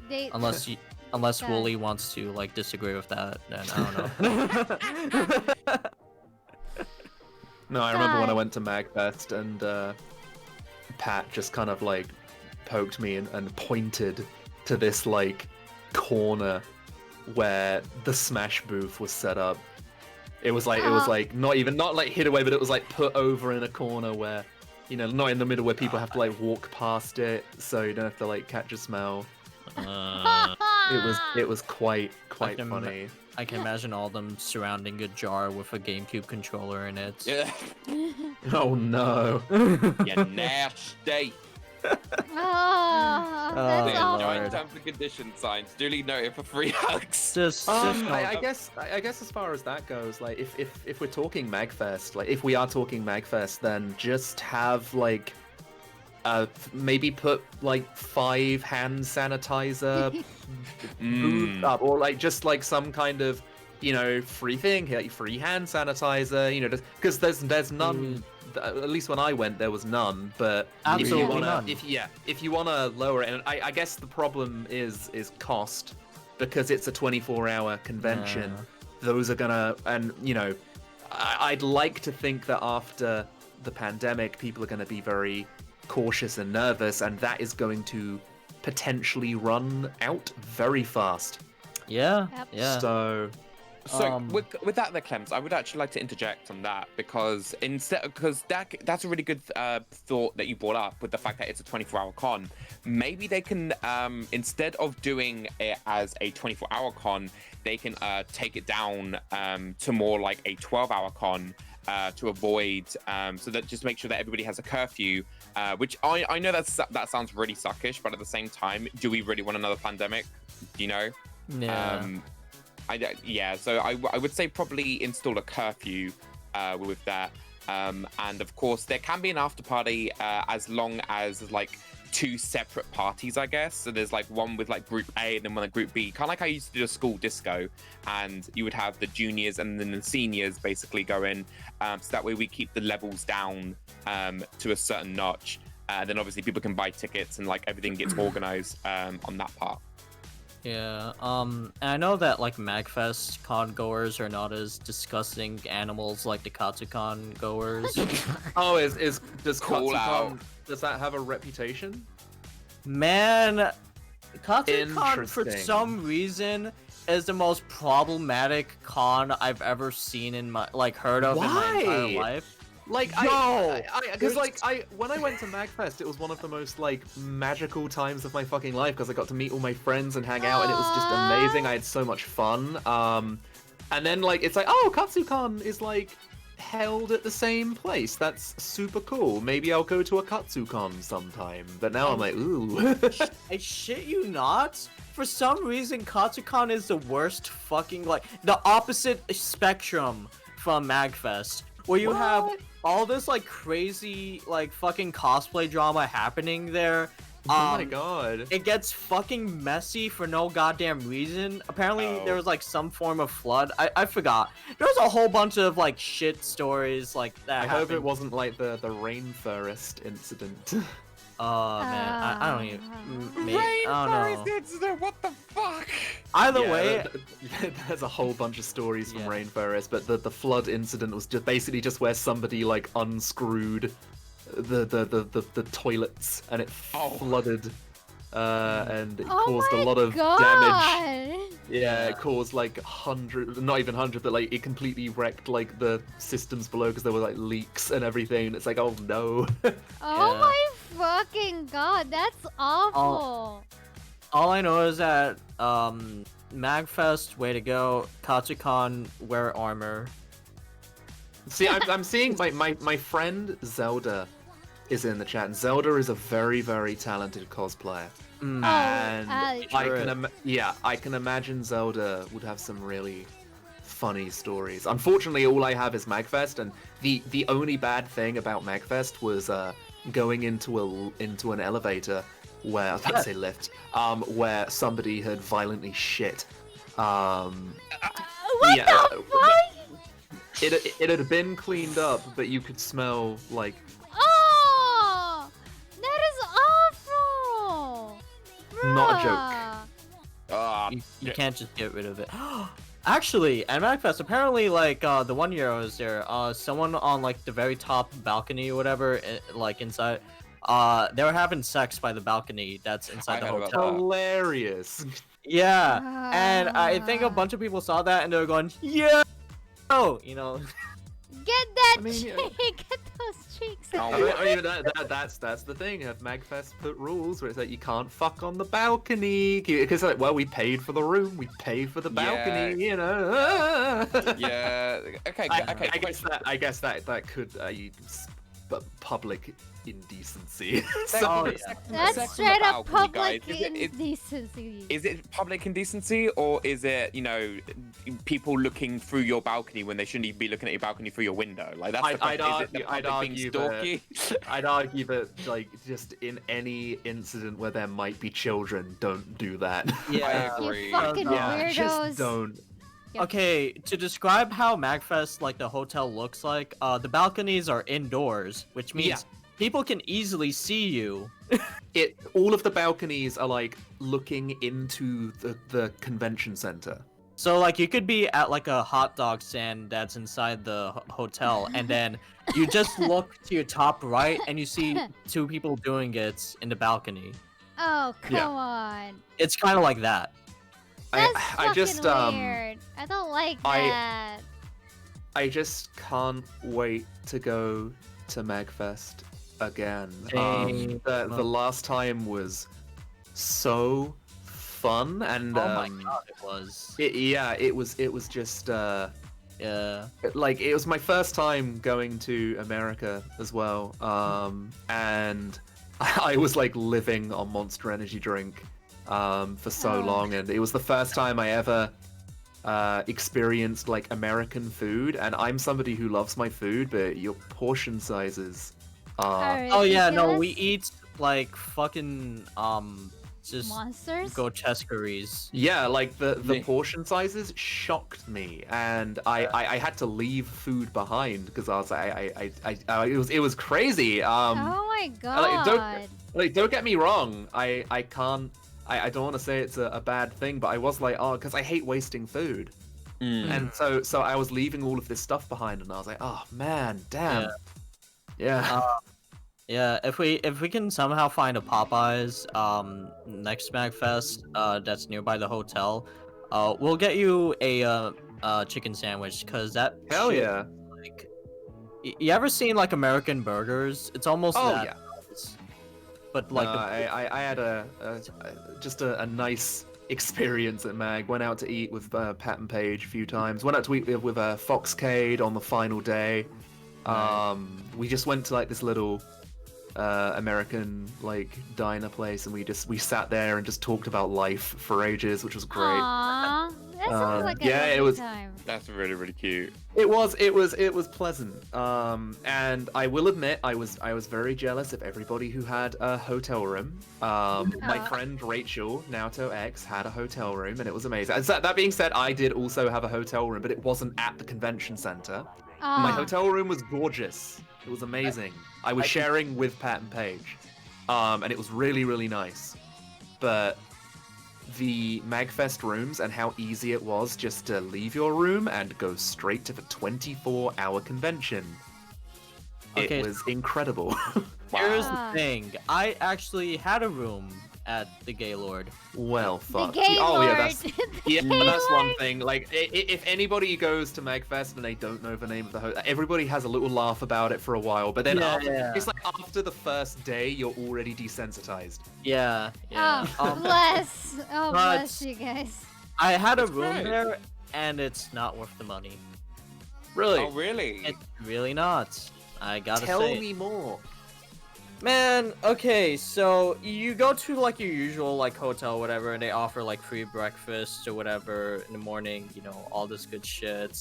They Unless Okay. Wooly wants to, like, disagree with that, then I don't know. No, I remember when I God. went to MagFest and Pat just kind of like poked me and pointed to this like corner where the Smash booth was set up. It was like not like hid away, but it was like put over in a corner where, not in the middle where people have to like walk past it, so you don't have to like catch a smell. It was quite can funny. I can imagine all them surrounding a jar with a GameCube controller in it. Yeah, Oh no. you nasty. Oh, that's Oh, awful. Giant Lord. terms and conditions signs. Duly noted for free hugs. Just I guess as far as that goes, like if we're talking Magfest, like if we are talking Magfest, then just have like maybe put like 5 hand sanitizer booth up, or like just like some kind of free thing, like free hand sanitizer, because there's none. At least when I went, there was none. But Absolutely none. if you wanna lower it, and I guess the problem is cost, because it's a 24-hour convention. Yeah. Those are gonna, and I'd like to think that after the pandemic, people are going to be very cautious and nervous, and that is going to potentially run out very fast. Yeah, Yep. yeah. So, So with that, there, Clems, I would actually like to interject on that because that's a really good thought that you brought up with the fact that it's a 24-hour con. Maybe they can instead of doing it as a 24-hour con, they can take it down to more like a 12-hour con to avoid so that just make sure that everybody has a curfew. Which I know that sounds really suckish, but at the same time, do we really want another pandemic? You know? Yeah. So I would say probably install a curfew with that. And of course, there can be an after party as long as like 2 separate parties, I guess. So there's like one with like group A and then one with group B. Kind of like I used to do a school disco, and you would have the juniors and then the seniors basically go in. So that way we keep the levels down to a certain notch. And then obviously people can buy tickets and like everything gets organized on that part. Yeah, and I know that like MagFest con goers are not as disgusting animals like the Katsucon goers. does Call Katsucon, out. does that have a reputation? Man, Katsucon for Interesting. some reason is the most problematic con I've ever seen in my heard of in my entire Why? life. Like, because when I went to MagFest, it was one of the most like magical times of my fucking life because I got to meet all my friends and hang out, and it was just amazing. I had so much fun. And then like it's like, oh, Katsucon is like held at the same place. That's super cool. Maybe I'll go to a Katsucon sometime. But now I'm like, ooh. I shit you not. For some reason, Katsucon is the worst fucking the opposite spectrum from MagFest, where you have all this like crazy like fucking cosplay drama happening there. Oh my god. It gets fucking messy for no goddamn reason. Apparently there was like some form of flood. I forgot. There was a whole bunch of like shit stories like that. I hope it wasn't like the rainforest incident. Oh man, I don't even. I don't know. Incident, what the fuck? Either Yeah, way, there's a whole bunch of stories from Yeah. Rainforest, but the flood incident was just basically just where somebody like unscrewed the toilets and it flooded, and it caused a lot of damage. Yeah, it caused like not even 100, but like it completely wrecked like the systems below because there were like leaks and everything. It's like, oh no. Oh Yeah. my fucking god, that's awful. all I know is that Magfest, way to go. Katsucon, wear armor. See, I'm seeing my friend Zelda is in the chat, and Zelda is a very, very talented cosplayer. Mm. And Oh, I can imagine Zelda would have some really funny stories. Unfortunately, all I have is Magfest, and the only bad thing about Magfest was going into an elevator where I was about to say lift, where somebody had violently shit. what yeah, the fuck? It had been cleaned up, but you could smell like. Oh, that is awful. Not a joke. Bruh. You can't just get rid of it. Actually, at MagFest, apparently, like, the one year I was there, someone on, like, the very top balcony or whatever, like, inside, they were having sex by the balcony that's inside the I heard about hotel. that. Hilarious. Yeah, and I think a bunch of people saw that and they were going, yeah, you know. Get that I mean, yeah. cheek. Get those cheeks. Oh, I mean, that's the thing. Have Magfest put rules where it's like you can't fuck on the balcony because like, well, we paid for the room, we pay for the balcony, you know. Yeah. Okay. I guess that could public indecency. Oh, yeah. That's Sex on the straight up balcony, public guys. indecency. Is it public indecency, or is it, you know, people looking through your balcony when they shouldn't even be looking at your balcony through your window? Like that's the I'd question. Is it the argue- I'd public being argue stalky? I'd argue that like just in any incident where there might be children, don't do that. Yeah. I agree. You fucking Yeah, weirdos. just don't. Yep. Okay, to describe how Magfest, like, the hotel looks like, the balconies are indoors, which means Yeah. people can easily see you. All of the balconies are like looking into the convention center. So like you could be at like a hot dog stand that's inside the hotel, and then you just look to your top right and you see two people doing it in the balcony. Oh, come Yeah. on. It's kind of like that. That's I just fucking weird. I don't like that. I just can't wait to go to Magfest again. Same. The last time was so fun, and Oh my god, it was. it was just Yeah. like it was my first time going to America as well, and I was like living on Monster Energy drink for so Oh. long, and it was the first time I ever experienced like American food, and I'm somebody who loves my food, but your portion sizes are Are Oh yeah, no, we ridiculous. eat like fucking just Monsters? grotesqueries. yeah, like the Me. portion sizes shocked me, and I had to leave food behind because I was it was crazy. Oh my like, god. don't get me wrong, I can't. I don't want to say it's a bad thing, but I was like, oh, because I hate wasting food. Mm. And so I was leaving all of this stuff behind, and I was like, oh man, damn. Yeah. Yeah, if we can somehow find a Popeyes next Magfest that's nearby the hotel, we'll get you a chicken sandwich, cause that Hell shit, yeah. like you ever seen like American burgers? It's almost Oh that yeah. size. But like No, I had just a nice experience at Mag. Went out to eat with Pat and Paige a few times. Went out to eat with Foxcade on the final day. We just went to like this little American like diner place, and we sat there and just talked about life for ages, which was great. Aww. That sounds like a yeah, it lovely was- time. That's really, really cute. It was pleasant. And I will admit I was very jealous of everybody who had a hotel room. My Oh. friend Rachel, Naoto X, had a hotel room, and it was amazing. And so, that being said, I did also have a hotel room, but it wasn't at the convention center. My Aw. hotel room was gorgeous. It was amazing. I was sharing with Pat and Paige, and it was really, really nice. But the Magfest rooms and how easy it was just to leave your room and go straight to the 24-hour convention. Okay. It was incredible. here's Wow. the thing, I actually had a room at the Gaylord. Well, The fuck. Gaylord. Oh yeah, that's yeah, that's one Gaylord. thing. Like, if anybody goes to Magfest and they don't know the name of the hotel, everybody has a little laugh about it for a while, but then Yeah, after, yeah. it's like after the first day, you're already desensitized. Yeah, yeah. Oh, bless. Oh, but- bless you guys. I had a It's room great. there, and it's not worth the money. Really? Oh, really? It's really not. I gotta Tell say. me more. Man, okay, so you go to like your usual like hotel, whatever, and they offer like free breakfast or whatever in the morning, you know, all this good shit,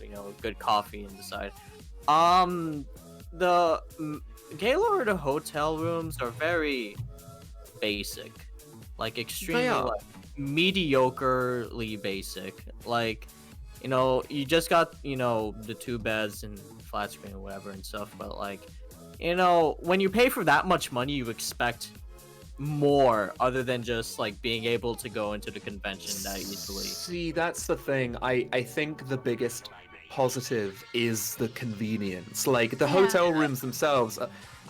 you know, good coffee on the side. The Gaylord hotel rooms are very basic, like extremely are. like mediocrely basic. Like, you know, you just got, you know, the two beds and flat screen or whatever and stuff, but like, you know, when you pay for that much money, you expect more other than just like being able to go into the convention that easily. See, that's the thing. I think the biggest positive is the convenience. Like the Yeah. hotel rooms themselves,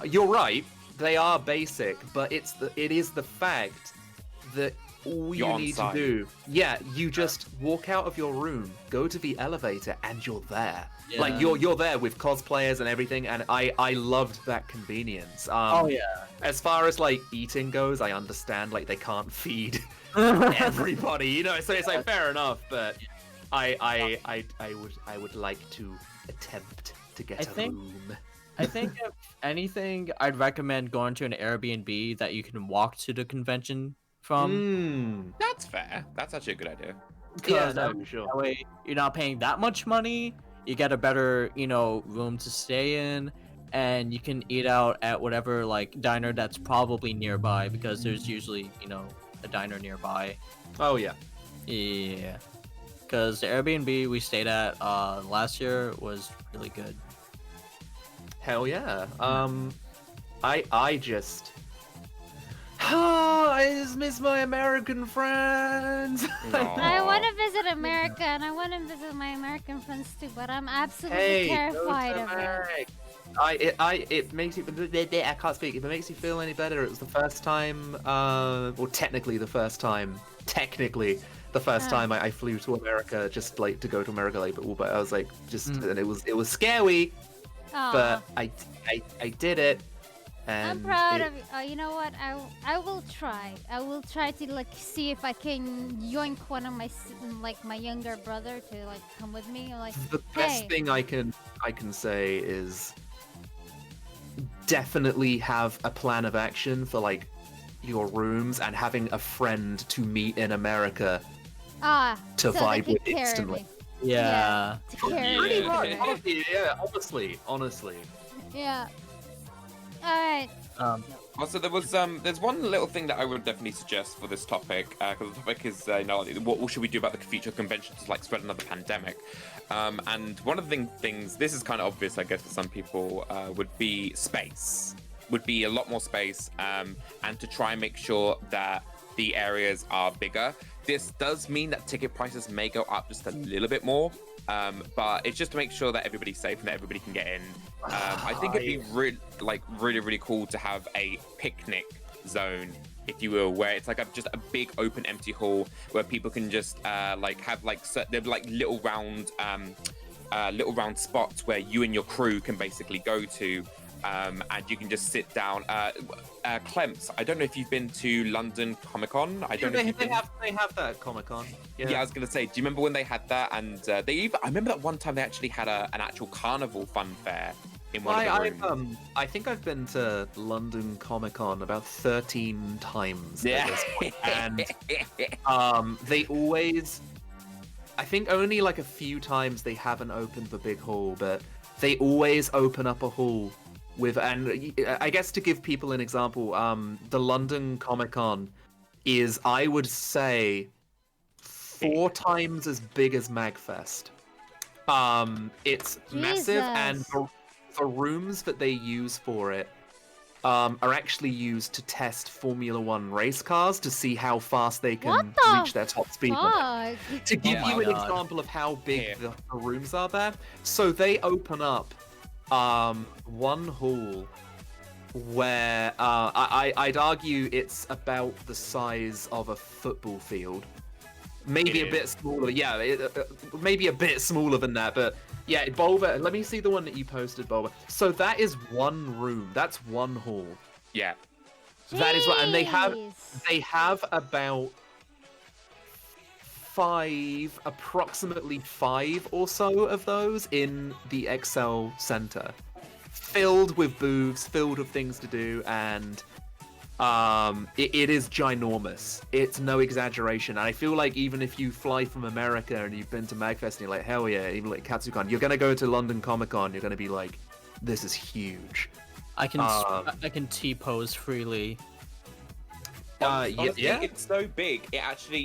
you're right, they are basic, but it is the fact that all You're you on need site. to do, yeah, you just walk out of your room, go to the elevator, and you're there. Yeah. Like you're there with cosplayers and everything, and I loved that convenience. Oh yeah. As far as like eating goes, I understand like they can't feed everybody, you know. So it's like fair enough, but I would like to attempt to get I a think- room. I think if anything, I'd recommend going to an Airbnb that you can walk to the convention from. That's fair. That's actually a good idea. Yeah, Because no, for sure. that way you're not paying that much money. You get a better, you know, room to stay in, and you can eat out at whatever like diner that's probably nearby because there's usually, you know, a diner nearby. Oh yeah. Yeah. Because the Airbnb we stayed at last year was really good. Hell yeah. I just Oh, I just miss my American friends. I want to visit America, and I want to visit my American friends too, but I'm absolutely terrified of it. It makes you. I can't speak. If it makes you feel any better, it was the first time, or technically the first time I flew to America, just like to go to America, like, but I was like, and it was scary, but I did it. And I'm proud of you. You know what? I will try. I will try to like see if I can yoink one of my younger brother to like come with me. Like the best thing I can say is definitely have a plan of action for like your rooms and having a friend to meet in America to so vibe they with take care of instantly. me. Yeah. To care of Pretty me. much. Honestly. Yeah. All right. Also, there's one little thing that I would definitely suggest for this topic, because the topic is, what should we do about the future convention to like spread another pandemic? And one of the things, this is kind of obvious, I guess, for some people, would be space. Would be a lot more space, and to try and make sure that the areas are bigger. This does mean that ticket prices may go up just a little bit more, but it's just to make sure that everybody's safe and that everybody can get in. I think it'd be really cool to have a picnic zone, if you will, where it's like just a big open empty hall where people can just they're like little round spots where you and your crew can basically go to. And you can just sit down. Clemps, I don't know if you've been to London Comic Con. I don't know. They have that at Comic Con. Yeah, I was gonna say. Do you remember when they had that? And I remember that one time they actually had an actual carnival fun fair in one of the rooms. I think I've been to London Comic Con about 13 times. Yeah. At this point. And they always. I think only like a few times they haven't opened the big hall, but they always open up a hall. And I guess to give people an example, the London Comic Con is, I would say, 4 times as big as MagFest. It's massive, and the rooms that they use for it are actually used to test Formula One race cars to see how fast they can reach their top speed limit. To give you an example of how big the rooms are there, so they open up one hall where I'd argue it's about the size of a football field, maybe a bit smaller. Yeah, maybe a bit smaller than that. But yeah, Bulba. Let me see the one that you posted, Bulba. So that is one room. That's one hall. Yeah, that is what, and they have about approximately 5 or so of those in the Excel Center, filled with booths, filled with things to do, and it is ginormous. It's no exaggeration. And I feel like even if you fly from America and you've been to MagFest and you're like, hell yeah, even like Katsucon, you're gonna go to London Comic Con, you're gonna be like, this is huge. I can T-pose freely. Honestly, it's so big.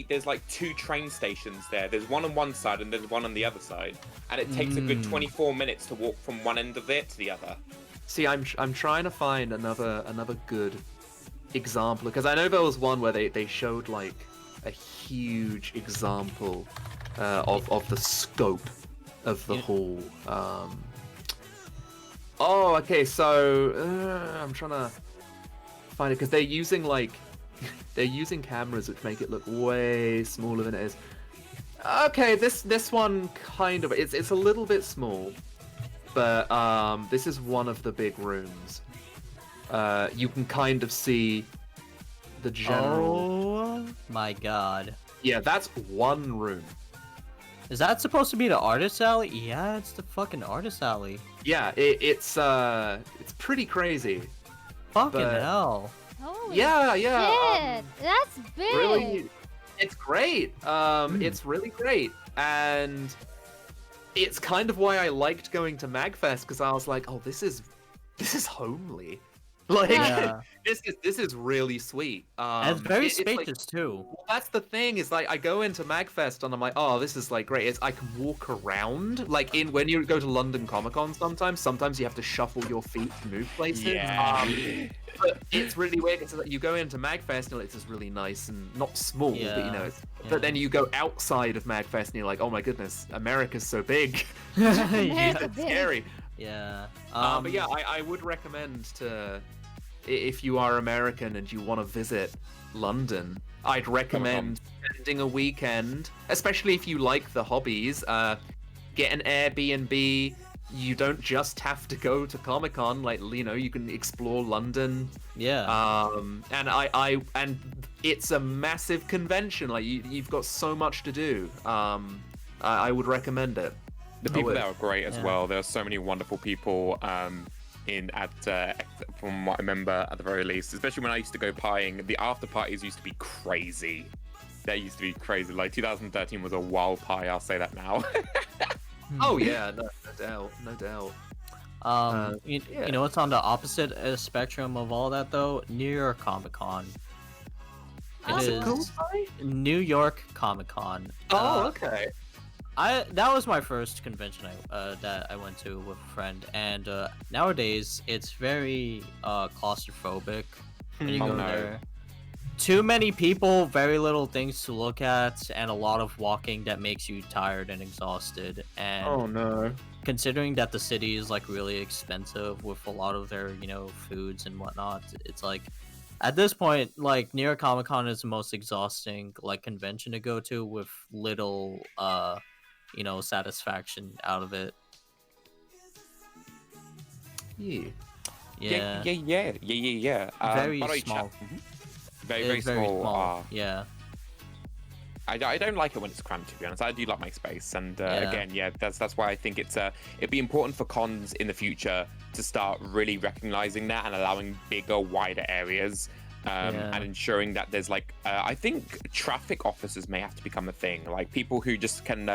There's like 2 train stations there. There's one on one side and there's one on the other side, and it takes a good 24 minutes to walk from one end of it to the other. See, I'm trying to find another good example, because I know there was one where they showed like a huge example of the scope of the hall. Okay, so I'm trying to find it because they're using cameras which make it look way smaller than it is. Okay, this one kind of it's a little bit small, but this is one of the big rooms. You can kind of see the general. Oh my god! Yeah, that's one room. Is that supposed to be the artist alley? Yeah, it's the fucking artist alley. Yeah, it's pretty crazy. Fucking hell. Holy yeah. shit, that's big. Really, it's great. It's really great, and it's kind of why I liked going to MagFest, because I was like, oh, this is homely. Like, Yeah. this is really sweet. And it's very it's like- spacious too. well, that's the thing, is like I go into Magfest and I'm like, oh, this is like great. I can walk around. Like when you go to London Comic Con, sometimes you have to shuffle your feet to move places. Yeah. But it's really weird because you go into Magfest and it's just really nice and not small, but you know. But then you go outside of Magfest and you're like, oh my goodness, America's so big. America It's big. scary. Yeah. But yeah, I would recommend to, if you are American and you want to visit London, I'd recommend spending a weekend, especially if you like the hobbies. Get an Airbnb. You don't just have to go to Comic-Con. Like, you know, you can explore London. Yeah. And it's a massive convention. Like, you've got so much to do. I would recommend it. The people there are great as Yeah. well. There are so many wonderful people from what I remember at the very least, especially when I used to go pieing. The after parties used to be crazy. They used to be crazy. Like 2013 was a wild pie. I'll say that now. Oh yeah, no doubt, no doubt. You yeah. know what's on the opposite spectrum of all that though? New York Comic Con. Oh, It cool. is New York Comic Con. Oh, okay. That was my first convention that I went to with a friend, and nowadays it's very claustrophobic when you Oh, go no. there. Too many people, very little things to look at, and a lot of walking that makes you tired and exhausted. And Oh no. considering that the city is like really expensive with a lot of their foods and whatnot, it's like at this point like New York Comic Con is the most exhausting like convention to go to with little satisfaction out of it. Yeah. Yeah, Yeah. Very by the way, small. Very, It very is very small. small. Yeah, I don't like it when it's cramped, to be honest. I do like my space, and Yeah. again, yeah, that's why I think it'd be important for cons in the future to start really recognizing that and allowing bigger, wider areas, and ensuring that there's like I think traffic officers may have to become a thing, like people who just can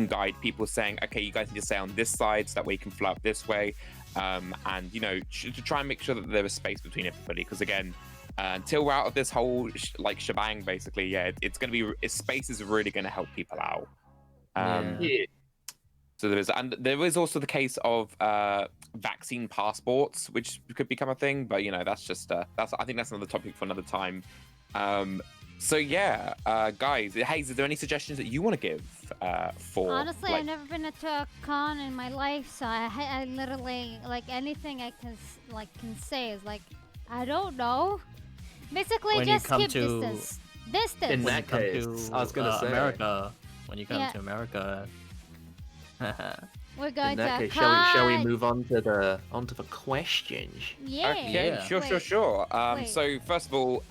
guide people, saying, okay, you guys need to stay on this side so that way you can fly up this way, and to try and make sure that there is space between everybody, because again. Until we're out of this whole shebang, basically, yeah, it's going to be space is really going to help people out. Yeah. So there is also the case of vaccine passports, which could become a thing, but that's just I think that's another topic for another time. So yeah, guys, Hayes, is there any suggestions that you want to give for? Honestly, I've never been to a con in my life, so I literally like anything I can say is like I don't know. Basically, When you just come keep to- distance. In Distance. when you that come case, to I was gonna say. America, when you come Yeah. to America. We're going In that to a case, shall we con. move on to the questions? Yeah. Okay, Yeah. sure. Wait. So first of all,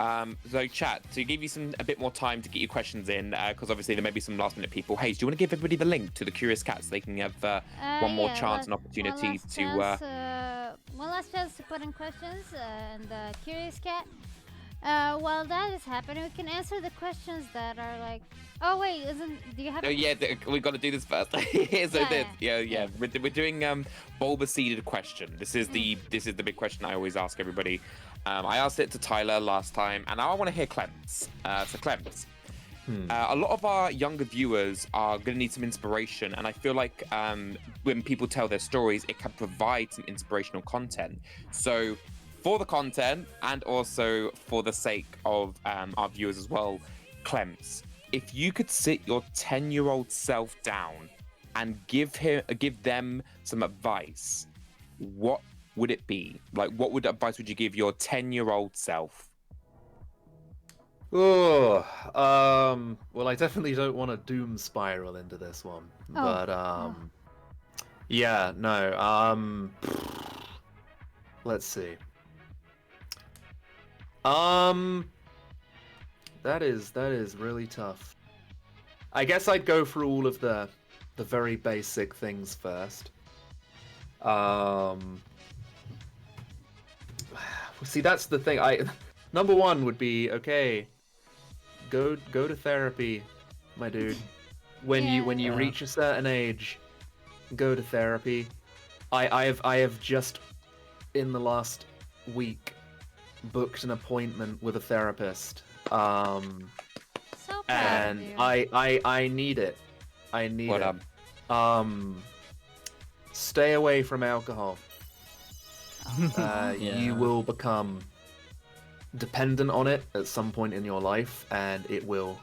so chat, to give you a bit more time to get your questions in, because obviously there may be some last minute people. Hey, do you want to give everybody the link to the Curious Cat so they can have one more Yeah, chance and opportunity one last chance to put in questions and the Curious Cat. While that is happening, we can answer the questions that are like. Oh wait, do you have? Oh yeah, we've got to do this first. Yeah. We're doing bulba seeded question. This is the big question I always ask everybody. I asked it to Tyler last time, and now I want to hear Clemps. So Clemps, a lot of our younger viewers are going to need some inspiration, and I feel like when people tell their stories, it can provide some inspirational content. So for the content and also for the sake of our viewers as well, Clemps, if you could sit your 10-year-old self down and give them some advice, what would it be? Like, what advice would you give your 10-year-old self? Oh, well, I definitely don't want to doom spiral into this one, but yeah, no, let's see. That is really tough. I guess I'd go through all of the very basic things first. See, that's the thing. Number one would be, okay, go to therapy, my dude. When you reach a certain age, go to therapy. I have just in the last week booked an appointment with a therapist. So proud And of you. I need it. I need What it. Stay away from alcohol. Yeah. You will become dependent on it at some point in your life, and it will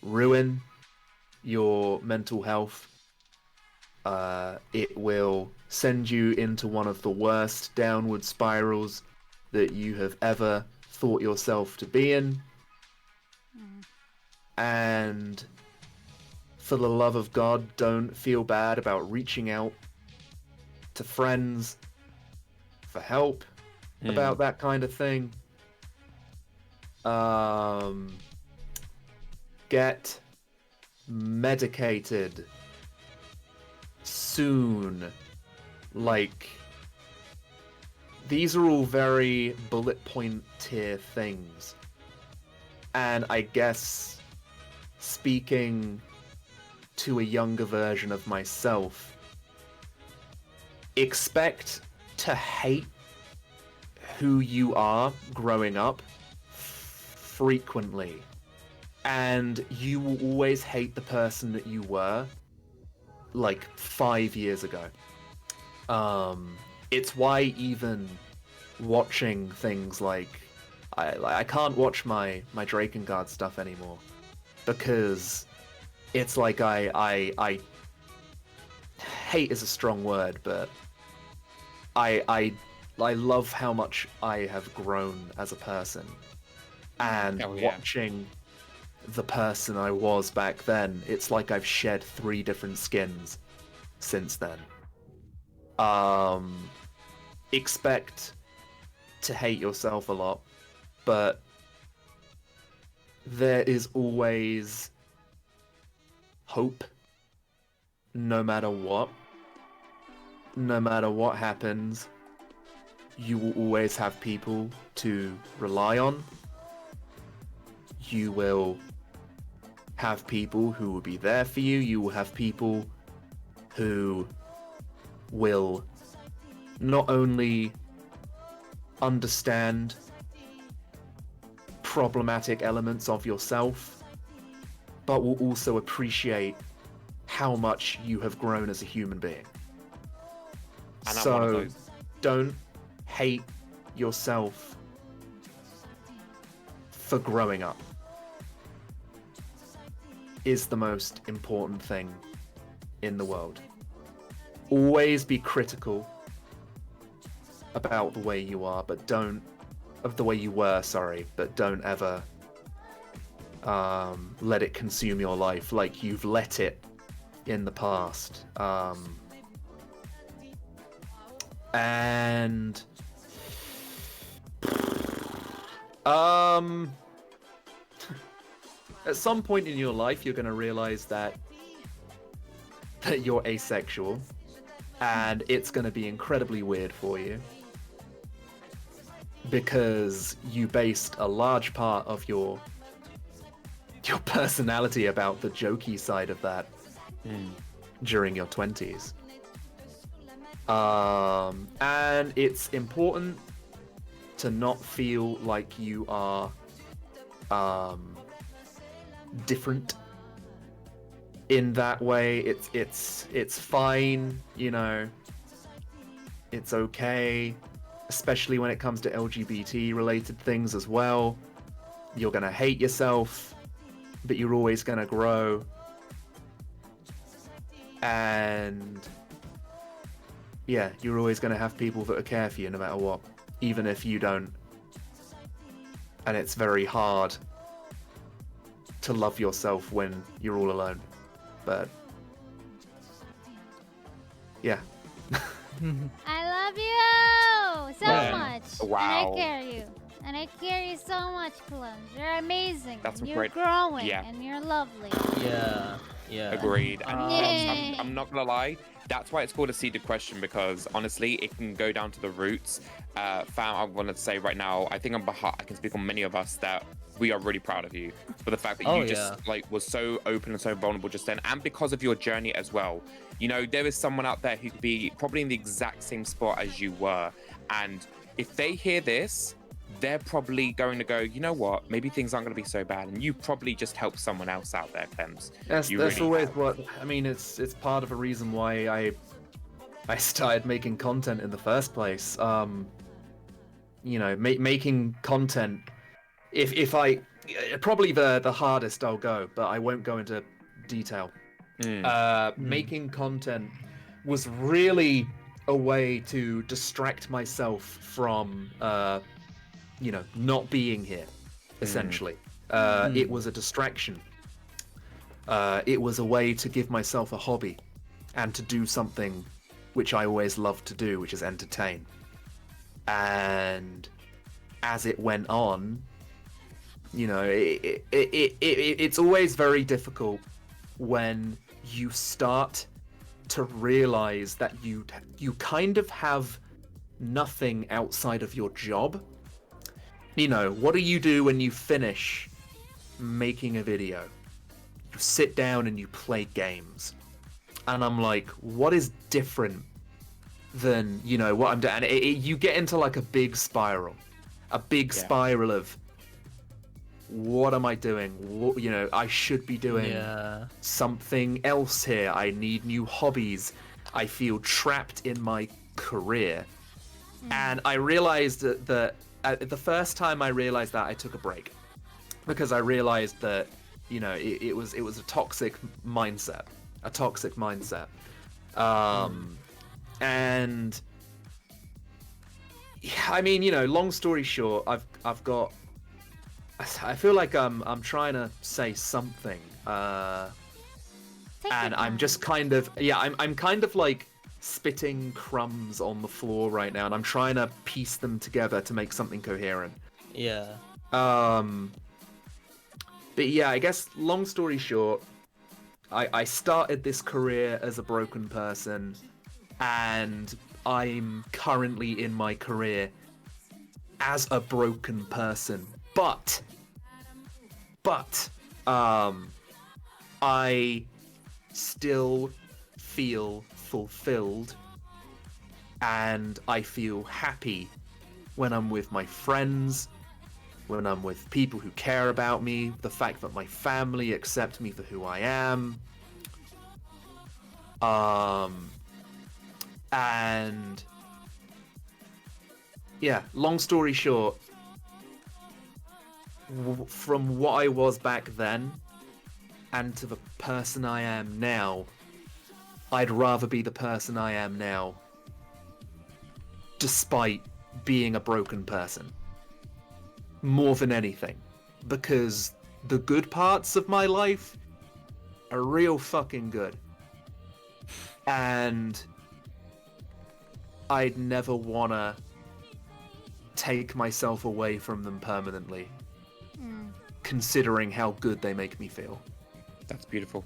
ruin your mental health. It will send you into one of the worst downward spirals that you have ever thought yourself to be in. And for the love of God, don't feel bad about reaching out to friends for help about that kind of thing. Get medicated soon. Like, these are all very bullet point tier things. And I guess speaking to a younger version of myself, expect to hate who you are growing up frequently, and you will always hate the person that you were like 5 years ago. It's why even watching things like I can't watch my Drakengard stuff anymore, because it's like I hate is a strong word, but I love how much I have grown as a person, and Oh, yeah. watching the person I was back then, it's like I've shed 3 different skins since then. Expect to hate yourself a lot, but there is always hope, no matter what. No matter what happens, you will always have people to rely on. You will have people who will be there for you. You will have people who will not only understand problematic elements of yourself, but will also appreciate how much you have grown as a human being. And I'm one of So those. don't hate yourself for growing up, is the most important thing in the world. Always be critical about the way you are, but don't of the way you were, sorry, but don't ever let it consume your life like you've let it in the past. And at some point in your life, you're going to realize that you're asexual, and it's going to be incredibly weird for you, because you based a large part of your personality about the jokey side of that during your 20s. And it's important to not feel like you are different in that way. It's fine, you know. It's okay, especially when it comes to LGBT related things as well. You're gonna hate yourself, but you're always gonna grow. And yeah, you're always gonna have people that care for you no matter what, even if you don't. And it's very hard to love yourself when you're all alone. But yeah. I love you so Yeah. much. Wow. And I care you. And I care you so much, Clemps. You're amazing. That's and a you're great- growing. yeah. And you're lovely. Yeah. Agreed. And Yay. I'm not gonna lie, that's why it's called a seeded question, because honestly, it can go down to the roots. Fam, I want to say right now, I think I can speak on many of us that we are really proud of you for the fact that you just like was so open and so vulnerable just then, and because of your journey as well. You know, there is someone out there who could be probably in the exact same spot as you were, and if they hear this, they're probably going to go, you know what, maybe things aren't going to be so bad, and you probably just help someone else out there, Clemps. That's really always have. what I mean. It's part of a reason why I started making content in the first place. You know, making content. If I probably the hardest I'll go, but I won't go into detail. Making content was really a way to distract myself from you know, not being here, essentially. It was a distraction. It was a way to give myself a hobby and to do something which I always loved to do, which is entertain. And as it went on, you know, it's always very difficult when you start to realize that you kind of have nothing outside of your job. You know, what do you do when you finish making a video? You sit down and you play games. And I'm like, what is different than, you know, what I'm doing? And you get into like a big spiral. A big spiral of, what am I doing? What, you know, I should be doing something else here. I need new hobbies. I feel trapped in my career. And I realized that the first time I realized that, I took a break, because I realized that, you know, it was a toxic mindset, and I mean, you know, long story short, I've got, I feel like I'm trying to say something, and I'm just kind of, I'm kind of like spitting crumbs on the floor right now, and I'm trying to piece them together to make something coherent. Yeah. But yeah, I guess long story short, I started this career as a broken person, and I'm currently in my career as a broken person. But I still feel fulfilled, and I feel happy when I'm with my friends, when I'm with people who care about me, the fact that my family accept me for who I am. And yeah, long story short, from what I was back then and to the person I am now, I'd rather be the person I am now, despite being a broken person, more than anything, because the good parts of my life are real fucking good, and I'd never wanna take myself away from them permanently, considering how good they make me feel. That's beautiful.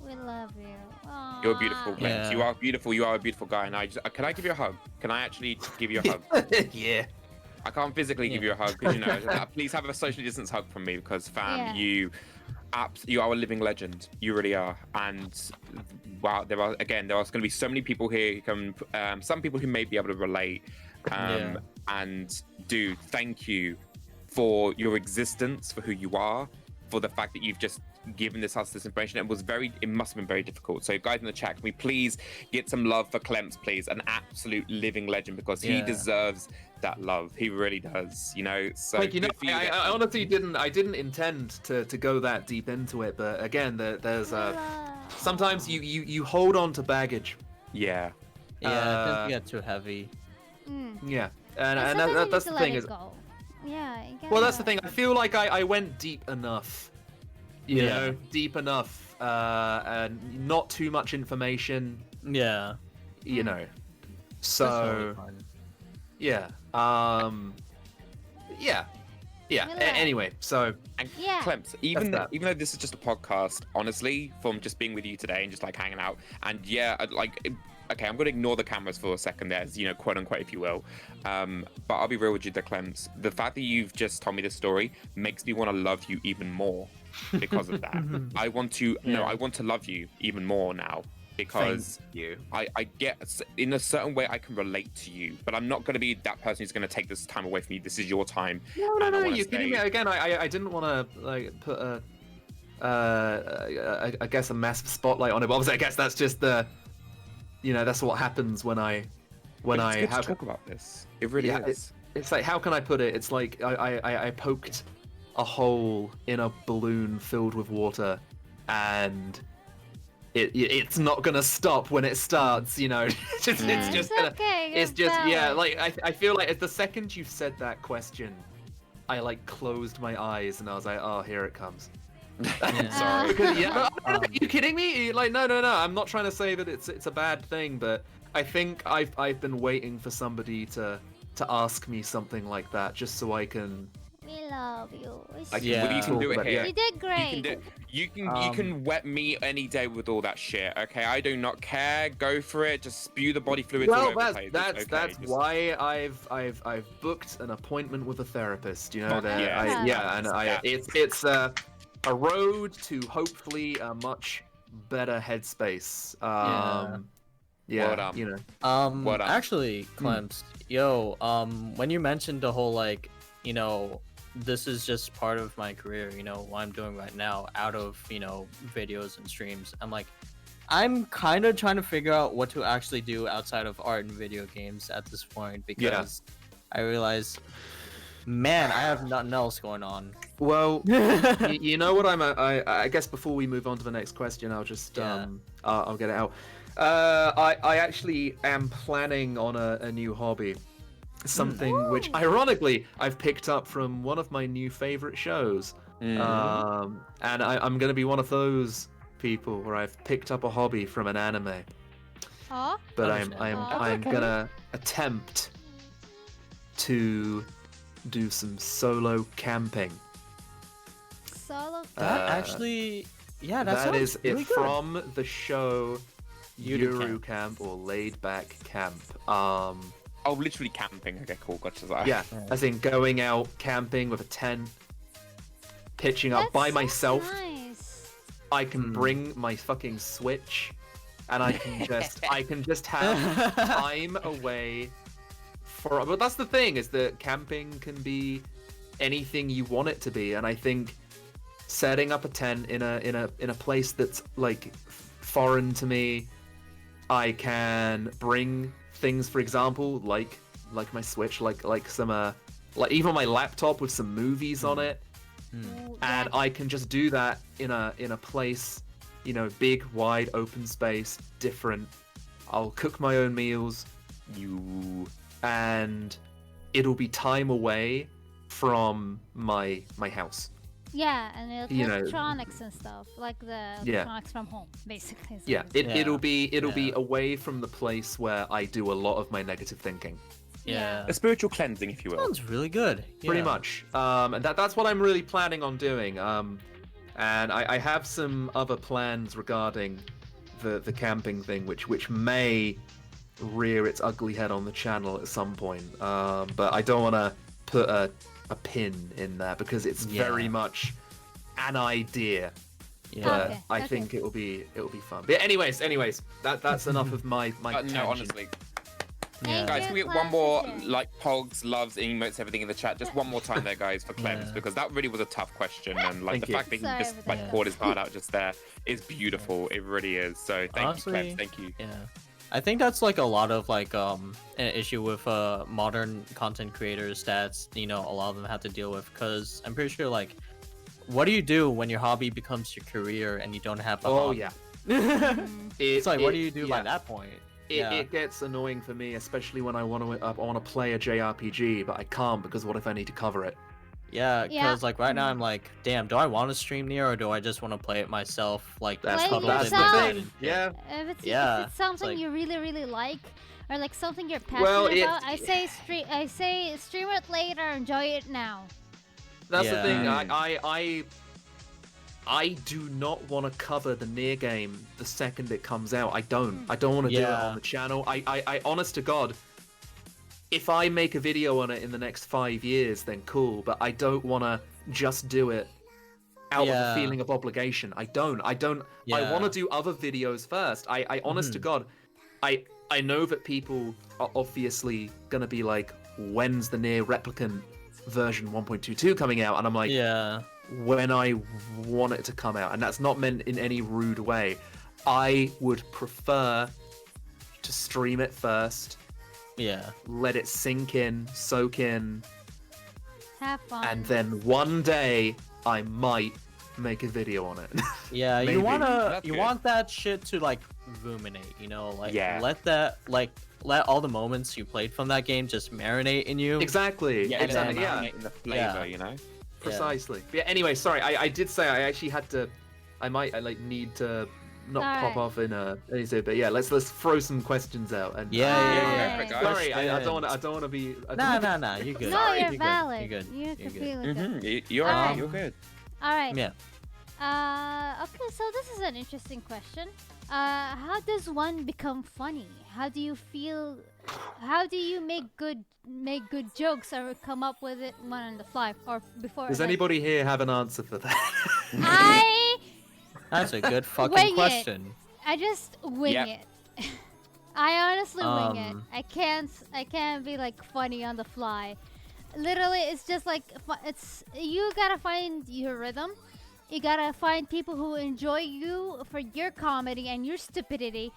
We love you. Aww. You're beautiful, Clemps. Yeah. You are beautiful. You are a beautiful guy. And can I give you a hug? Can I actually give you a hug? Yeah. I can't physically give you a hug because, you know, please have a socially distanced hug from me, because, fam, you are a living legend. You really are. And wow, there are going to be so many people here who can, some people who may be able to relate. And dude, thank you for your existence, for who you are, for the fact that you've just given us this information. It must have been very difficult. So guys in the chat, can we please get some love for Clemps, please? An absolute living legend, because he deserves that love. He really does, you know. So like, you know, I honestly didn't intend to go that deep into it, but again, there's sometimes you hold on to baggage. Yeah. Yeah, it doesn't get too heavy. Yeah, and that's the thing is. Yeah. Well, that's the thing. I feel like I went deep enough. You know, deep enough, and not too much information. Yeah. You know, so yeah, Anyway, so Clemps, even though this is just a podcast, honestly, from just being with you today and just like hanging out, and okay, I'm gonna ignore the cameras for a second there, you know, quote unquote, if you will. But I'll be real with you, the Clemps. The fact that you've just told me this story makes me want to love you even more because of that. I want to love you even more now. because Thank you. I get in a certain way I can relate to you, but I'm not going to be that person who's going to take this time away from you. This is your time. No, you're kidding me. Again, I didn't want to like put a I guess a massive spotlight on it. But obviously, I guess that's just that's what happens when I It's good have to talk about this. It really is. It's like, how can I put it? It's like I poked a hole in a balloon filled with water, and it's not gonna stop when it starts. It's just gonna. okay. It's just valid. like I feel like at the second you said that question, I like closed my eyes and I was like, oh, here it comes. Sorry. Because, are you kidding me? Like, no. I'm not trying to say that it's a bad thing, but I think I've been waiting for somebody to ask me something like that, just so I can. We love you. Like, Yeah. you can do it But, here. You did great. You can wet me any day with all that shit. Okay, I do not care. Go for it. Just spew the body fluids all over the place. That's It's okay. Just- why I've booked an appointment with a therapist. Fuck That yes. it's a road to hopefully a much better headspace. Well done. What up? Actually, Clemps, when you mentioned the whole this is just part of my career, what I'm doing right now out of, videos and streams. I'm kind of trying to figure out what to actually do outside of art and video games at this point, because I realize, man, I have nothing else going on. Well, you know what I guess before we move on to the next question, I'll just I'll get it out. I actually am planning on a new hobby. Something which, ironically, I've picked up from one of my new favorite shows. And I'm going to be one of those people where I've picked up a hobby from an anime. Oh? But Understand. I'm Okay. gonna attempt to do some solo camping. Solo. That actually, that That sounds is really it good. from the show Yuru Yuru Camp or Laid Back Camp. Oh, literally camping. Okay, cool. Gotcha. Yeah, as in going out camping with a tent, pitching up That by sounds myself. Nice. I can bring my fucking Switch, and I can just have time away for. But that's the thing, is that camping can be anything you want it to be, and I think setting up a tent in a place that's like foreign to me, I can bring things, for example, like my Switch, like some like even my laptop with some movies on it. Ooh, And I can just do that in a place, big, wide, open space, different. I'll cook my own meals, and it'll be time away from my house. yeah, and you know- electronics and stuff, like the electronics from home, basically. is what Yeah, I'm saying. it'll be Yeah. away from the place where I do a lot of my negative thinking. Yeah. A spiritual cleansing, if you will. Sounds really good. Pretty Yeah. much. And that's what I'm really planning on doing. And I have some other plans regarding the camping thing, which may rear its ugly head on the channel at some point. But I don't want to put a pin in that because it's very much an idea. Yeah. But Okay, I okay. think it'll be fun. But anyways, that's enough of my No, tangent. honestly. Thank Guys, you, can we get one more, Clemson. like, pogs, loves, emotes, everything in the chat? Just one more time there, guys, for Clemps, Yeah. because that really was a tough question. And, like, Thank the you. fact that he Sorry just, for like, that. poured his heart out just there is beautiful. It really is. So, thank Honestly, you, Clemps. Thank you. Yeah. I think that's like a lot of an issue with modern content creators that a lot of them have to deal with, because I'm pretty sure what do you do when your hobby becomes your career and you don't have a Oh hobby? yeah. It's like, what do you do by yeah. that point? It gets annoying for me, especially when I want to play a JRPG, but I can't because what if I need to cover it? Yeah, Yeah. because right now I'm like, damn, do I want to stream Nier or do I just want to play it myself? That's Play that's the yourself. thing. Yeah. If it's, Yeah, if it's something like- you really like, or like something you're passionate Well, about, I say stream it later, enjoy it now. That's the Yeah. thing. I do not want to cover the Nier game the second it comes out. I don't want to do it Yeah. on the channel. I honest to God, if I make a video on it in the next 5 years, then cool. But I don't want to just do it out of Yeah. a feeling of obligation. I don't. I want Yeah. to do other videos first. I honest to God, I know that people are obviously gonna be like, when's the Near Replicant version 1.22 coming out? And I'm like, Yeah. when I want it to come out, and that's not meant in any rude way. I would prefer to stream it first, Yeah. let it sink in, soak in, Have fun. and then one day I might make a video on it. Yeah, Maybe. you That's good. want that shit to like ruminate, you know, like Yeah. let all the moments you played from that game just marinate in you. Exactly. Yeah, And exactly. then, Yeah. in the flavor, Yeah. you know. Precisely. Yeah. Anyway, sorry. I did say I actually had to. I like need to not pop Alright. off in a. But yeah, let's throw some questions out. And Yeah, yeah, yeah. Sorry, I don't want to be. I don't wanna Nah, you're good. No, Sorry. you're You're good. valid. You're good. You You're can good. feel it. You're Alright. you're good. All right. Yeah. Okay, so this is an interesting question. How does one become funny? How do you feel? How do you make good jokes or come up with it one on the fly or before? Does like- anybody here have an answer for that? That's a good Wing fucking it. question. I just wing Yep. it. I honestly wing it. Um, I can't be like funny on the fly. Literally, it's just like it's you gotta find your rhythm. You gotta find people who enjoy you for your comedy and your stupidity,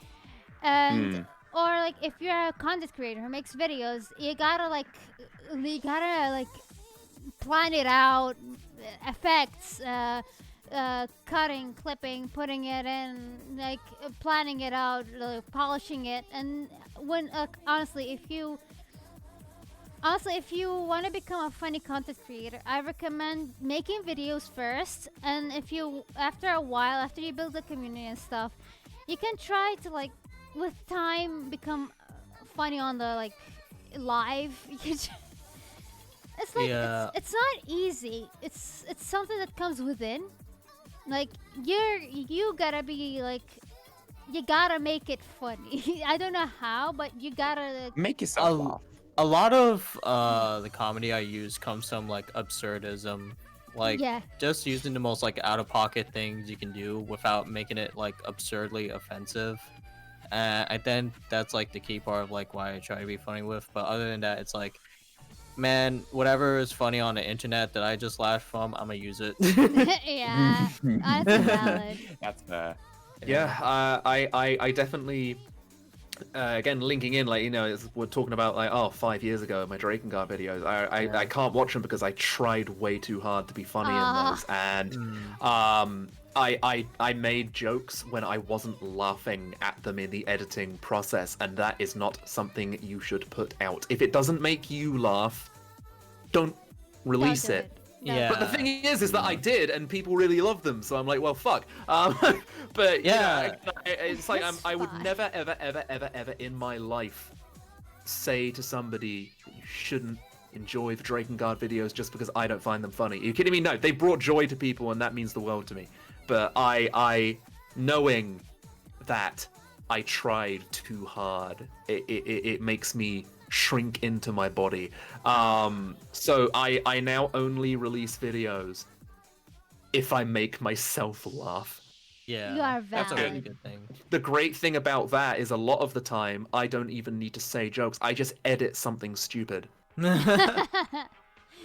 and or like if you're a content creator who makes videos, you gotta like plan it out, effects, cutting, clipping, putting it in, like planning it out, like, polishing it, and when honestly, if you want to become a funny content creator, I recommend making videos first, and if you after a while, after you build a community and stuff, you can try to like with time become funny on the like live. It's like Yeah. it's not easy. It's something that comes within. Like you gotta be like you gotta make it funny. I don't know how, but you gotta. Make yourself A, laugh. a lot of the comedy I use comes from like absurdism, like Yeah. just using the most like out of pocket things you can do without making it like absurdly offensive. I think that's like the key part of like why I try to be funny with. But other than that, it's like, man, whatever is funny on the internet that I just laughed from, I'm gonna use it. Yeah, that's valid. That's fair. Yeah, I definitely. Again, linking in, like, you know, we're talking about like, 5 years ago, my Drakengard videos. I can't watch them because I tried way too hard to be funny in those, and I made jokes when I wasn't laughing at them in the editing process, and that is not something you should put out. If it doesn't make you laugh, don't release Don't do it. No. Yeah. But the thing is that I did, and people really loved them. So I'm like, well, fuck. But Yeah. it's like That's I would fine. never, ever in my life say to somebody that you shouldn't enjoy the Drakengard videos just because I don't find them funny. Are you kidding me? No, they brought joy to people, and that means the world to me. But I knowing that I tried too hard, it makes me shrink into my body. So I now only release videos if I make myself laugh. Yeah, You are that's a really valid. good thing. The great thing about that is a lot of the time I don't even need to say jokes. I just edit something stupid.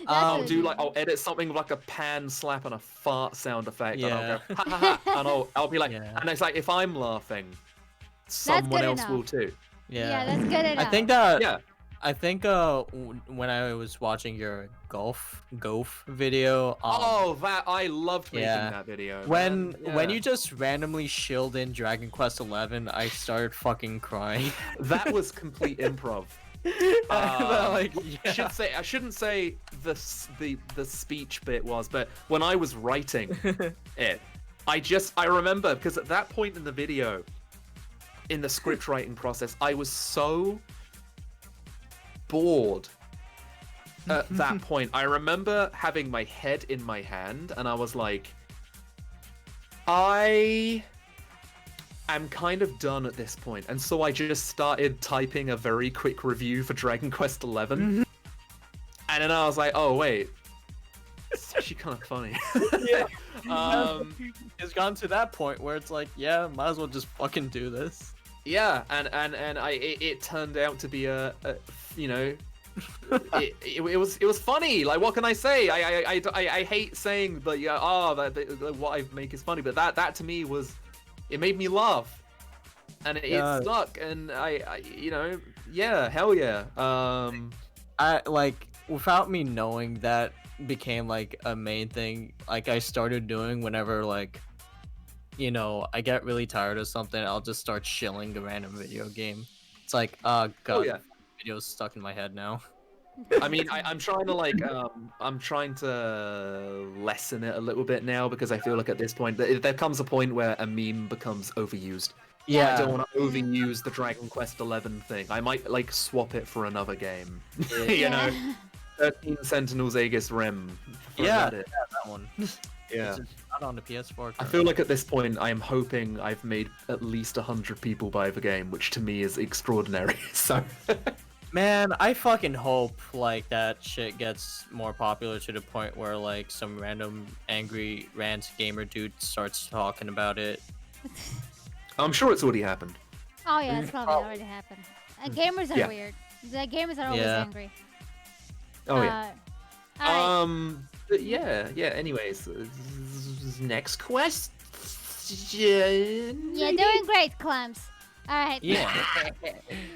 I'll That's do it. like I'll edit something with like a pan slap and a fart sound effect, and I'll Yeah. go ha ha ha, and I'll be like, Yeah. and it's like if I'm laughing, someone good else enough. will too. Yeah, that's good enough. I think that Yeah. I think when I was watching your golf video, That I loved making yeah. that video. when man. when Yeah. you just randomly shilled in Dragon Quest 11, I started fucking crying. That was complete improv. Like, I shouldn't say the speech bit was, but when I was writing it, I remember because at that point in the video, in the script writing process, I was so bored at that point. I remember having my head in my hand, and I was like, I am kind of done at this point, and so I just started typing a very quick review for Dragon Quest XI, and then I was like, oh wait, actually kind of funny. Yeah. It's It's gotten to that point where it's like, yeah, might as well just fucking do this. Yeah, and it turned out to be a you know, it was funny. Like, what can I say? I hate saying that what I make is funny, but that to me it made me laugh, and it stuck, and I you know, yeah, hell yeah. I like, without me knowing, that became like a main thing like I started doing whenever, like, you know, I get really tired of something, I'll just start shilling a random video game. It's like, oh god, yeah. video's stuck in my head now. I mean, I'm trying to like, I'm trying to lessen it a little bit now, because I feel like at this point, there comes a point where a meme becomes overused. I don't want to overuse the Dragon Quest XI thing. I might like swap it for another game. You know, 13 Sentinels Aegis Rim. Yeah, that one. Yeah. It's just not on the PS4. I feel like at this point, I am hoping I've made at least 100 people buy the game, which to me is extraordinary. So. Man, I fucking hope like that shit gets more popular to the point where like some random angry rant gamer dude starts talking about it. I'm sure it's already happened. Oh yeah, it's probably already happened. Gamers are weird. The gamers are always angry. Oh yeah. Alright. But yeah. Anyways, next question. Yeah, doing great, Clemps. Alright. Yeah.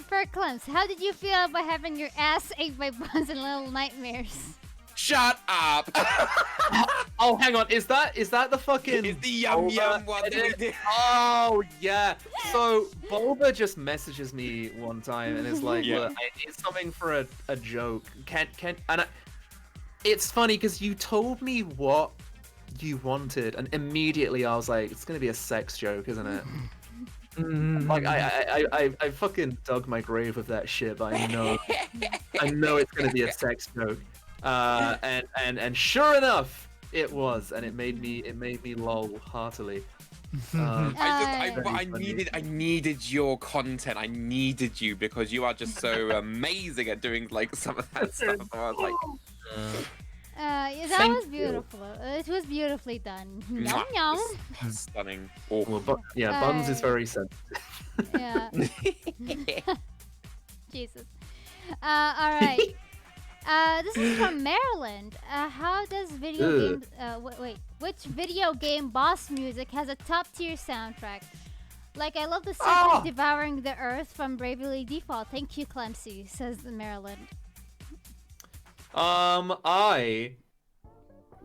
For Clemps, how did you feel about having your ass ate by buns and little nightmares? Shut up! Oh, hang on. Is that the fucking? It's the yum one that we did. Oh yeah. So Bulba just messages me one time and is like, "Look, I need something for a joke. It's funny because you told me what you wanted, and immediately I was like, it's gonna be a sex joke, isn't it?" Like I fucking dug my grave with that shit, but I know it's gonna be a sex joke. And sure enough, it was, and it made me lol heartily. I needed your content. I needed you because you are just so amazing at doing like some of that stuff. So I was like, yeah, that was beautiful. It was beautifully done. Yum yum. Stunning. Well, Buns is very sensitive. Yeah. Jesus. All right. This is from Maryland. How does video games? Which video game boss music has a top-tier soundtrack? Like, I love the serpent devouring the earth from Bravely Default. Thank you, Clemsy, says the Maryland. I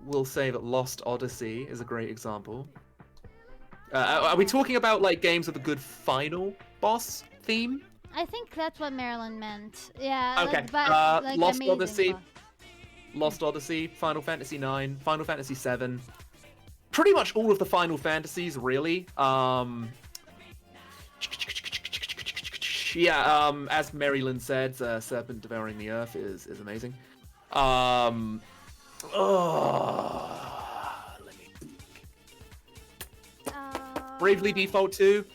will say that Lost Odyssey is a great example. Are we talking about like games with a good final boss theme? I think that's what Maryland meant. Yeah. Okay. Like Lost Odyssey. boss. Lost Odyssey, Final Fantasy IX, Final Fantasy VII. Pretty much all of the Final Fantasies, really. As Maryland said, Serpent Devouring the Earth is amazing. Let me Bravely Default 2.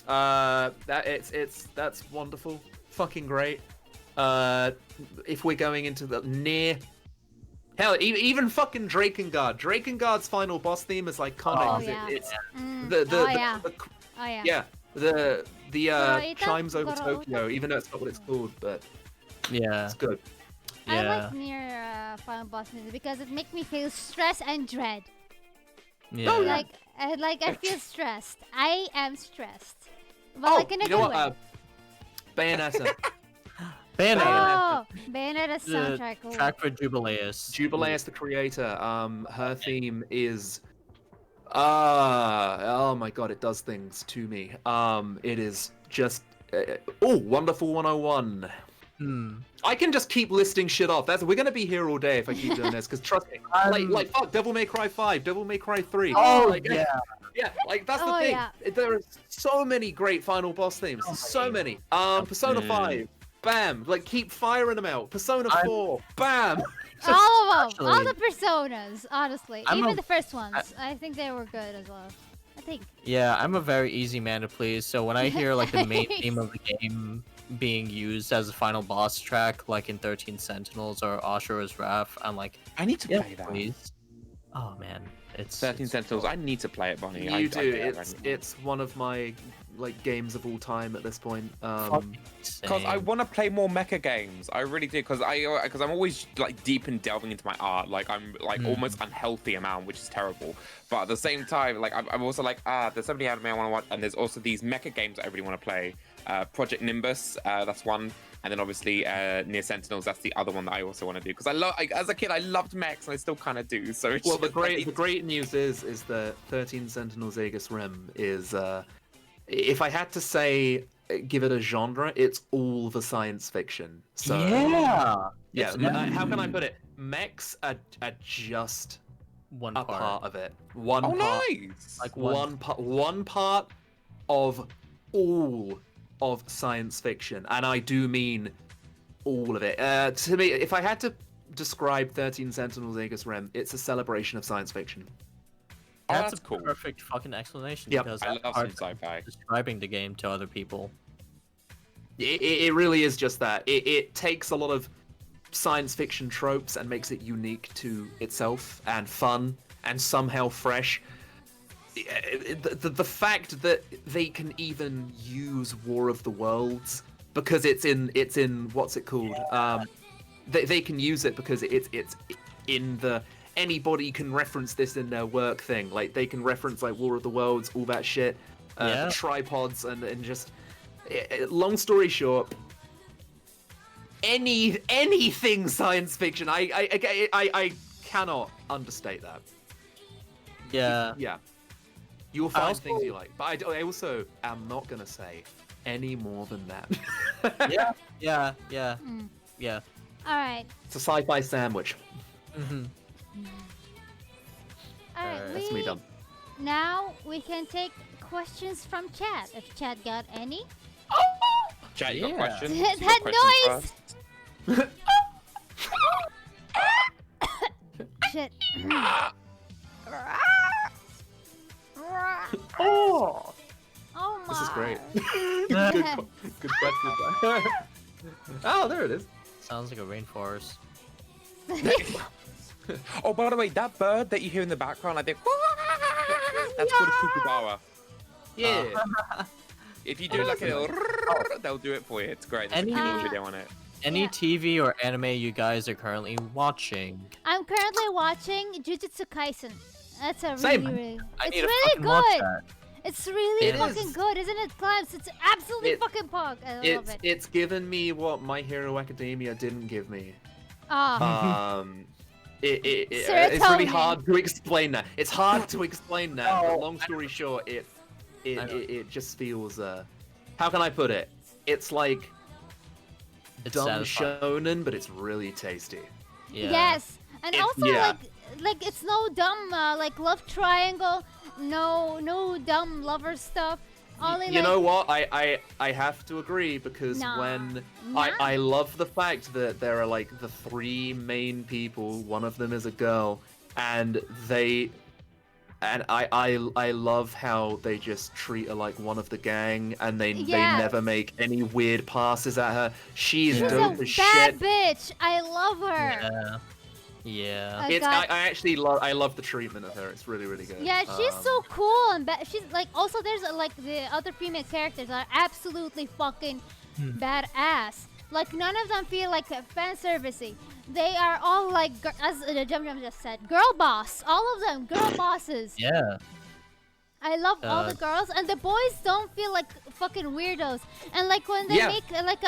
That's wonderful, fucking great. If we're going into the near, hell, even fucking Drakengard. Drakengard's final boss theme is iconic. Oh yeah. It's the chimes over Tokyo, even though it's not what it's called, but Yeah. it's good. I Yeah. like near final boss music because it makes me feel stress and dread. Yeah. Like I feel stressed. I am stressed, but like in a good way. Bayonetta. Bayonetta. Oh, Bayonetta soundtrack. The track for Jubileus. Jubileus, the creator, her theme is, oh my god, it does things to me. It is just, Wonderful 101. I can just keep listing shit off. We're gonna be here all day if I keep doing this, because trust me, like fuck, Devil May Cry 5, Devil May Cry 3. Oh, like, yeah. Yeah, like that's the Oh, thing. yeah. There are so many great final boss themes. So many. Persona 5, bam. Like keep firing them out. Persona 4, bam. All of them, Actually, all the personas, honestly, I'm even a- the first ones. I think they were good as well. I think. Yeah, I'm a very easy man to please, so when I hear like the main theme of the game being used as a final boss track, like in 13 Sentinels or Ashura's Wrath, I'm like, I need to yeah, play that. please. Oh man, it's 13 it's Sentinels. cool. I need to play it, Bonnie. You do. It's one of my like games of all time at this point. Fucking Because I insane. want to play more mecha games. I really do. Because I'm always like deep in delving into my art. Like I'm like almost unhealthy amount, which is terrible. But at the same time, like I'm also like there's so many anime I want to watch, and there's also these mecha games that I really want to play. Project Nimbus, that's one. And then obviously Near Sentinels, that's the other one that I also want to do. Because as a kid, I loved mechs, and I still kind of do. So it's Well, the just, great news is that 13 Sentinels Aegis Rim is, if I had to say, give it a genre, it's all the science fiction. So Yeah. yeah. It's How can I put it? Mechs are just one a part. part of it. One oh, part. nice. Like One part of all of science fiction, and I do mean all of it. To me, if I had to describe 13 Sentinels Aegis Rim, it's a celebration of science fiction. Oh, That's that's a cool. perfect fucking explanation Yep. because I that's love hard some sci-fi. describing the game to other people. It really is just that. It takes a lot of science fiction tropes and makes it unique to itself and fun and somehow fresh. The fact that they can even use War of the Worlds because it's in what's it called? They can use it because it's in the anybody can reference this in their work thing. Like they can reference like War of the Worlds, all that shit, Yeah. the tripods and just. Long story short, anything science fiction, I cannot understate that. Yeah. Yeah, you'll find also- things you like, but I also am not gonna say any more than that. Yeah. Mm. Yeah. All right. It's a sci-fi sandwich. Mm-hmm. All right. Alright, That's me done. Now we can take questions from chat. If chat got any. Chat, you got Yeah. questions? That You got questions noise! for us? Shit. Oh, Oh my. this is great. Good question. Oh, there it is. Sounds like a rainforest. Oh, by the way, that bird that you hear in the background, like that's called a kookaburra. Yeah. If you do like a little, they'll do it for you. It's great. There's a Any- cute little video on it. Any Yeah. TV or anime you guys are currently watching? I'm currently watching Jujutsu Kaisen. That's a Same. really. I It's need to really fucking watch good. that. It's really It fucking is. good, isn't it, Clemps? It's absolutely It- fucking pog. I love it. It's given me what My Hero Academia didn't give me. Ah, It's really Serotonin. hard to explain that. It's hard to explain that. Oh, But long story short, I know. it just feels. How can I put it? It's like It's dumb satisfying. shonen, but it's really tasty. Yeah. yes, and It's- also yeah. like it's no dumb like love triangle, no dumb lover stuff. Only You like, know what? I have to agree because Nah. when Nah. I love the fact that there are like the three main people. One of them is a girl, and I love how they just treat her like one of the gang, and they Yes. never make any weird passes at her. She's she's dope a as bad shit. bitch. I love her. Yeah. Yeah. I It's got- I actually love the treatment of her. It's really good. Yeah, she's so Um, cool and she's like also there's like the other female characters are absolutely fucking badass. Like none of them feel like fan servicey. They are all like as Jum Jum just said, girl boss. All of them girl bosses. Yeah. I love all the girls and the boys don't feel like fucking weirdos. And like when they Yeah. make like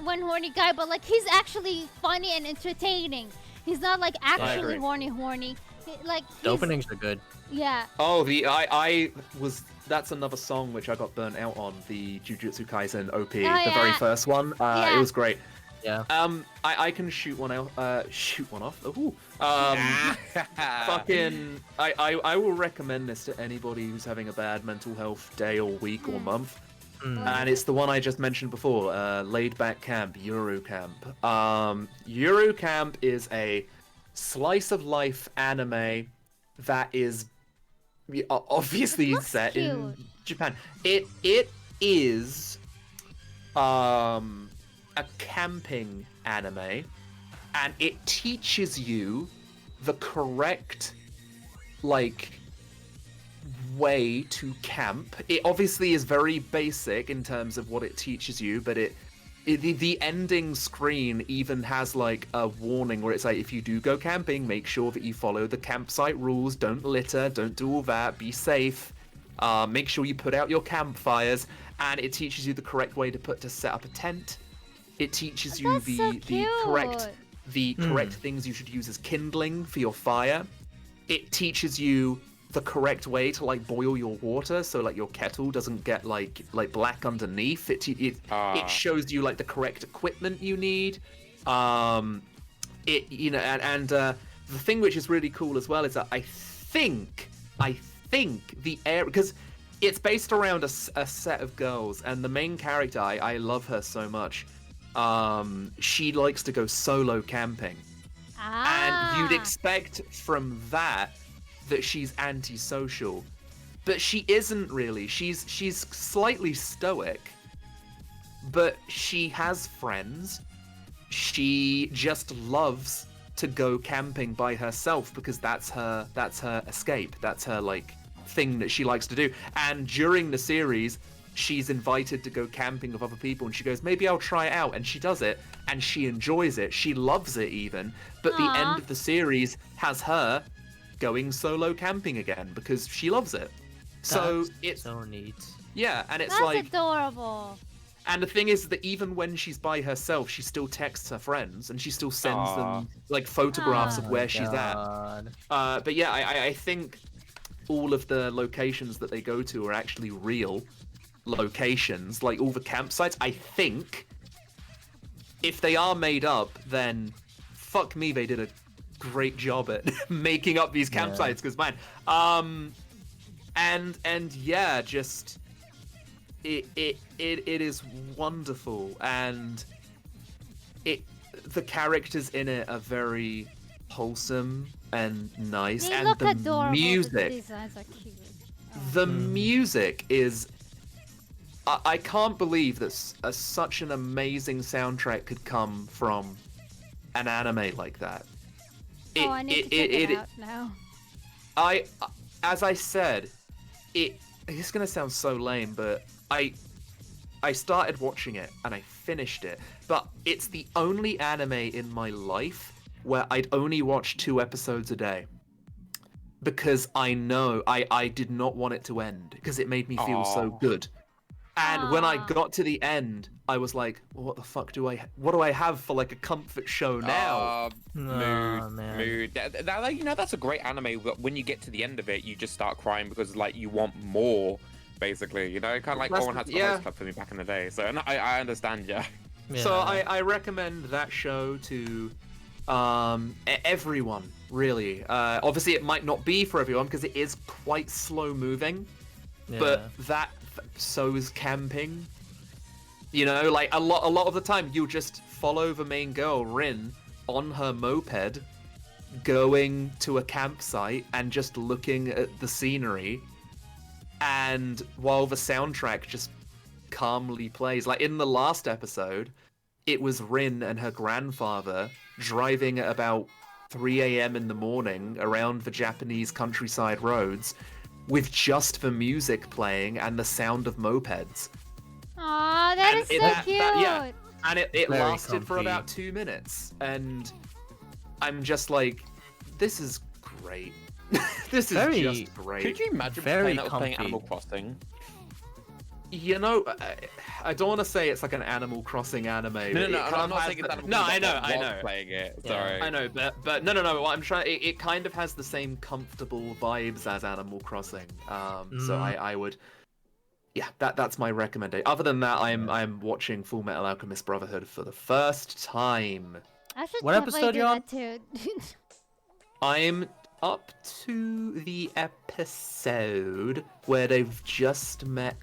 one horny guy, but like he's actually funny and entertaining. He's not like actually agree. horny. Like The he's- openings are good. yeah. Oh, I was. That's another song which I got burnt out on. The Jujutsu Kaisen OP, Oh, the very yeah. first one. Yeah. It was great. Yeah. I can shoot one out. Shoot one off. Ooh. Fucking. I will recommend this to anybody who's having a bad mental health day or week or month. And it's the one I just mentioned before, Laid Back Camp, Euro Camp. Euro Camp is a slice of life anime that is obviously looks set in cute. Japan. It is a camping anime, and it teaches you the correct like way to camp. It obviously is very basic in terms of what it teaches you, but the ending screen even has like a warning where it's like, if you do go camping, make sure that you follow the campsite rules, don't litter, don't do all that, be safe, make sure you put out your campfires, and it teaches you the correct way to set up a tent. It teaches you That's so the correct things you should use as kindling for your fire. It teaches you the correct way to like boil your water so like your kettle doesn't get like black underneath. It shows you like the correct equipment you need. It the thing which is really cool as well is that I think the air, because it's based around a set of girls, and the main character, I love her so much. She likes to go solo camping. And you'd expect from that she's antisocial, but she isn't really. She's slightly stoic, but she has friends. She just loves to go camping by herself because that's her escape. That's her like thing that she likes to do. And during the series, she's invited to go camping with other people, and she goes, maybe I'll try it out, and she does it, and she enjoys it. She loves it even. But the end of the series has her going solo camping again because she loves it. So it's so neat. Yeah, and it's That's like adorable. And the thing is that even when she's by herself, she still texts her friends and she still sends them like photographs of where she's at. But yeah, I think all of the locations that they go to are actually real locations, like all the campsites. I think if they are made up, then fuck me, they did a great job at making up these campsites, because man, and yeah, just it is wonderful, and the characters in it are very wholesome and nice, They and look the adorable. music, The designs are cute. the music is. I can't believe that such an amazing soundtrack could come from an anime like that. I need to check it out now. As I said, it's gonna sound so lame, but I started watching it and I finished it. But it's the only anime in my life where I'd only watch 2 episodes a day, because I know I did not want it to end because it made me feel so good. And when I got to the end, I was like, what the fuck what do I have for like a comfort show now? Mood. That, you know, that's a great anime. When you get to the end of it, you just start crying because like you want more, basically. You know, kind of like Owen had the Host Club for me back in the day. So I understand, yeah. So I recommend that show to everyone, really. Obviously, it might not be for everyone because it is quite slow moving, but so is camping. You know, like a lot of the time you'll just follow the main girl Rin on her moped going to a campsite and just looking at the scenery, and while the soundtrack just calmly plays. Like in the last episode, it was Rin and her grandfather driving at about 3 a.m. in the morning around the Japanese countryside roads with just the music playing and the sound of mopeds. Aw, that is so cute! And it lasted for comfy. about 2 minutes, and I'm just like, this is great. This is just great. Could you imagine Very playing comfy. Animal Crossing? You know, I don't want to say it's like an Animal Crossing anime. No, I'm not saying it's Animal Crossing. I know. Playing it. Yeah. Sorry. I know, but no. What I'm trying, it kind of has the same comfortable vibes as Animal Crossing. So I would, yeah, that's my recommendation. Other than that, I'm watching Full Metal Alchemist Brotherhood for the first time. I should What definitely episode do you on? that too. I'm up to the episode where they've just met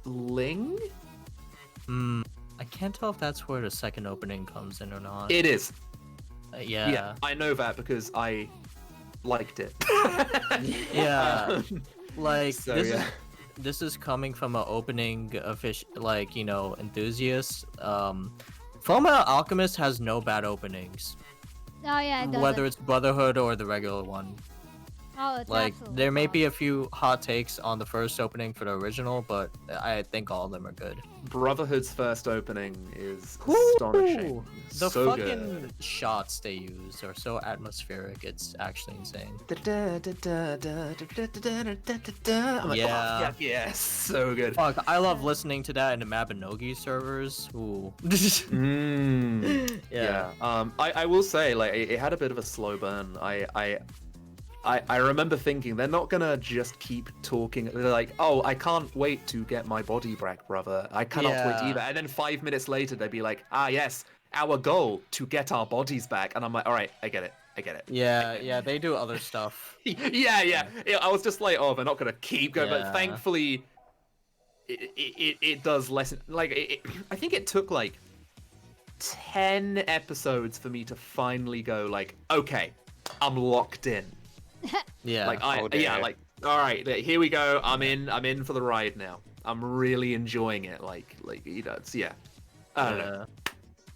Ling. I can't tell if that's where the second opening comes in or not. It is. Yeah. I know that because I liked it. Yeah. Like So, this yeah. is this is coming from an opening official, like, you know, enthusiast. Fullmetal Alchemist has no bad openings, Oh yeah, it doesn't. whether it's Brotherhood or the regular one. Oh, it's Like absolutely there may be a flawless. few hot takes on the first opening for the original, but I think all of them are good. Brotherhood's first opening is astonishing. Ooh, the so fucking good. shots they use are so atmospheric. It's actually insane. I'm Yeah. yeah, so good. Fuck, I love listening to that in the Mabinogi servers. Ooh. Yeah. I will say, like, it had a bit of a slow burn. I remember thinking they're not gonna just keep talking. They're like, oh, I can't wait to get my body back, brother. I cannot wait Yeah. either. And then 5 minutes later, they'd be like, ah, yes, our goal to get our bodies back. And I'm like, all right, I get it. Yeah, they do other stuff. yeah. I was just like, oh, they're not gonna keep going. Yeah. But thankfully, it does lessen. Like, I think it took like 10 episodes for me to finally go like, okay, I'm locked in. Yeah. Like Oh, dear. like, all right, here we go. I'm in for the ride now. I'm really enjoying it. Like you know, it's I don't know.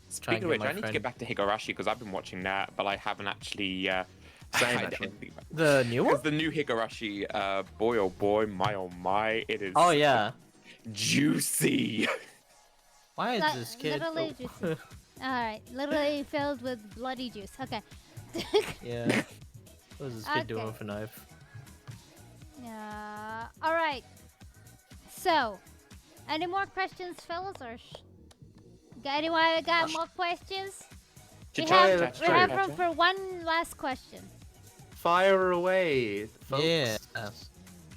Speaking of get which, my I need to friend- get back to Higurashi because I've been watching that, but I haven't actually. Same, had actually. anything about it. The new one? Because the new Higurashi, boy oh boy, my oh my, it is. Oh yeah. Juicy. Why is Li- this kid? literally just- Alright, literally filled with bloody juice. Okay. Yeah. What is this kid doing Okay. with a knife? Alright. So, any more questions, fellas? Or anyone got more questions? We Cha-cha, have cha-cha. room for one last question. Fire away, folks. Yeah.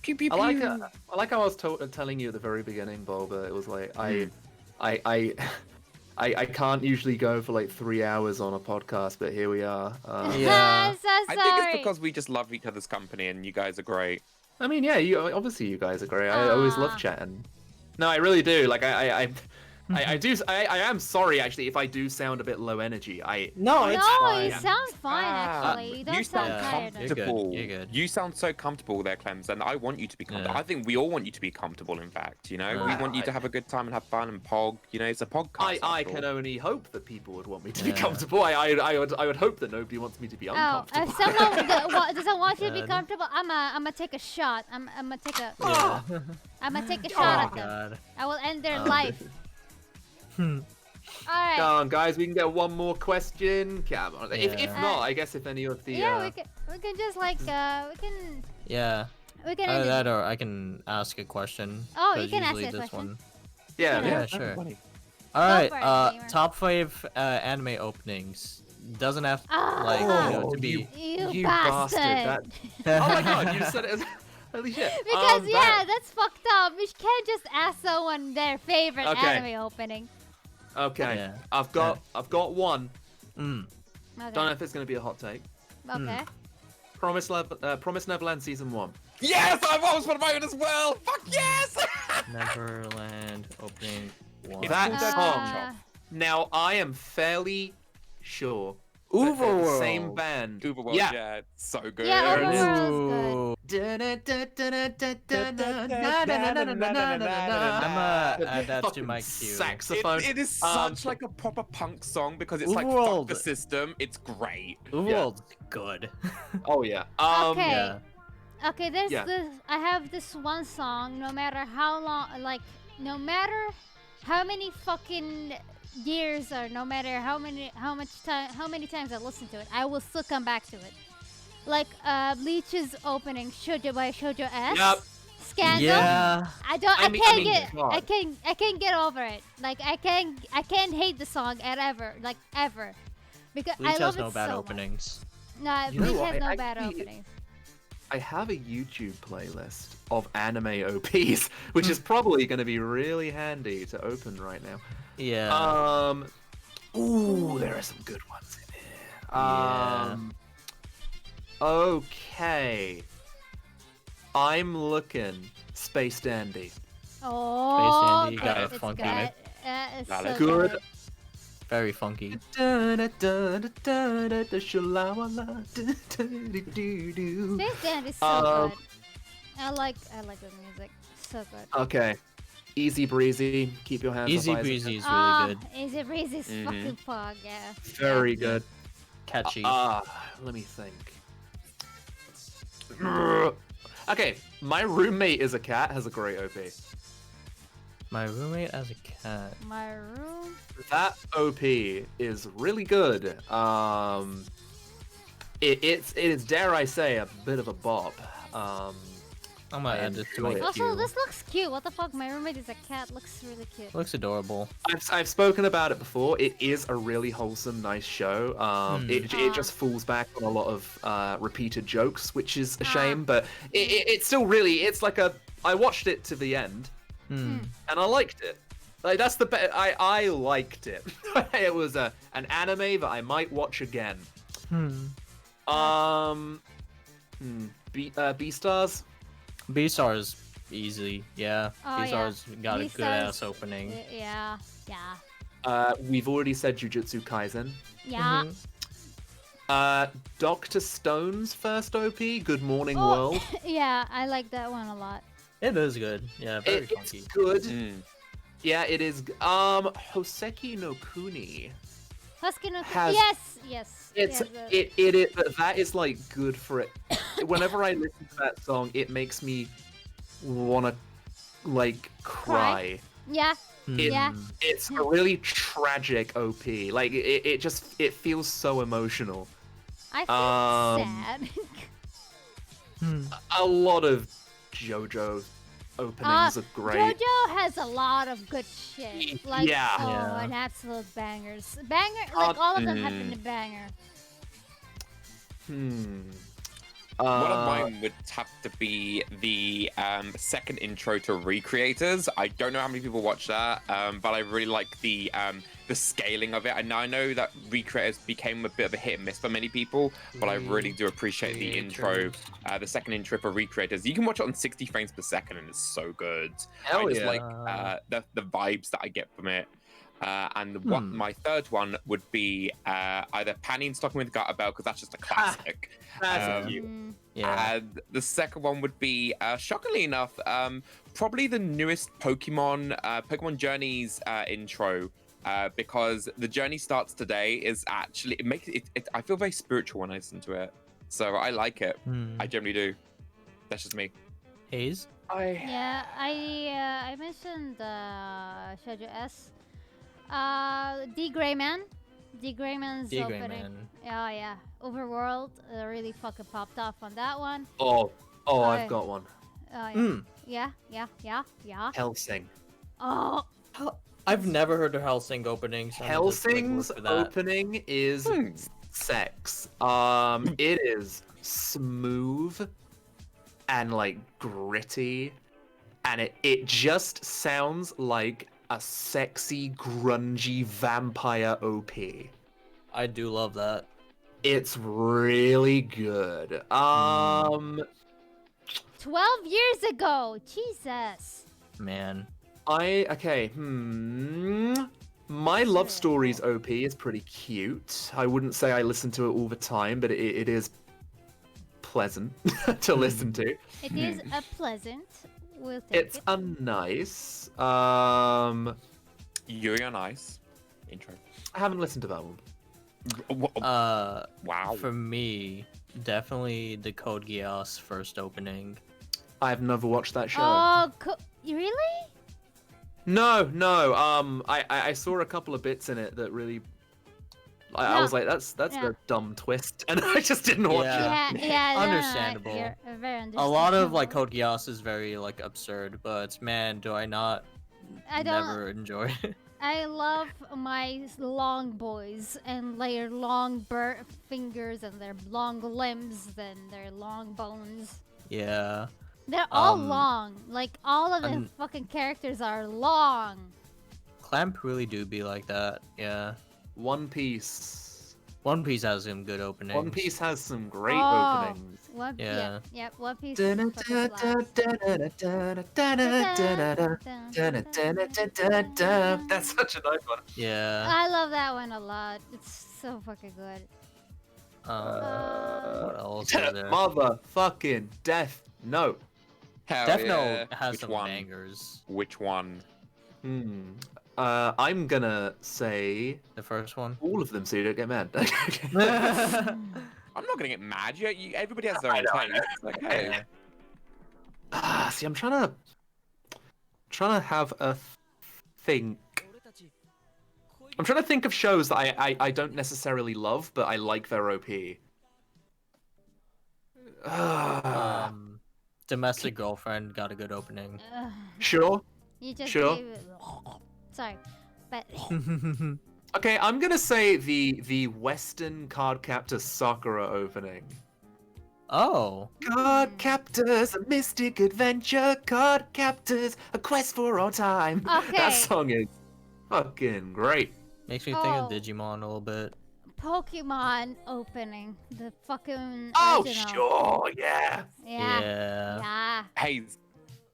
Pew, pew, I like pew. I like how I was telling you at the very beginning, Bulba. It was like I can't usually go for like 3 hours on a podcast, but here we are. Yeah. I'm so I sorry. think it's because we just love each other's company and you guys are great. I mean, yeah, obviously you guys are great. I always love Aw. chatting. No, I really do. Like I am sorry actually if I do sound a bit low energy. No, it's no, fine. you sound fine Ah, actually. You don't you sound sound tired. You're good, comfortable. you're good. You sound so comfortable there, Clems, and I want you to be comfortable. Yeah. I think we all want you to be comfortable. In fact, you know, we want you to have a good time and have fun and pog. You know, it's a podcast. I after can all. only hope that people would want me to be Yeah. comfortable. I would hope that nobody wants me to be Oh, uncomfortable. if someone doesn't want you to be God. comfortable, I'm gonna take a shot. I'm gonna take a Yeah. I'm gonna take a Oh shot at them. god. I will end their Oh. life. Hmm. All right. Come on, guys, we can get one more question. Come on. If Yeah. not, I guess if any of the Yeah, we can just like we can Yeah. end Either it. that or I can ask a question. Oh, you 'cause can ask usually a this question. one. yeah, Yeah, sure. Funny. Alright, for it, gamer. top 5 anime openings. Doesn't have Oh, like, you know, Oh, to be you bastard. bastard. Oh my god, you said it as... Holy shit. Because yeah, that- that's fucked up. You can't just ask someone their favorite Okay. anime opening. Okay, Yeah. I've got one. Mm. Okay. Don't know if it's gonna be a hot take. Okay. Promise Neverland season 1. Yes, I was for a moment as well. Fuck yes. Neverland opening 1. It's That called song. Chop. Now I am fairly sure that they're the same Overworld. band. Uberworld, Yeah. yeah, it's so good. Yeah, There it is. Overworld is good. I'm add that to Fucking my queue. saxophone. It is such like a proper punk song because it's like fuck Overworld. the system. It's great. Overworld's good. Oh yeah. Okay. Yeah. Okay, there's Yeah. this. I have this one song. No matter how long, like, no matter how many fucking years or no matter how many times I listen to it, I will still come back to it. Like Bleach's opening, Shoujo by Shoujo S. Yep. Scandal. Yeah. I can't get over it. Like I can't hate the song ever, because Bleach I love has no it bad so openings. much. No, You know Bleach what, has no I bad actually- openings. I have a YouTube playlist of anime OPs, which is probably going to be really handy to open right now. Yeah. Ooh, there are some good ones in here. Yeah. Okay. I'm looking Space Dandy. Oh, Dandy got a it's funky good. mix. It's Valid. so Good. Very funky. This band is so good. I like the music. So good. Okay. Easy breezy. Keep your hands Easy up. Isaac. breezy is really good. Easy breezy is fucking fog, yeah. Very good. Catchy. Let me think. Okay, my roommate is a cat, has a great OP. My roommate as a cat. My room. That OP is really good. It is, dare I say, a bit of a bop. I'm gonna add this to my enjoy it. Also, queue. this looks cute. What the fuck? My roommate is a cat. Looks really cute. Looks adorable. I've spoken about it before. It is a really wholesome, nice show. It just falls back on a lot of repeated jokes, which is a shame. But it's still really, it's like a. I watched it to the end, and I liked it. Like that's the best. I liked it. It was an anime that I might watch again. B-Stars. B-Stars easy, yeah. Oh, B-Stars got a good B-Stars, ass opening. Yeah. We've already said Jujutsu Kaisen. Yeah. Dr. Stone's first OP, Good Morning Oh, World. yeah, I like that one a lot. It is good. Yeah, very It's funky. good. Yeah, it is. Hoseki no Kuni. Husky no Has- yes. It's yes, it is that is like good for it. Whenever I listen to that song, it makes me wanna like cry. Yeah. Yeah. It's a really tragic OP. Like it feels so emotional. I feel sad. A lot of JoJo openings are great. JoJo has a lot of good shit. Like, Yeah. and absolute bangers. Like all of them have been a banger. One of mine would have to be the second intro to Recreators. I don't know how many people watch that, but I really like the scaling of it. And I know that Recreators became a bit of a hit and miss for many people, but I really do appreciate the intro, the second intro for Recreators. You can watch it on 60 frames per second, and it's so good. Hell I just yeah. like the vibes that I get from it. And my third one would be either Panty and Stocking with Garter Bell, because that's just a classic. That's cute. Yeah. And the second one would be, shockingly enough, probably the newest Pokemon Journeys intro, because the journey starts today. Is actually it makes it. I feel very spiritual when I listen to it, so I like it. I generally do. That's just me. Haze? Yeah, I mentioned Shoujo S. D Greyman. D Greyman's D. opening. Greyman. Oh yeah. Overworld really fucking popped off on that one. Oh, I've got one. Oh yeah. Yeah. Hellsing. Oh. I've never heard of Hellsing opening. So Hellsing's opening is sex. It is smooth and like gritty, and it just sounds like a sexy, grungy vampire OP. I do love that. It's really good. 12 years ago. Jesus. Man. My Love Stories OP is pretty cute. I wouldn't say I listen to it all the time, but it is pleasant to listen to. It is a pleasant. We'll take It's it. a nice. Yuri on Ice intro. I haven't listened to that one. Wow. For me, definitely the Code Geass first opening. I've never watched that show. Oh, really? No. I saw a couple of bits in it that really. I was like, that's a dumb twist, and I just didn't watch it. Yeah. Understandable. You're very A lot of like understandable. Code Geass is very like absurd, but man, do I not I don't. never enjoy it. I love my long boys and their long fingers and their long limbs and their long bones. Yeah. They're all Um, long. Like all of the and- fucking characters are long. Clamp really do be like that. Yeah. One Piece. One Piece has some good openings. One Piece has some great Oh. openings. Yeah. Yep. One Piece. fucking slaps. That's such a nice one. Yeah. I love that one a lot. It's so fucking good. What else is there? Motherfucking Death Note. Hell Death yeah. Note has Which some one? bangers. Which one? I'm gonna say The first one. all of them so you don't get mad. I'm not gonna get mad. Everybody has their I own know, I taste. know. It's like, hey. Yeah. See, I'm trying to have a think. I'm trying to think of shows that I don't necessarily love, but I like their OP. Domestic Girlfriend got a good opening. Sure. You just Sure. gave it. Sorry, but Okay, I'm gonna say the Western Card Captor Sakura opening. Oh. Card Captors, a mystic adventure. Card Captors, a quest for all time. Okay. That song is fucking great. Makes me think Oh. of Digimon a little bit. Pokemon opening the fucking Oh, original. sure, yeah. Yeah. Yeah. Yeah. Hey,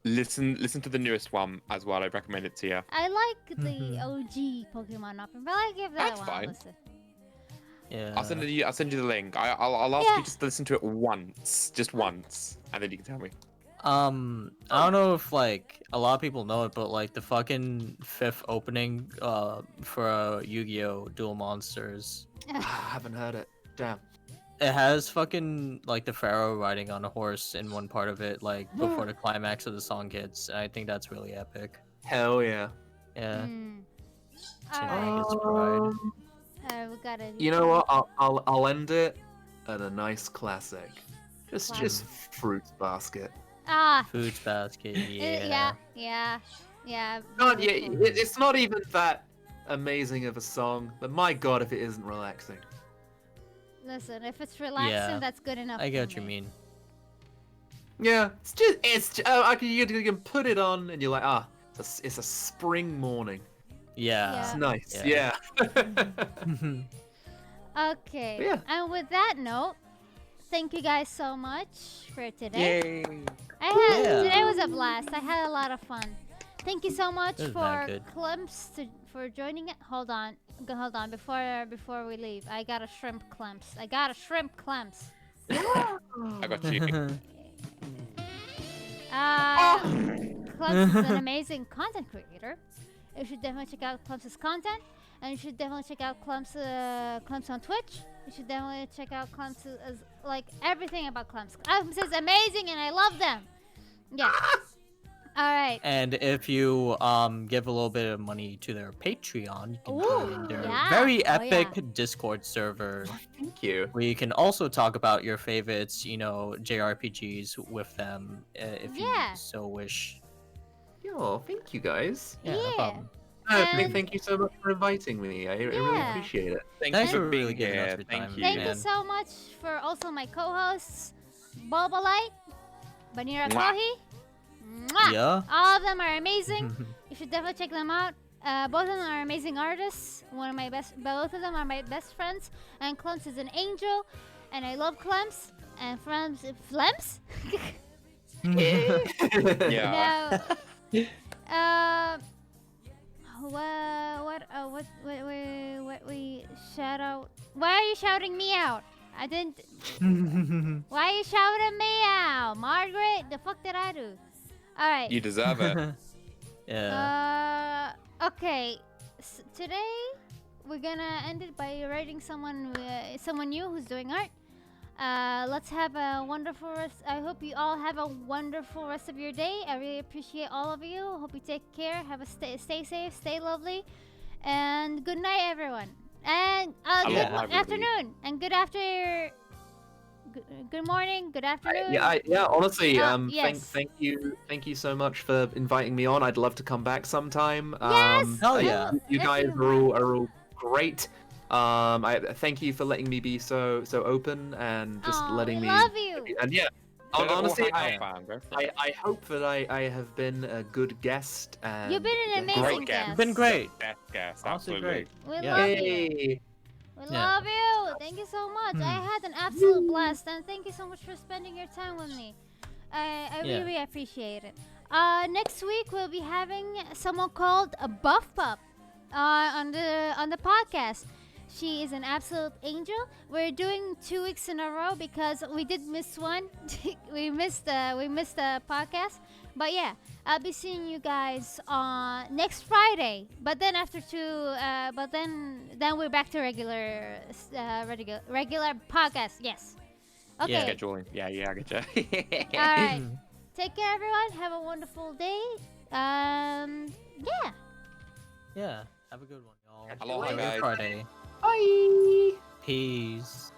listen to the newest one as well. I recommend it to you. I like the OG Pokemon opening, but I give that That's one a fine. listen. Yeah. I'll send you the link. I'll ask Yeah. you just to listen to it once, just once, and then you can tell me. I don't know if like a lot of people know it, but like the fucking fifth opening for Yu-Gi-Oh! Duel Monsters, I haven't heard it. Damn. it has fucking like the pharaoh riding on a horse in one part of it, like before the climax of the song hits. And I think that's really epic. Hell yeah. Yeah. Mm. Seems like Alright. it's pride. We gotta. You know what? I'll end it at a nice classic. Just Classic. Fruits Basket. Ah. Foods Basket. Yeah. Yeah. Not yeah, beautiful. it's not even that amazing of a song, but my god, if it isn't relaxing. Listen, if it's relaxing, Yeah. that's good enough. I get for what you me. mean. Yeah, you can put it on and you're like, it's a spring morning. Yeah. It's nice. Yeah. Yeah. Okay. Yeah. And with that note, thank you guys so much for today. Yay! Yeah. Today was a blast. I had a lot of fun. Thank you so much It was for mad good. Clemps for joining it. Hold on. Before we leave, I got a shrimp Clemps. I got you. Clemps is an amazing content creator. You should definitely check out Clemps' content, and you should definitely check out Clemps on Twitch. You should definitely check out Clemps as like everything about Clemps. Clemps is amazing, and I love them. Yeah. All right. And if you give a little bit of money to their Patreon, you can join their yeah. very Oh, yeah. epic Discord server, Thank you. where you can also talk about your favorites, JRPGs with them if Yeah. you so wish. Yo, thank you guys. Yeah, no Yeah. problem. And- Thank you so much for inviting me. I really Yeah. appreciate it. Thank Thanks you for for really being giving us here. your Thank time. you. Thank man. you so much for also my co-hosts, Bobolite, Banira Mwah. Kohi. Mwah! Yeah. All of them are amazing. You should definitely check them out. Both of them are amazing artists. Both of them are my best friends. And Clemps is an angel, and I love Clemps. And Flemps? Yeah. No. What we shout out? Why are you shouting me out? I didn't. Why are you shouting me out, Margaret? The fuck did I do? All right. You deserve it. Yeah. Okay. Today we're gonna end it by rating someone new who's doing art. Let's have a wonderful rest. I hope you all have a wonderful rest of your day. I really appreciate all of you. Hope you take care. Stay safe. Stay lovely. And good night, everyone. And good Aloha, everybody. afternoon. And good morning. Good afternoon. Honestly, yes. thank you so much for inviting me on. I'd love to come back sometime. Yes! Hell yeah. You Yes, guys you are all great. I thank you for letting me be so open and just Aw, letting we me. love you. And yeah, Don't honestly, hang out, fam. Go for it. I hope that I have been a good guest. And You've been an amazing Great guest. You've been great. Best guest, Honestly absolutely. great. We Yeah. love you. Yay. We Yeah. love you. Thank you so much. Hmm. I had an absolute blast, and thank you so much for spending your time with me. I Yeah. really appreciate it. Next week we'll be having someone called a Buff Pup on the podcast. She is an absolute angel. We're doing 2 weeks in a row because we did miss one. we missed the podcast. But yeah, I'll be seeing you guys on next Friday. But then after then we're back to regular podcast. Yes. Okay. Yeah. Scheduling. Yeah, I get you. All right. Take care, everyone. Have a wonderful day. Yeah. Yeah. Have a good one, y'all. Aloha, Have a good guys. Friday. Bye. Peace.